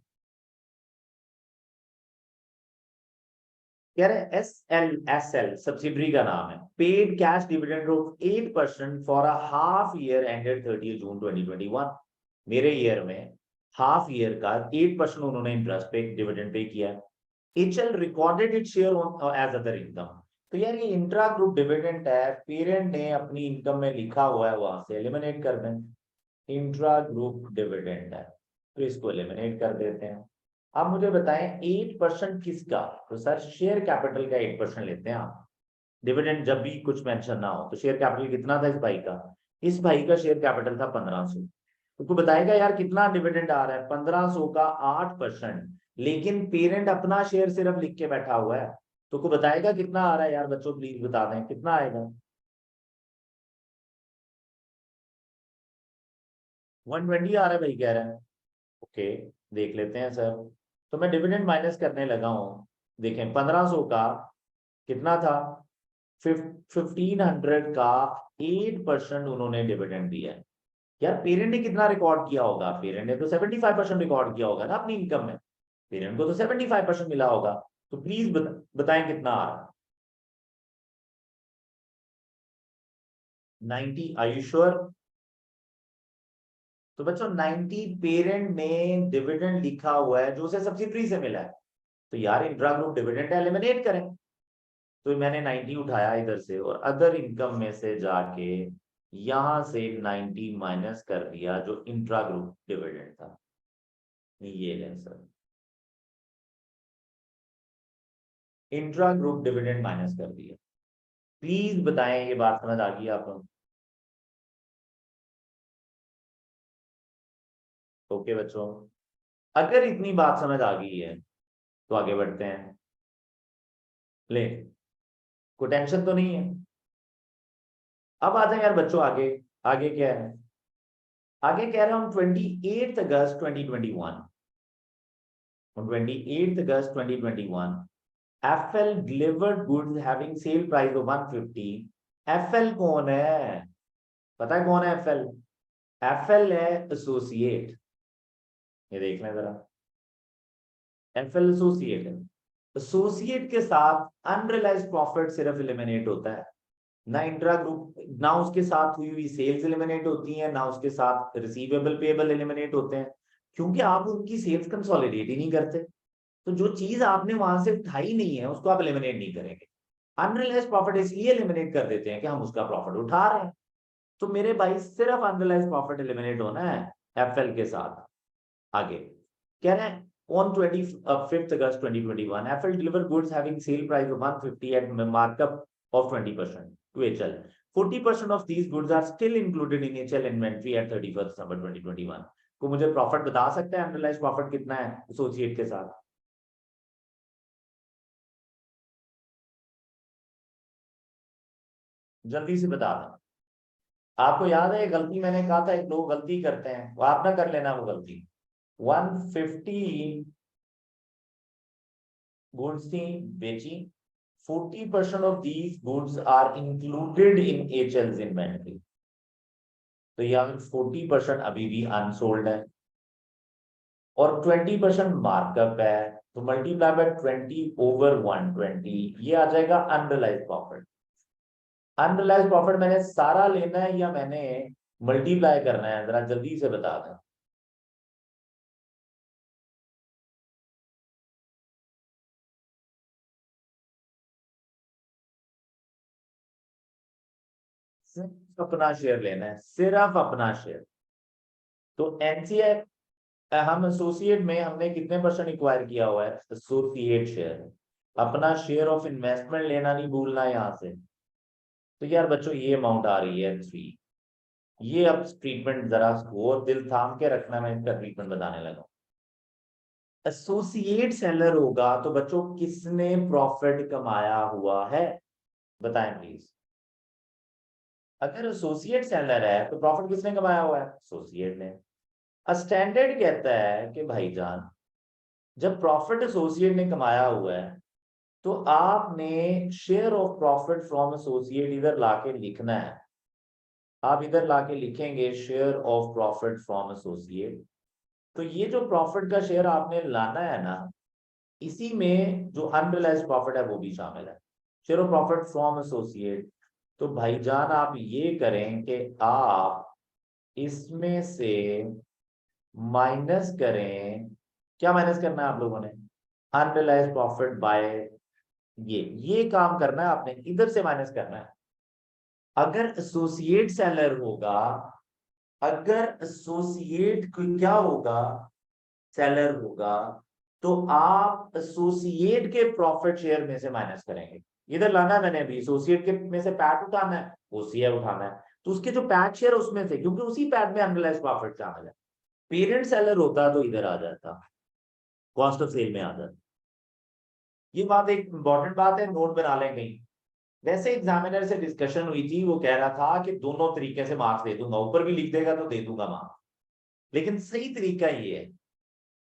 कह रहे SLSL सब्सिडरी का नाम है, paid cash dividend of 8% for a half year ended 30 जून 2021। मेरे ईयर में हाफ ईयर का 8% उन्होंने इंटरेस्ट पे डिविडेंड पे किया है। HL recorded it share as other income. तो यार ये इंट्रा ग्रुप डिविडेंड है, पेरेंट ने अपनी इनकम में लिखा हुआ है, वहां से एलिमिनेट कर दें। इंट्रा ग्रुप डिविडेंड है तो इसको एलिमिनेट कर देते हैं। अब मुझे बताएं 8% किसका, तो सर शेयर कैपिटल का 8% लेते हैं आप। डिविडेंड जब भी कुछ मेंशन ना हो, तो शेयर कैपिटल कितना था इस भाई का, इस भाई का शेयर कैपिटल था 1500। तो तू बताएगा यार कितना डिविडेंड आ रहा है, 1500 का 8%, लेकिन पेरेंट अपना शेयर सिर्फ लिख के बैठा हुआ है। तो को बताएगा कितना आ रहा है यार बच्चों, प्लीज बता दें कितना आएगा। 120 आ रहा है भाई कह रहा है। ओके, देख लेते हैं सर। तो मैं डिविडेंड माइनस करने लगा हूं। देखें 1500 का कितना था, 1500 का 8% उन्होंने डिविडेंड दिया है। यार पेरेंट ने कितना रिकॉर्ड किया होगा, पेरेंट ने तो 75% रिकॉर्ड किया होगा ना अपनी इनकम में, पेरेंट को तो 75% मिला होगा। तो प्लीज बताएं कितना आ रहा है। 90, आर यू श्योर? तो बच्चों 90 पेरेंट ने डिविडेंड लिखा हुआ है जो उसे सब्सिडरी से मिला है। तो यार इंट्रा ग्रुप डिविडेंड एलिमिनेट करें। तो मैंने 90 उठाया इधर से और अदर इनकम में से जाके यहां से 90 माइनस कर दिया जो इंट्रा ग्रुप डिविडेंड था। ये लें sir, intra group dividend minus कर दिया। प्लीज बताएं ये बात समझ आ गई आपको? ओके बच्चों, अगर इतनी बात समझ आ गई है तो आगे बढ़ते हैं। ले, कोई टेंशन तो नहीं है? अब आ जाए यार बच्चों आगे। आगे क्या है? आगे कह रहा हूं 28 अगस्त 2021, on 28 August 2021, FL delivered goods having sale price of 150। FL कौन है? पता है कौन है FL? FL है एसोसिएट। ये देख लें जरा, FL एसोसिएट है। एसोसिएट के साथ अनरियलाइज्ड प्रॉफिट सिर्फ एलिमिनेट होता है, ना इंट्रा ग्रुप, ना उसके साथ हुई हुई सेल्स एलिमिनेट होती हैं, ना उसके साथ रिसीवेबल पेबल एलिमिनेट होते हैं, क्योंकि आप उनकी सेल्स कंसोलिडेट ही नहीं करते। तो जो चीज आपने वहां से उठाई नहीं है उसको आप एलिमिनेट नहीं करेंगे। अनरियलाइज्ड प्रॉफिट इसलिए एलिमिनेट कर देते हैं कि हम उसका प्रॉफिट उठा रहे हैं। तो मेरे भाई सिर्फ अनरियलाइज्ड प्रॉफिट एलिमिनेट होना है एफएल के साथ। आगे कह रहे हैं on 25th August 2021, FL delivered goods having sale price of 150 at markup of 20% to HL. 40% of these goods are still included in HL inventory at 31st December 2021। को मुझे प्रॉफिट बता सकता है अनरियलाइज्ड प्रॉफिट कितना है एसोसिएट के साथ? जल्दी से बता दें। आपको याद है ये गलती मैंने कहा था, एक लोग गलती करते हैं, वो आप ना कर लेना वो गलती। 150 गुड्स थी बेची, 40% of these goods are included in HL's inventory. तो यहाँ 40% अभी भी अनसोल्ड है और 20% मार्कअप है, तो मल्टीप्लाई बाय 20/120 ये आ जाएगा अनरियलाइज्ड प्रॉफिट। अनरियलाइज्ड प्रॉफिट मैंने सारा लेना है या मैंने मल्टीप्लाई करना है, जरा जल्दी से बता दें। सिर्फ अपना शेयर लेना है, सिर्फ अपना शेयर। तो एनसीआई हम एसोसिएट में हमने कितने परसेंट एक्वायर किया हुआ है? एसोसिएट शेयर, अपना शेयर ऑफ इन्वेस्टमेंट लेना नहीं भूलना यहां से। तो यार बच्चों ये अमाउंट आ रही है 3। ये अब ट्रीटमेंट जरा वो दिल थाम के रखना, मैं इसका ट्रीटमेंट बताने लगा। एसोसिएट सेलर होगा तो बच्चों किसने प्रॉफिट कमाया हुआ है? बताएं प्लीज। अगर एसोसिएट सेलर है तो प्रॉफिट किसने कमाया हुआ है? एसोसिएट ने। स्टैंडर्ड कहता है कि भाईजान जब प्रॉफिट एसोसिएट ने कमाया हुआ है तो आपने share of profit from associate इधर लाके लिखना है। आप इधर लाके लिखेंगे share of profit from associate. तो ये जो प्रॉफिट का शेयर आपने लाना है ना, इसी में जो अनरियलाइज्ड प्रॉफिट है वो भी शामिल है, share of profit from associate. तो भाईजान आप ये करें कि आप इसमें से माइनस करें, क्या माइनस करना है आप लोगों ने? अनरियलाइज्ड प्रॉफिट बाय ये काम करना है आपने, इधर से माइनस करना है। अगर एसोसिएट सेलर होगा, अगर एसोसिएट क्या होगा? सेलर होगा, तो आप एसोसिएट के प्रॉफिट शेयर में से माइनस करेंगे। इधर लाना है मैंने अभी, एसोसिएट के में से पैट उठाना है, ओसीएफ उठाना है, तो उसके जो पैट शेयर उसमें से, क्योंकि उसी पैट में अनरियलाइज्ड प्रॉफिट शामिल है। पेरेंट सेलर होता तो इधर आ जाता, कॉस्ट ऑफ सेल में आ जाता। ये बात एक इंपॉर्टेंट बात है, नोट बना लें कहीं। वैसे एग्जामिनर से डिस्कशन हुई थी, वो कह रहा था कि दोनों तरीके से मार्क्स दे दूंगा, ऊपर भी लिख देगा तो दे दूंगा मार्क्स, लेकिन सही तरीका ये है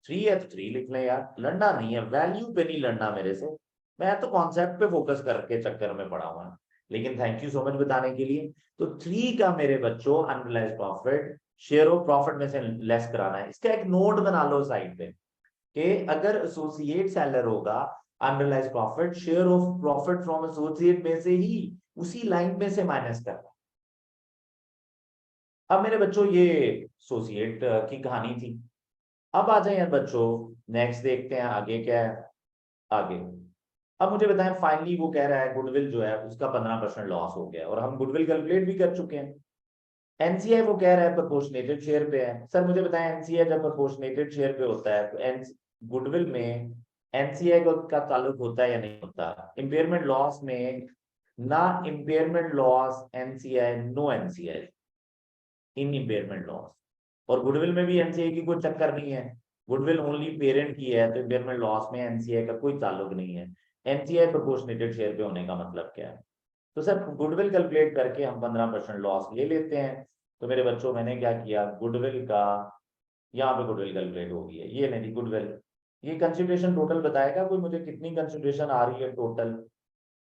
3 है तो 3 लिख लें यार, लड़ना नहीं है, वैल्यू पे नहीं लड़ना मेरे से। मैं तो कॉन्सेप्ट पे फोकस करके चक्कर में पड़ा हुआ, लेकिन थैंक यू सो मच बताने के लिए। तो 3 का मेरे बच्चों unrealised profit share of profit में से लेस कराना है। इसका एक नोट बना लो साइड पे कि अगर एसोसिएट सेलर होगा, unrealised profit share of profit from associate में से ही उसी लाइन में से माइनस करना। अब मेरे बच्चों ये एसोसिएट की कहानी थी। अब आ जाए यार बच्चों, नेक्स्ट देखते हैं आगे क्या है। आगे अब मुझे बताएं, फाइनली वो कह रहा है गुडविल जो है उसका 15% लॉस हो गया, और हम गुडविल कैलकुलेट भी कर चुके हैं। एनसीआई वो कह रहा है प्रोपोर्शनेटेड शेयर पे है। सर मुझे बताएं, एनसीआई जब प्रोपोर्शनेटेड शेयर पे होता है तो गुडविल में एनसीआई का ताल्लुक होता है या नहीं होता? इम्पेयरमेंट लॉस में ना impairment loss NCI, no NCI in impairment loss. और गुडविल में भी एनसीआई की कोई चक्कर नहीं है, गुडविल ओनली पेरेंट की है, तो इम्पेयरमेंट लॉस में एनसीआई का कोई ताल्लुक नहीं है। एनसीआई प्रोपोर्शनेटेड शेयर पे होने का मतलब क्या है? तो सर गुडविल कैलकुलेट करके हम 15% लॉस ले लेते हैं। तो मेरे बच्चों मैंने क्या किया, गुडविल का यहाँ पे गुडविल कैलकुलेट हो गई है, ये नहीं गुडविल। ये कंसिडरेशन टोटल बताएगा कोई मुझे, कितनी कंसिडरेशन आ रही है टोटल?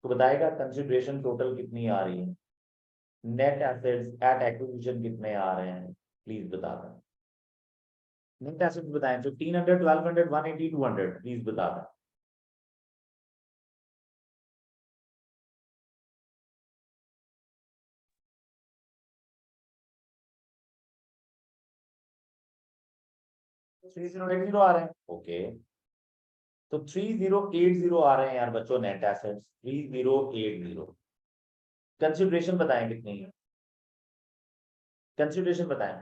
तो बताएगा कंसिडरेशन टोटल कितनी आ रही है, नेट एसेट्स एट एक्विजिशन कितने आ रहे हैं, प्लीज बता दें। नेट एसेट्स बताएं, 1500, 1200, 180, 200, प्लीज बता दें। थ्री जीरो एट जीरो आ रहे हैं, ओके। तो 3080 आ रहे हैं यार बच्चों नेट एसेट्स, 3080। कंसिडरेशन बताएं कितनी है, कंसिडरेशन बताएं।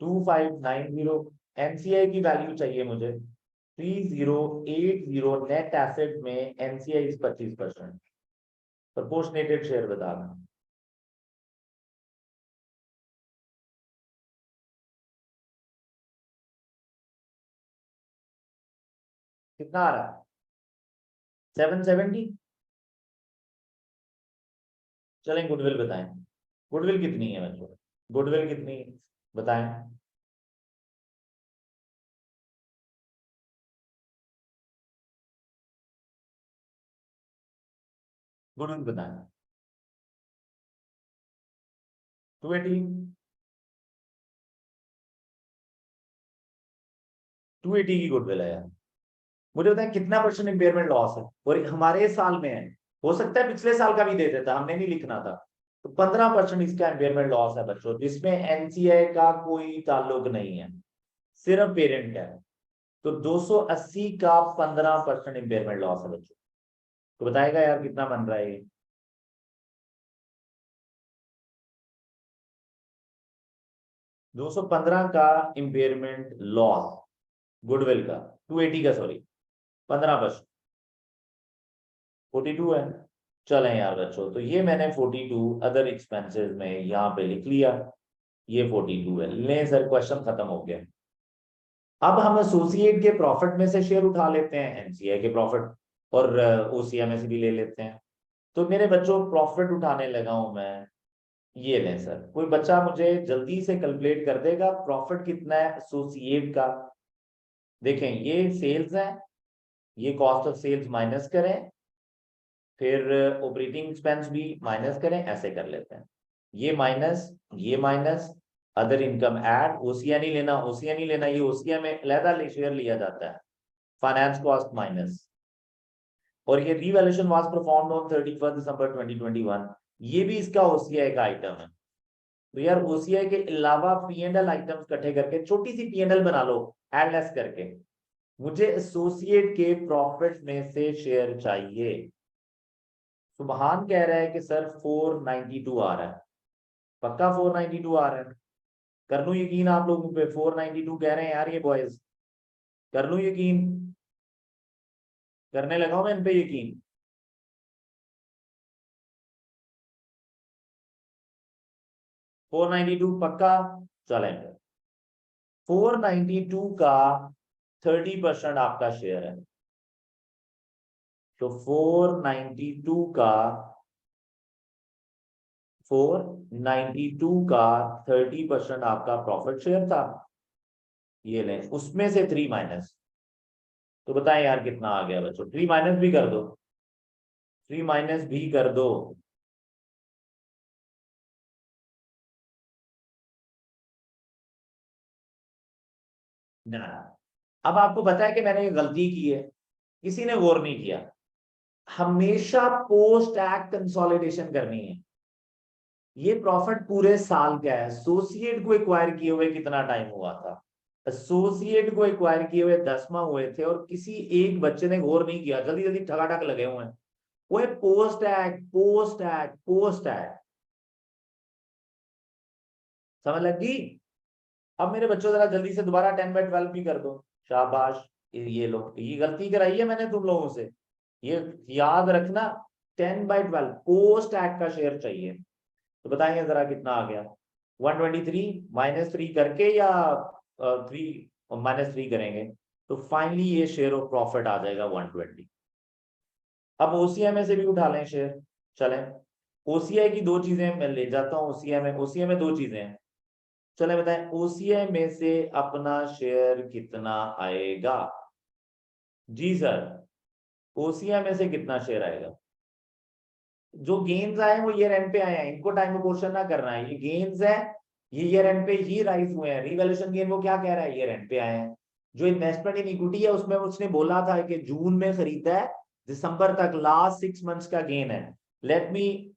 2590। एनसीआई की वैल्यू चाहिए मुझे, 3080 नेट एसेट में एनसीआई 25%। प्रोपोर्शनेटेड शेयर बता दें। कितना आ रहा है? 770। चलें गुडविल बताएं, गुडविल कितनी है बच्चों, गुडविल कितनी है? बताएं। गुडविल बताएं। 280। 280 की गुडविल है यार। मुझे बताएं कितना परसेंट इम्पेयरमेंट लॉस है, और हमारे साल में है, हो सकता है पिछले साल का भी दे देता, हमने नहीं लिखना था। तो 15% इसका इम्पेयरमेंट लॉस है बच्चों, जिसमें एनसीआई का कोई ताल्लुक नहीं है, सिर्फ पेरेंट का है। तो 280 का 15% इम्पेयरमेंट लॉस है बच्चों। तो बताएगा यार कितना बन रहा है ये? 215 का इम्पेयरमेंट लॉस गुडविल का, 280 का सॉरी, 15%, 42 है। चलें यार बच्चों, तो ये मैंने 42 अदर एक्सपेंसेस में यहाँ पे लिख लिया, ये 42 है। ले सर क्वेश्चन खत्म हो गया। अब हम एसोसिएट के प्रॉफिट में से शेयर उठा लेते हैं, एनसीआई के प्रॉफिट और ओसीएम में से भी ले लेते हैं। तो मेरे बच्चों प्रॉफिट उठाने लगा हूं मैं, ये लें सर, कोई बच्चा मुझे जल्दी से कैलकुलेट कर देगा प्रॉफिट कितना है एसोसिएट का? देखें ये सेल्स है, ये कॉस्ट ऑफ सेल्स माइनस करें, फिर ऑपरेटिंग एक्सपेंस भी माइनस करें, ऐसे कर लेते हैं। ये minus other income add, OCI नहीं लेना, ओसीआई नहीं लेना, ये ओसीआई में अलहदा शेयर लिया जाता है। फाइनेंस कॉस्ट माइनस, और ये रीवैल्यूएशन वाज परफॉर्म्ड ऑन 31 दिसंबर 2021, ये भी इसका ओसीआई का आइटम है। तो यार ओसीआई के अलावा पीएनएल आइटम्स इकट्ठे करके छोटी सी पीएनएल बना लो, एड लेस करके। मुझे एसोसिएट के प्रॉफिट में से शेयर चाहिए। सुबहान कह रहा है कि सर 492 आ रहा है, पक्का 492 आ रहा है? कर लूं यकीन आप लोगों पे, 492 कह रहे हैं यार ये बॉयज, कर लूं यकीन? करने लगा हूं मैं इन पे यकीन। 492 पक्का? चलें, 492 का 30% आपका शेयर है, तो 492 का 30% आपका प्रॉफिट शेयर था, ये लें, उसमें से 3 माइनस। तो बताएं यार कितना आ गया बच्चों, 3 माइनस भी कर दो, 3 माइनस भी कर दो। ना, अब आपको पता है कि मैंने ये गलती की है, किसी ने गौर नहीं किया। हमेशा पोस्ट एक्ट कंसोलिडेशन करनी है। ये प्रॉफिट पूरे साल का है, एसोसिएट को एक्वायर किए हुए कितना टाइम हुआ था, एसोसिएट को एक्वायर किए हुए 10 माह हुए थे और किसी एक बच्चे ने गौर नहीं किया, जल्दी जल्दी ठगाठक लगे हुए हैं, वो है post act, post act, post act. समझ लगी? अब मेरे बच्चों जरा जल्दी से दोबारा 10/12 भी कर दो। शाबाश। ये लो, ये गलती कराई है मैंने तुम लोगों से, ये याद रखना। 10/12 पोस्ट एक्ट का शेयर चाहिए। तो बताएंगे जरा कितना आ गया? 123 -3 करके या 3 -3 करेंगे, तो फाइनली ये शेयर ऑफ प्रॉफिट आ जाएगा 120। अब ओसीआई में से भी उठा लें शेयर। चलें, ओसीआई की दो चीजें मैं ले जाता हूँ। ओसीआई में दो चीजें हैं। चले बताएं, ओसीआई में से अपना शेयर कितना आएगा? जी सर, ओसीआई में से कितना शेयर आएगा? जो गेन्स आए वो ईयर एंड पे आए हैं, इनको टाइम पोर्शन ना करना है। ये गेन्स है, ये ईयर एंड पे ही राइज हुए हैं। रिवैल्यूएशन गेन वो क्या कह रहा है, ईयर एंड पे आए हैं। जो इन्वेस्टमेंट इन इक्विटी है उसमें उसने बोला था कि जून में खरीदा है, दिसंबर तक लास्ट 6 मंथ्स का गेन है। लेट मी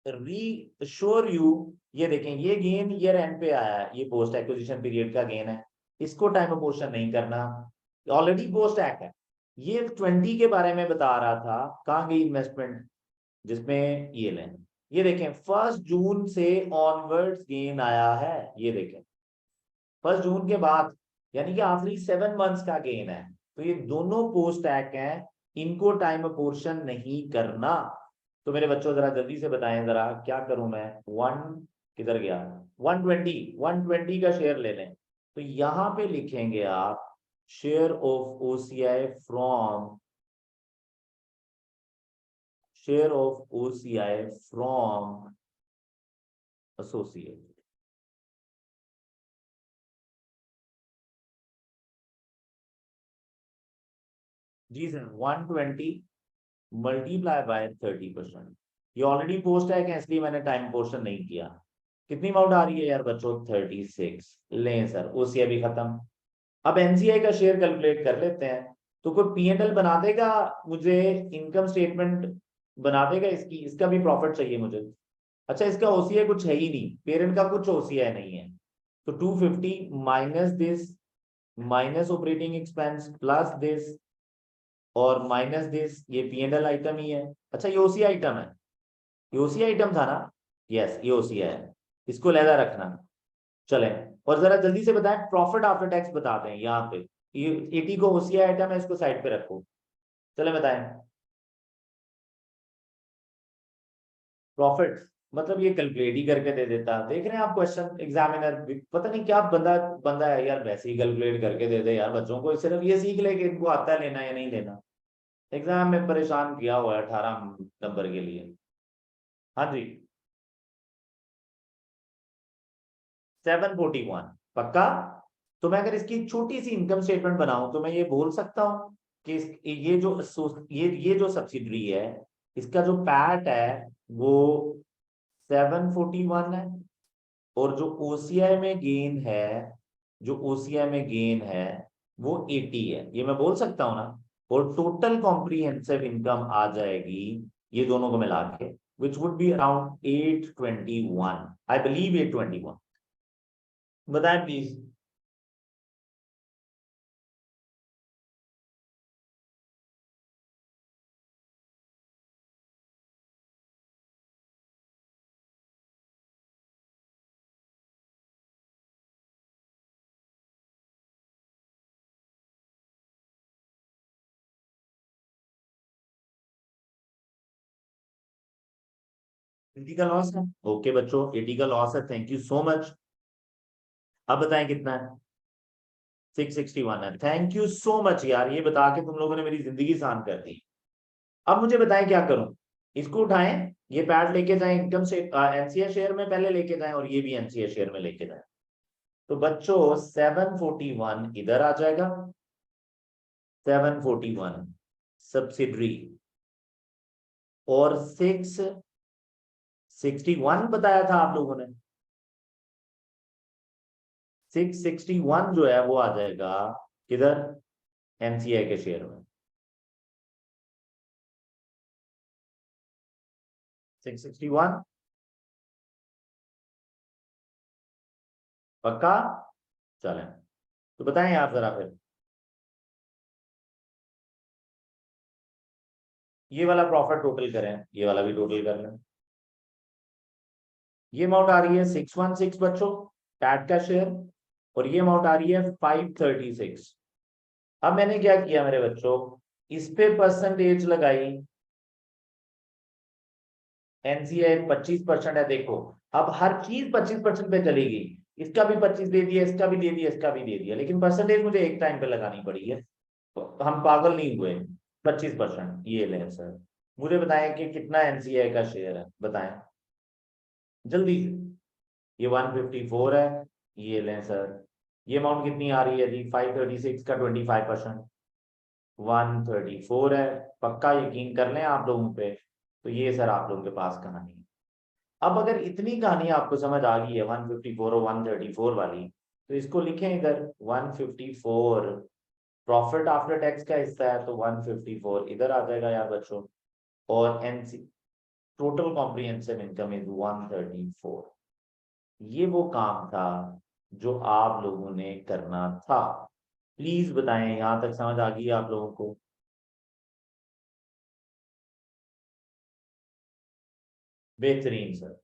रीश्योर यू, ये देखें, ये गेन ईयर एंड पे आया है, ये पोस्ट एक्विजिशन पीरियड का गेन है, इसको टाइम पोर्शन नहीं करना, ऑलरेडी पोस्ट एक्ट है। ये 20 के बारे में बता रहा था, कहाँ गई इन्वेस्टमेंट जिसमें ये लें। ये देखें 1 जून से ऑनवर्ड्स गेन आया है, ये देखें 1 जून के बाद, यानी कि आखिरी 7 मंथ्स का गेन है। तो ये दोनों पोस्ट एक्ट हैं, इनको टाइम पोर्शन नहीं करना। तो मेरे बच्चों जरा जल्दी से बताएं, जरा क्या करूं मैं? 1 किधर गया? 120 का शेयर ले लें। तो यहां पे लिखेंगे आप share of OCI from, share of OCI from associate. जी सर, 120 मल्टीप्लाई बाय 30%। ये ऑलरेडी पोस्ट है कि इसलिए मैंने टाइम पोर्शन नहीं किया। कितनी अमाउंट आ रही है यार बच्चों? 36। लें सर, ओसीआई भी खत्म। अब एनसीआई का शेयर कैलकुलेट कर लेते हैं। तो कोई पीएनएल बना देगा मुझे, इनकम स्टेटमेंट बना देगा इसकी, इसका भी प्रॉफिट चाहिए मुझे। अच्छा, इसका ओसीआई कुछ है ही नहीं, पेरेंट का कुछ ओसीआई नहीं है। तो 250 minus this, minus operating expense, plus this और माइनस दिस, ये पीएनएल आइटम ही है। अच्छा, ये ओसी आइटम है, ये ओसी आइटम था ना? यस, ये ओसी है, इसको लहदा रखना। चले, और जरा जल्दी से बताएं, प्रॉफिट आफ्टर टैक्स बता दें यहाँ पे। ये 80 को ओसी आइटम है, इसको साइड पे रखो। चले बताएं प्रॉफिट, मतलब ये कैलकुलेट ही करके दे देता। देख रहे हैं आप, क्वेश्चन एग्जामिनर पता नहीं क्या बंदा बंदा है यार, वैसे ही कैलकुलेट करके दे दे यार बच्चों को। सिर्फ ये सीख ले कि इनको आता है लेना या नहीं लेना। एग्जाम में परेशान किया हुआ है 18 नंबर के लिए। हाँ जी, 741 पक्का? तो मैं अगर इसकी छोटी सी इनकम स्टेटमेंट बनाऊं तो मैं ये बोल सकता हूं कि ये जो सब्सिडरी है, इसका जो पैट है वो 741 है, और जो ओसीआई में गेन है, जो ओसीआई में गेन है वो 80 है, ये मैं बोल सकता हूं ना? और टोटल कॉम्प्रिहेंसिव इनकम आ जाएगी ये दोनों को मिला के, which would be around 821, I believe 821। बताएं प्लीज। एटी का लॉस है, ओके बच्चों, 80 का लॉस है, थैंक यू सो मच। अब बताएं कितना है? 661 है, थैंक यू सो मच यार, ये बता के तुम लोगों ने मेरी जिंदगी आसान कर दी। अब मुझे बताएं क्या करूं? इसको उठाएं, ये पैड लेके जाएं इनकम से एनसीए शेयर में पहले लेके जाएं, और ये भी एनसीए शेयर में लेके जाएं। तो बच्चों 741 इधर आ जाएगा, 741 सब्सिडरी, और 661 बताया था आप लोगों ने। 661 जो है वो आ जाएगा किधर? एनसीआई के शेयर में। 661 पक्का? चलें, तो बताएं आप जरा फिर। ये वाला प्रॉफिट टोटल करें, ये वाला भी टोटल कर लें। ये अमाउंट आ रही है 616 बच्चों टैट का शेयर, और ये अमाउंट आ रही है 536। अब मैंने क्या किया मेरे बच्चों, इस पे परसेंटेज लगाई, एनसीए 25% है, देखो अब हर चीज 25% पे चलेगी, इसका भी 25 दे दिया, इसका भी दे दिया, इसका भी दे दिया, लेकिन परसेंटेज मुझे एक टाइम पे लगानी पड़ी है, तो हम पागल नहीं हुए। 25% ये लें सर, मुझे बताएं कि कितना एनसीए का शेयर है, बताएं जल्दी से। ये 154 है, ये लें सर। ये अमाउंट कितनी आ रही है जी, 536 का 25%, 134 है। पक्का यकीन कर लें आप लोगों पे, तो ये सर आप लोगों के पास कहानी है। अब अगर इतनी कहानी आपको समझ आ गई है 154 और 134 वाली, तो इसको लिखें इधर 154, प्रॉफिट आफ्टर टैक्स का हिस्सा है, तो 154 इधर आ जाएगा यार बच्चों, और NC total comprehensive income is 134। ये वो काम था जो आप लोगों ने करना था। प्लीज बताएं, यहां तक समझ आ गई आप लोगों को? बेहतरीन सर।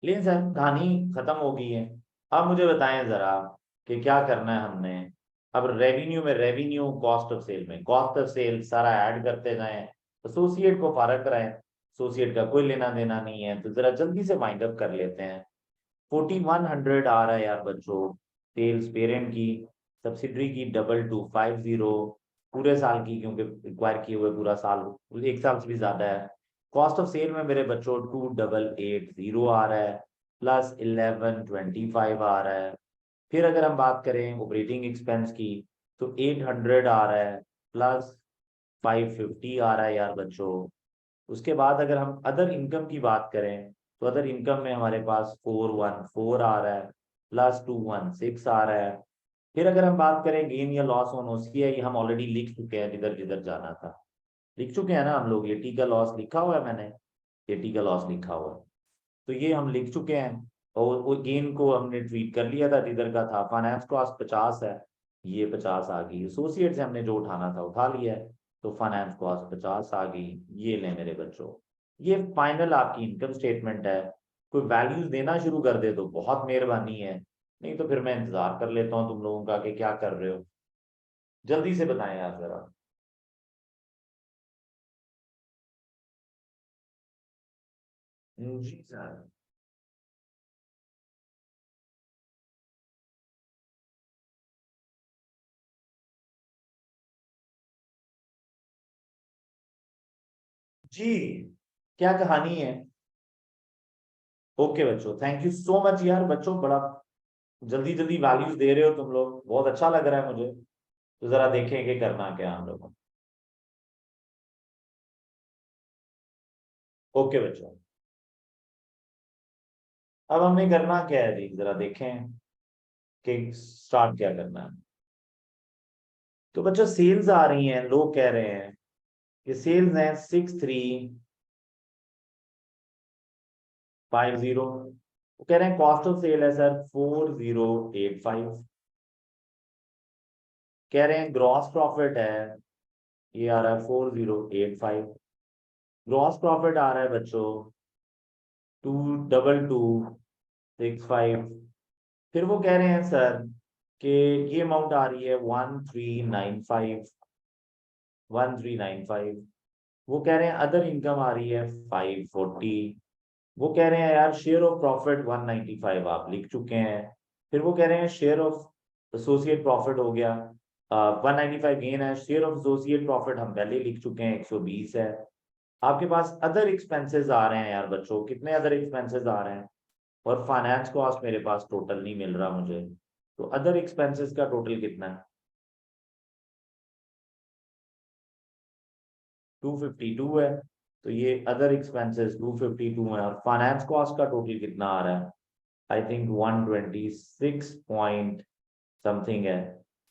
लेकिन सर कहानी खत्म हो गई है, अब मुझे बताएं जरा कि क्या करना है हमने। अब रेवेन्यू में, रेवेन्यू कॉस्ट ऑफ सेल में, कॉस्ट ऑफ सेल सारा ऐड करते जाएं, एसोसिएट को फारग कराएं, एसोसिएट का कोई लेना देना नहीं है, तो जरा जल्दी से वाइंड अप कर लेते हैं। 4100 आ रहा है यार बच्चों, सेल्स पेरेंट की, सब्सिडरी की 2250, पूरे साल की, क्योंकि रिक्वायर किए हुए पूरा साल, एक साल से भी ज्यादा है। कॉस्ट ऑफ सेल में मेरे बच्चों 2880 आ रहा है, प्लस 1125 आ रहा है। फिर अगर हम बात करें ऑपरेटिंग एक्सपेंस की, तो 800 आ रहा है, प्लस 550 आ रहा है यार बच्चों। उसके बाद अगर हम अदर इनकम की बात करें, तो अदर इनकम में हमारे पास 414 आ रहा है, प्लस 216 आ रहा है। फिर अगर हम बात करें गेन या लॉस ऑन ओसीआई, ये हम ऑलरेडी लिख चुके हैं, जिधर जिधर जाना था लिख चुके हैं ना हम लोग। ये टी का लॉस लिखा हुआ है मैंने, ये टी का लॉस लिखा हुआ है, तो ये हम लिख चुके हैं। और वो गेन को हमने ट्वीट कर लिया था, जिधर का था। फाइनेंस कॉस्ट 50 है, ये 50 आ गई। एसोसिएट से हमने जो उठाना था उठा लिया है, तो फाइनेंस कॉस्ट 50 आ गई। ये ले मेरे बच्चों, ये फाइनल आपकी इनकम स्टेटमेंट है। कोई वैल्यूज देना शुरू कर दे तो बहुत मेहरबानी है, नहीं तो फिर मैं इंतजार कर लेता हूँ तुम लोगों का कि क्या कर रहे हो। जल्दी से बताएं यार जरा। जी सर। जी, क्या कहानी है? ओके बच्चों, थैंक यू सो मच यार बच्चों, बड़ा जल्दी जल्दी वैल्यूज दे रहे हो तुम लोग, बहुत अच्छा लग रहा है मुझे। तो जरा देखें कि करना क्या है हम लोगों को। ओके बच्चों, अब हमने करना क्या है जी, जरा देखें कि स्टार्ट क्या करना है। तो बच्चों सेल्स आ रही हैं, लोग कह रहे हैं कि सेल्स हैं 6350। वो कह रहे हैं कॉस्ट ऑफ सेल है सर 4085। कह रहे हैं ग्रॉस प्रॉफिट है, ये आ रहा है 4085। ग्रॉस प्रॉफिट आ रहा है बच्चों 22265। फिर वो कह रहे हैं सर कि ये अमाउंट आ रही है 1395, 1395। वो कह रहे हैं अदर इनकम आ रही है 540। वो कह रहे हैं यार शेयर ऑफ प्रॉफिट 195 आप लिख चुके हैं। फिर वो कह रहे हैं शेयर ऑफ एसोसिएट प्रॉफिट हो गया 195 गेन है। शेयर ऑफ एसोसिएट प्रॉफिट हम पहले लिख चुके हैं 120 है। आपके पास अदर एक्सपेंसेस आ रहे हैं यार बच्चों, कितने अदर एक्सपेंसेस आ रहे हैं? और फाइनेंस कॉस्ट मेरे पास टोटल नहीं मिल रहा मुझे, तो अदर एक्सपेंसेस का टोटल कितना है? 252 है। तो ये अदर एक्सपेंसेस 252 है, और फाइनेंस कॉस्ट का टोटल कितना आ रहा है? आई थिंक 126 पॉइंट समथिंग है,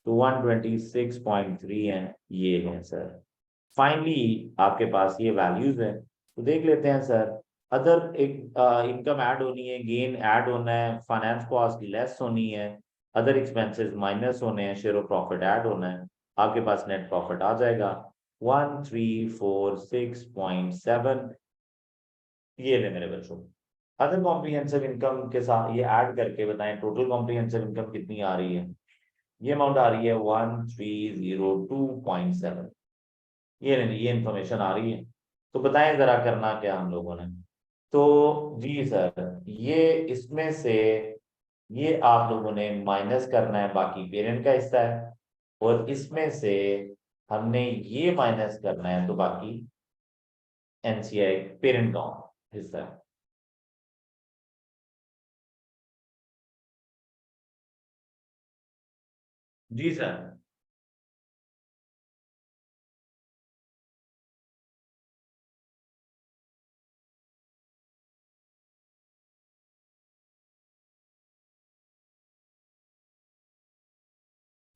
तो 126.3 है। ये है सर, फाइनली आपके पास ये वैल्यूज है। तो देख लेते हैं सर, अदर एक इनकम ऐड होनी है, गेन ऐड होना है, फाइनेंस कॉस्ट लेस होनी है, अदर एक्सपेंसेस माइनस होने हैं, शेयर ऑफ प्रॉफिट ऐड होना है, आपके पास नेट प्रॉफिट आ जाएगा 1346.7। ये ले मेरे बच्चों, अदर कॉम्प्रिहेंसिव इनकम के साथ ये ऐड करके बताएं टोटल कॉम्प्रिहेंसिव इनकम कितनी आ रही है। ये अमाउंट आ रही है 1302.7। ये इंफॉर्मेशन आ रही है। तो बताएं जरा करना क्या हम लोगों ने। तो जी सर, ये इसमें से ये आप लोगों ने माइनस करना है, बाकी पेरेंट का हिस्सा है, और इसमें से हमने ये माइनस करना है, तो बाकी एनसीआई पेरेंट का हिस्सा है। जी सर।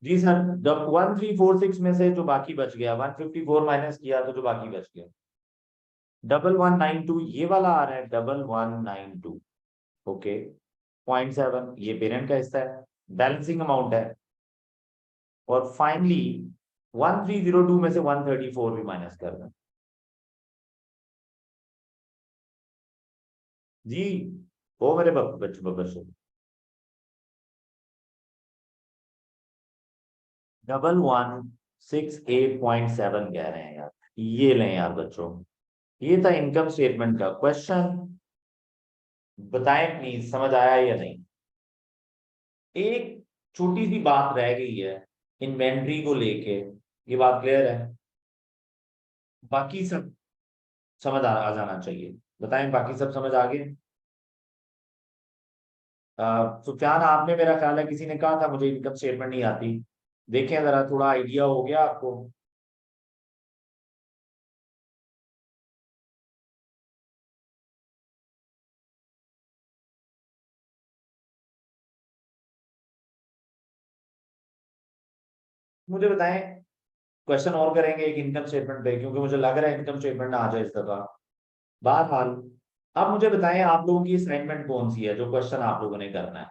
जी सर, जब 1346 में से जो बाकी बच गया, 154 माइनस किया तो जो बाकी बच गया 1192, ये वाला आ रहा है 1192। ओके, 0.7 ये पेरेंट का हिस्सा है, बैलेंसिंग अमाउंट है। और फाइनली 1302 में से 134 भी माइनस कर दें। जी, वो मेरे बच्चे 1168.7 कह रहे हैं यार। ये लें यार बच्चों, ये था इनकम स्टेटमेंट का क्वेश्चन। बताएं प्लीज समझ आया या नहीं। एक छोटी सी बात रह गई है इन्वेंट्री को लेके, ये बात क्लियर है, बाकी सब समझ आ जाना चाहिए। बताएं बाकी सब समझ आ गए। सुफियान, आपने, मेरा ख्याल है किसी ने कहा था मुझे इनकम स्टेटमेंट नहीं आती, देखें जरा, थोड़ा आइडिया हो गया आपको। मुझे बताएं, क्वेश्चन और करेंगे एक इनकम स्टेटमेंट पे, क्योंकि मुझे लग रहा है इनकम स्टेटमेंट ना आ जाए इस दफा। बहरहाल, अब मुझे बताएं आप लोगों की असाइनमेंट कौन सी है जो क्वेश्चन आप लोगों ने करना है,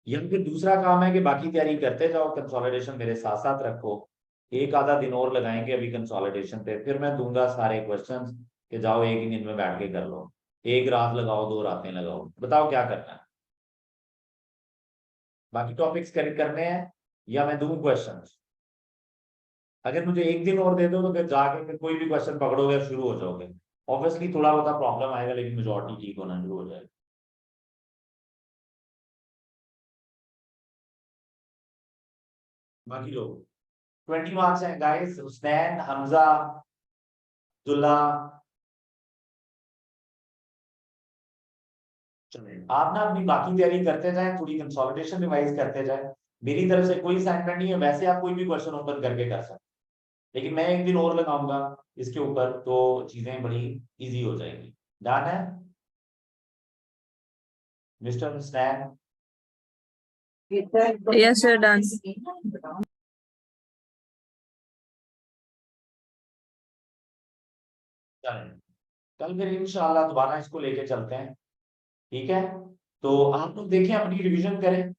या फिर दूसरा काम है कि बाकी तैयारी करते जाओ, कंसोलिडेशन मेरे साथ साथ रखो। एक आधा दिन और लगाएंगे अभी कंसोलिडेशन पे, फिर मैं दूंगा सारे क्वेश्चंस कि जाओ एक ही दिन में बैठ के कर लो। एक रात लगाओ, दो रातें लगाओ, बताओ क्या करना है। बाकी टॉपिक्स करने हैं या मैं दूं क्वेश्चंस। अगर मुझे एक दिन और दे दो तो फिर जाके फिर कोई भी क्वेश्चन पकड़ोगे और शुरू हो जाओगे। ऑब्वियसली थोड़ा बहुत प्रॉब्लम आएगा, लेकिन मेजोरिटी ठीक होना शुरू हो जाएगा। बाकी लोग 20 मार्क्स हैं गाइस, हुसनैन, हमजा, अब्दुल्ला। चलिए आप ना अपनी बाकी तैयारी करते जाएं, थोड़ी कंसोलिडेशन रिवाइज करते जाएं। मेरी तरफ से कोई असाइनमेंट नहीं है, वैसे आप कोई भी क्वेश्चन ओपन करके कर सकते हैं, लेकिन मैं एक दिन और लगाऊंगा इसके ऊपर, तो चीजें बड़ी इजी हो जाएंगी। डन है mister Husnain? Yes, sir, done. चलें, कल फिर इंशाल्लाह दोबारा इसको लेके चलते हैं। ठीक है, तो आप लोग देखें, अपनी रिवीजन करें,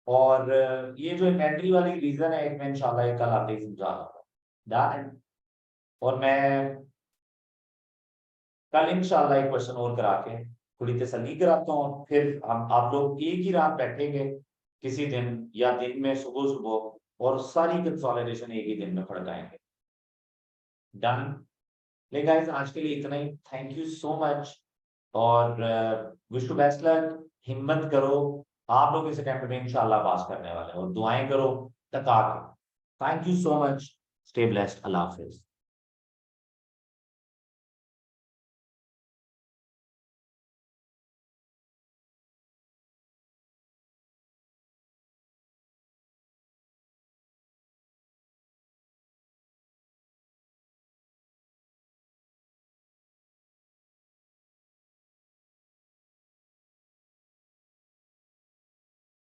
और ये जो इन्वेंट्री वाली रीजन है, एक मैं इंशाल्लाह ये कल आते ही समझा दूंगा। डन। और मैं कल इंशाल्लाह एक क्वेश्चन और करा के थोड़ी तसल्ली कराता हूँ, फिर हम आप लोग एक ही रात बैठेंगे किसी दिन, या दिन में सुबह सुबह, और सारी कंसोलिडेशन एक ही दिन में पढ़ाएंगे। डन। ले गाइस, आज के लिए इतना ही। थैंक यू सो मच, और विश टू बेस्ट लक। हिम्मत करो, आप लोग इस अटेम्प्ट में इंशाल्लाह पास करने वाले हैं, और दुआएं करो तक आके। Thank you so much. Stay blessed. Allah Hafiz.